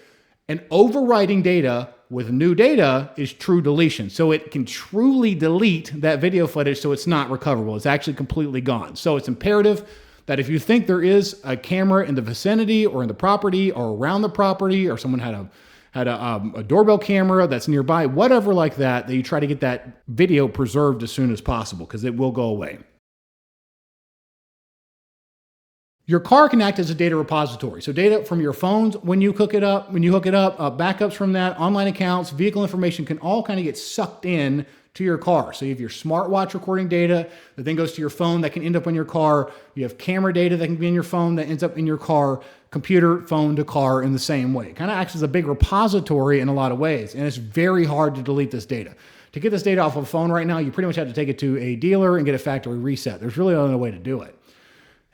And overwriting data with new data is true deletion. So it can truly delete that video footage so it's not recoverable. It's actually completely gone. So it's imperative that if you think there is a camera in the vicinity or in the property or around the property, or someone had a doorbell camera that's nearby, whatever like that, that you try to get that video preserved as soon as possible because it will go away. Your car can act as a data repository. So data from your phones, when you hook it up, backups from that, online accounts, vehicle information can all kind of get sucked in to your car. So you have your smartwatch recording data that then goes to your phone that can end up in your car. You have camera data that can be in your phone that ends up in your car, computer, phone to car in the same way. It kind of acts as a big repository in a lot of ways. And it's very hard to delete this data. To get this data off of a phone right now, you pretty much have to take it to a dealer and get a factory reset. There's really no other way to do it.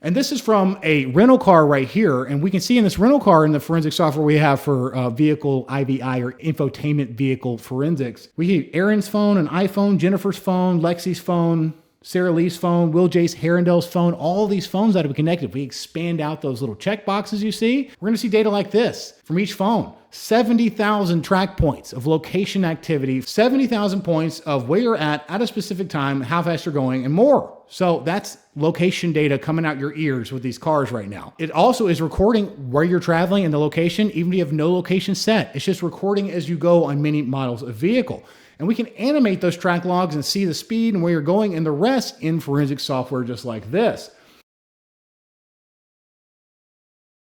And this is from a rental car right here. And we can see in this rental car in the forensic software we have for vehicle IVI or infotainment vehicle forensics, we have Aaron's phone, an iPhone, Jennifer's phone, Lexi's phone, Sarah Lee's phone, Will Jace Herondale's phone, all these phones that have been connected. If we expand out those little check boxes you see, we're going to see data like this from each phone. 70,000 track points of location activity, 70,000 points of where you're at a specific time, how fast you're going, and more. So that's location data coming out your ears with these cars right now. It also is recording where you're traveling and the location, even if you have no location set. It's just recording as you go on many models of vehicle. And we can animate those track logs and see the speed and where you're going and the rest in forensic software just like this.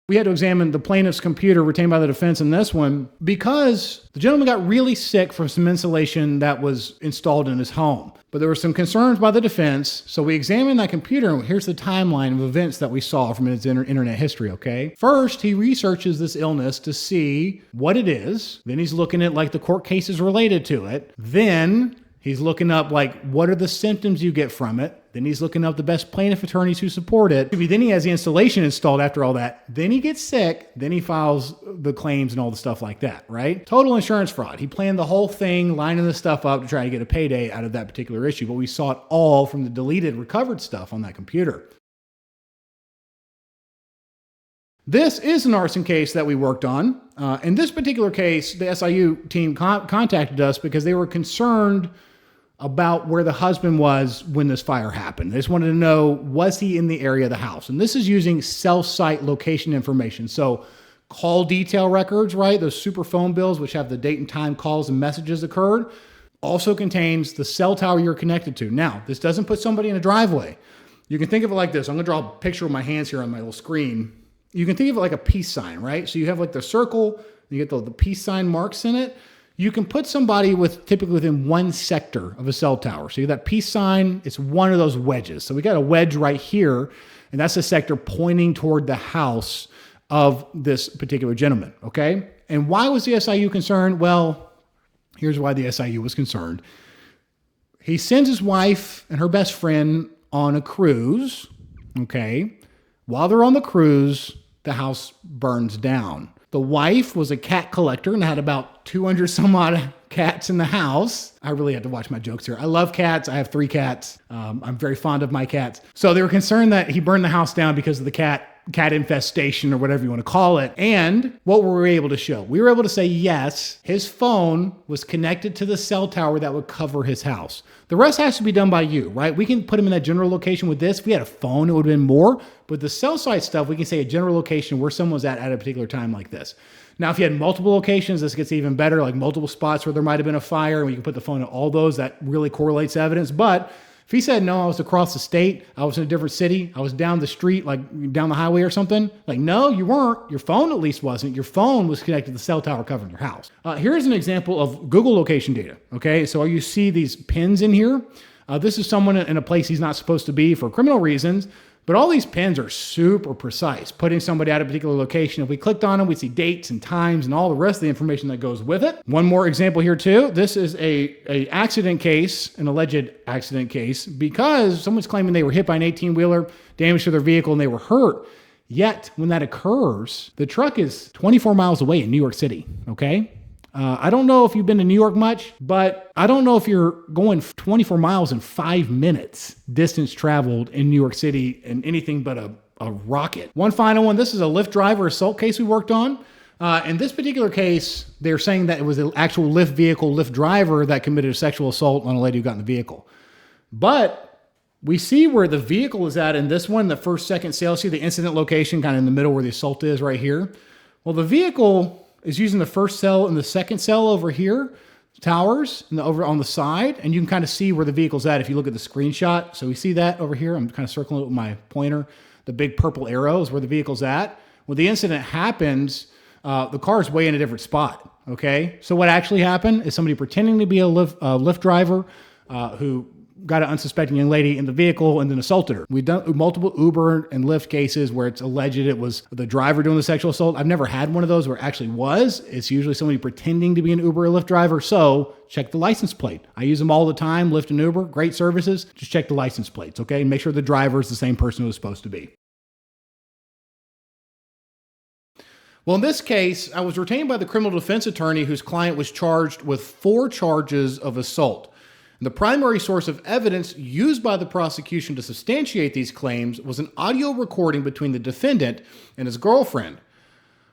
We had to examine the plaintiff's computer retained by the defense in this one because the gentleman got really sick from some insulation that was installed in his home. But there were some concerns by the defense, so we examined that computer, and here's the timeline of events that we saw from his internet history, okay? First, he researches this illness to see what it is. Then he's looking at like the court cases related to it. Then he's looking up like what are the symptoms you get from it. Then he's looking up the best plaintiff attorneys who support it. Then he has the installation installed after all that. Then he gets sick. Then he files the claims and all the stuff like that, right? Total insurance fraud. He planned the whole thing, lining this stuff up to try to get a payday out of that particular issue. But we saw it all from the deleted, recovered stuff on that computer. This is an arson case that we worked on. In this particular case, the SIU team contacted us because they were concerned about where the husband was when this fire happened. They just wanted to know, was he in the area of the house? And this is using cell site location information. So call detail records, right? Those super phone bills, which have the date and time calls and messages occurred, also contains the cell tower you're connected to. Now, this doesn't put somebody in a driveway. You can think of it like this. I'm gonna draw a picture with my hands here on my little screen. You can think of it like a peace sign, right? So you have like the circle, you get the peace sign marks in it. You can put somebody typically within one sector of a cell tower. So you have that peace sign, it's one of those wedges. So we got a wedge right here, and that's the sector pointing toward the house of this particular gentleman, okay? And why was the SIU concerned? Well, here's why the SIU was concerned. He sends his wife and her best friend on a cruise, okay? While they're on the cruise, the house burns down. The wife was a cat collector and had about 200 some odd cats in the house. I really had to watch my jokes here. I love cats. I have 3 cats. I'm very fond of my cats. So they were concerned that he burned the house down because of the cat infestation or whatever you want to call it. And what were we able to show? We were able to say, yes, his phone was connected to the cell tower that would cover his house. The rest has to be done by you, right? We can put him in that general location with this. If we had a phone, it would have been more. But the cell site stuff, we can say a general location where someone was at a particular time like this. Now, if you had multiple locations, this gets even better, like multiple spots where there might have been a fire, and we can put the phone at all those. That really correlates evidence. But if he said, no, I was across the state, I was in a different city, I was down the street, like down the highway or something, like, no, you weren't. Your phone at least wasn't. Your phone was connected to the cell tower covering your house. Here's an example of Google location data, okay? So you see these pins in here. This is someone in a place he's not supposed to be for criminal reasons, But all these pins are super precise, putting somebody at a particular location. If we clicked on them, we'd see dates and times and all the rest of the information that goes with it. One more example here too. This is a accident case, an alleged accident case, because someone's claiming they were hit by an 18-wheeler, damage to their vehicle, and they were hurt. Yet, when that occurs, the truck is 24 miles away in New York City, okay? I don't know if you've been to New York much, but I don't know if you're going 24 miles in 5 minutes distance traveled in New York City in anything but a rocket. One final one. This is a Lyft driver assault case we worked on. In this particular case, they're saying that it was an actual Lyft driver that committed a sexual assault on a lady who got in the vehicle. But we see where the vehicle is at in this one, the first, second cell. See the incident location kind of in the middle where the assault is right here. Well, the vehicle is using the first cell and the second cell over here, towers, and over on the side, and you can kind of see where the vehicle's at if you look at the screenshot. So we see that over here. I'm kind of circling it with my pointer. The big purple arrow is where the vehicle's at. When the incident happens, the car is way in a different spot, okay? So what actually happened is somebody pretending to be a Lyft driver who got an unsuspecting young lady in the vehicle and then assaulted her. We've done multiple Uber and Lyft cases where it's alleged it was the driver doing the sexual assault. I've never had one of those where it actually was. It's usually somebody pretending to be an Uber or Lyft driver. So check the license plate. I use them all the time, Lyft and Uber, great services. Just check the license plates, okay? And make sure the driver is the same person who was supposed to be. Well, in this case, I was retained by the criminal defense attorney whose client was charged with 4 charges of assault. The primary source of evidence used by the prosecution to substantiate these claims was an audio recording between the defendant and his girlfriend.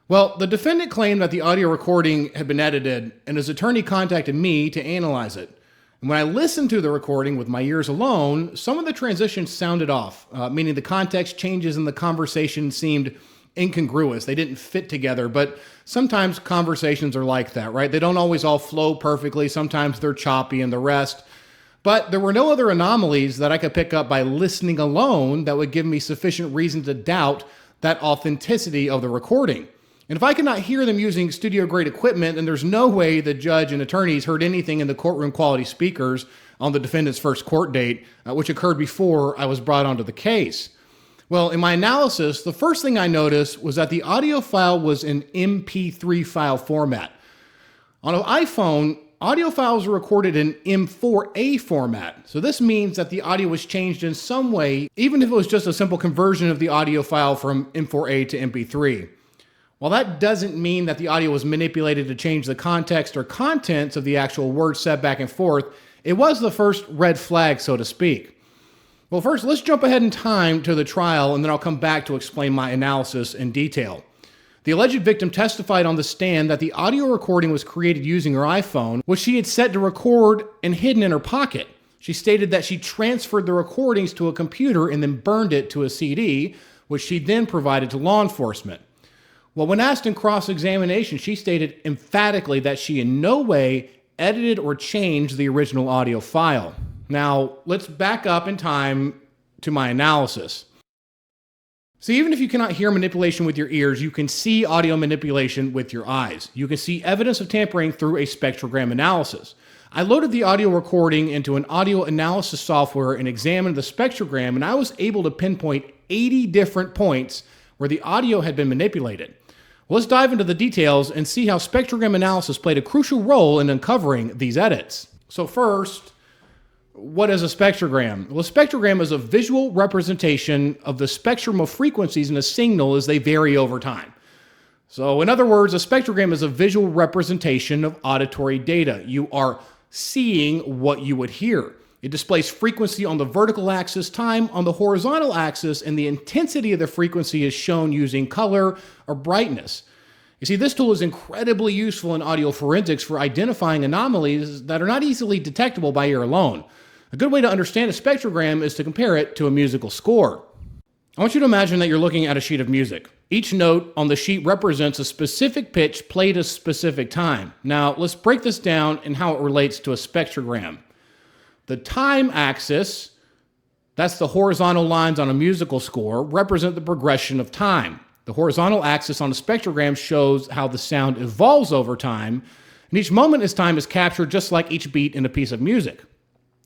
Well, the defendant claimed that the audio recording had been edited, and his attorney contacted me to analyze it. And when I listened to the recording with my ears alone, some of the transitions sounded off, meaning the context changes in the conversation seemed incongruous. They didn't fit together, but sometimes conversations are like that, right? They don't always all flow perfectly. Sometimes they're choppy and the rest. But there were no other anomalies that I could pick up by listening alone that would give me sufficient reason to doubt that authenticity of the recording. And if I could not hear them using studio-grade equipment, then there's no way the judge and attorneys heard anything in the courtroom quality speakers on the defendant's first court date, which occurred before I was brought onto the case. Well, in my analysis, the first thing I noticed was that the audio file was in MP3 file format. On an iPhone, audio files are recorded in M4A format. So this means that the audio was changed in some way, even if it was just a simple conversion of the audio file from M4A to MP3. While that doesn't mean that the audio was manipulated to change the context or contents of the actual words said back and forth, it was the first red flag, so to speak. Well, first, let's jump ahead in time to the trial, and then I'll come back to explain my analysis in detail. The alleged victim testified on the stand that the audio recording was created using her iPhone, which she had set to record and hidden in her pocket. She stated that she transferred the recordings to a computer and then burned it to a CD, which she then provided to law enforcement. Well, when asked in cross-examination, she stated emphatically that she in no way edited or changed the original audio file. Now, let's back up in time to my analysis. So even if you cannot hear manipulation with your ears, you can see audio manipulation with your eyes. You can see evidence of tampering through a spectrogram analysis. I loaded the audio recording into an audio analysis software and examined the spectrogram, and I was able to pinpoint 80 different points where the audio had been manipulated. Well, let's dive into the details and see how spectrogram analysis played a crucial role in uncovering these edits. So first, what is a spectrogram? Well, a spectrogram is a visual representation of the spectrum of frequencies in a signal as they vary over time. So in other words, a spectrogram is a visual representation of auditory data. You are seeing what you would hear. It displays frequency on the vertical axis, time on the horizontal axis, and the intensity of the frequency is shown using color or brightness. You see, this tool is incredibly useful in audio forensics for identifying anomalies that are not easily detectable by ear alone. A good way to understand a spectrogram is to compare it to a musical score. I want you to imagine that you're looking at a sheet of music. Each note on the sheet represents a specific pitch played at a specific time. Now, let's break this down and how it relates to a spectrogram. The time axis, that's the horizontal lines on a musical score, represent the progression of time. The horizontal axis on a spectrogram shows how the sound evolves over time, and each moment as time is captured just like each beat in a piece of music.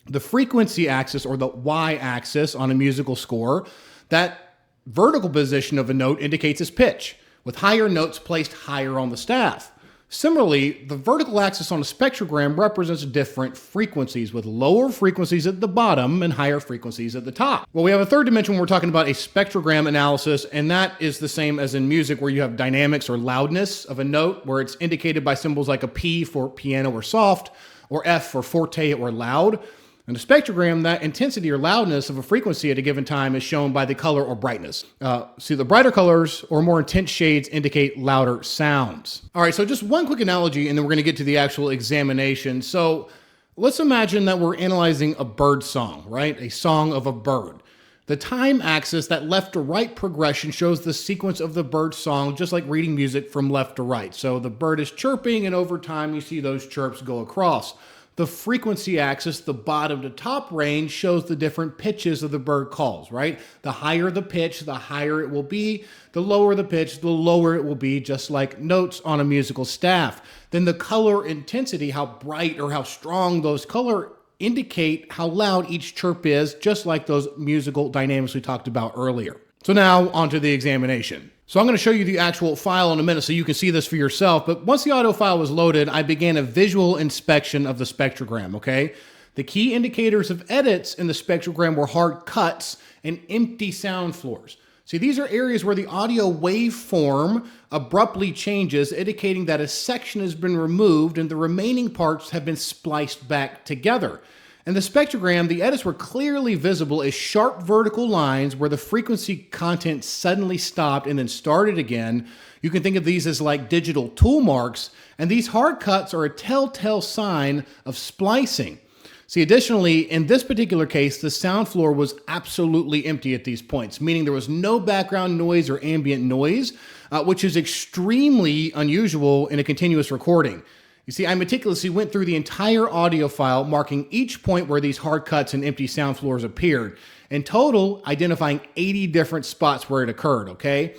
The frequency axis, or the y-axis on a musical score, That vertical position of a note indicates its pitch, with higher notes placed higher on the staff. Similarly, the vertical axis on a spectrogram represents different frequencies, with lower frequencies at the bottom and higher frequencies at the top. Well, we have a third dimension when we're talking about a spectrogram analysis, and that is the same as in music, where you have dynamics or loudness of a note, where it's indicated by symbols like a P for piano or soft, or F for forte or loud. In a spectrogram, that intensity or loudness of a frequency at a given time is shown by the color or brightness. See, the brighter colors or more intense shades indicate louder sounds. All right, so just one quick analogy, and then we're going to get to the actual examination. So let's imagine that we're analyzing a bird song, right? A song of a bird. The time axis, that left to right progression, shows the sequence of the bird song, just like reading music from left to right. So the bird is chirping, and over time you see those chirps go across. The frequency axis, the bottom to top range, shows the different pitches of the bird calls, right? The higher the pitch, the higher it will be. The lower the pitch, the lower it will be, just like notes on a musical staff. Then the color intensity, how bright or how strong those color indicate how loud each chirp is, just like those musical dynamics we talked about earlier. So now onto the examination. So I'm going to show you the actual file in a minute so you can see this for yourself. But once the audio file was loaded, I began a visual inspection of the spectrogram, okay? The key indicators of edits in the spectrogram were hard cuts and empty sound floors. See, these are areas where the audio waveform abruptly changes, indicating that a section has been removed and the remaining parts have been spliced back together. In the spectrogram, the edits were clearly visible as sharp vertical lines where the frequency content suddenly stopped and then started again. You can think of these as like digital tool marks, and these hard cuts are a telltale sign of splicing. See, additionally, in this particular case, the sound floor was absolutely empty at these points, meaning there was no background noise or ambient noise, which is extremely unusual in a continuous recording. You see, I meticulously went through the entire audio file, marking each point where these hard cuts and empty sound floors appeared. In total, identifying 80 different spots where it occurred, okay?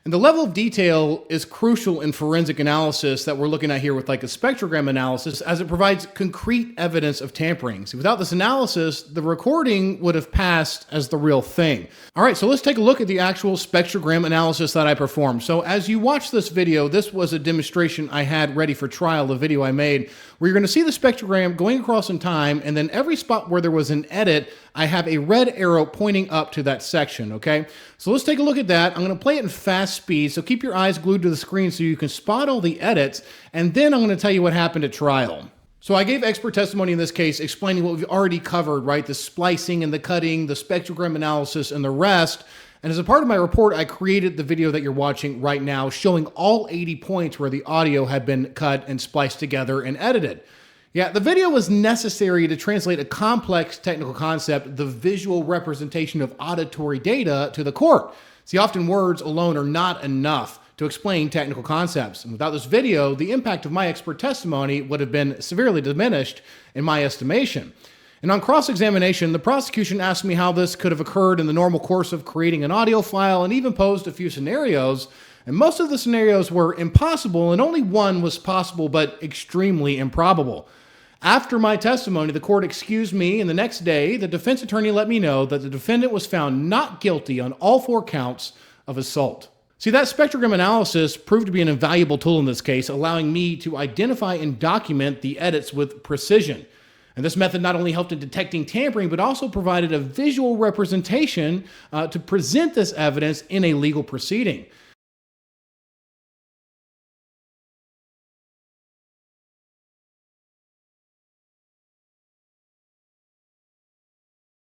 And the level of detail is crucial in forensic analysis that we're looking at here with like a spectrogram analysis, as it provides concrete evidence of tampering. See, without this analysis, the recording would have passed as the real thing. All right, so let's take a look at the actual spectrogram analysis that I performed. So as you watch this video, this was a demonstration I had ready for trial, the video I made, where you're going to see the spectrogram going across in time, and then every spot where there was an edit, I have a red arrow pointing up to that section, okay? So let's take a look at that. I'm going to play it in fast speed, so keep your eyes glued to the screen so you can spot all the edits, and then I'm going to tell you what happened at trial. So I gave expert testimony in this case explaining what we've already covered, right? The splicing and the cutting, the spectrogram analysis, and the rest. And as a part of my report, I created the video that you're watching right now, showing all 80 points where the audio had been cut and spliced together and edited. Yeah, the video was necessary to translate a complex technical concept, the visual representation of auditory data, to the court. See, often words alone are not enough to explain technical concepts. And without this video, the impact of my expert testimony would have been severely diminished in my estimation. And on cross-examination, the prosecution asked me how this could have occurred in the normal course of creating an audio file, and even posed a few scenarios. And most of the scenarios were impossible, and only one was possible but extremely improbable. After my testimony, the court excused me, and the next day, the defense attorney let me know that the defendant was found not guilty on all 4 counts of assault. See, that spectrogram analysis proved to be an invaluable tool in this case, allowing me to identify and document the edits with precision. And this method not only helped in detecting tampering, but also provided a visual representation to present this evidence in a legal proceeding.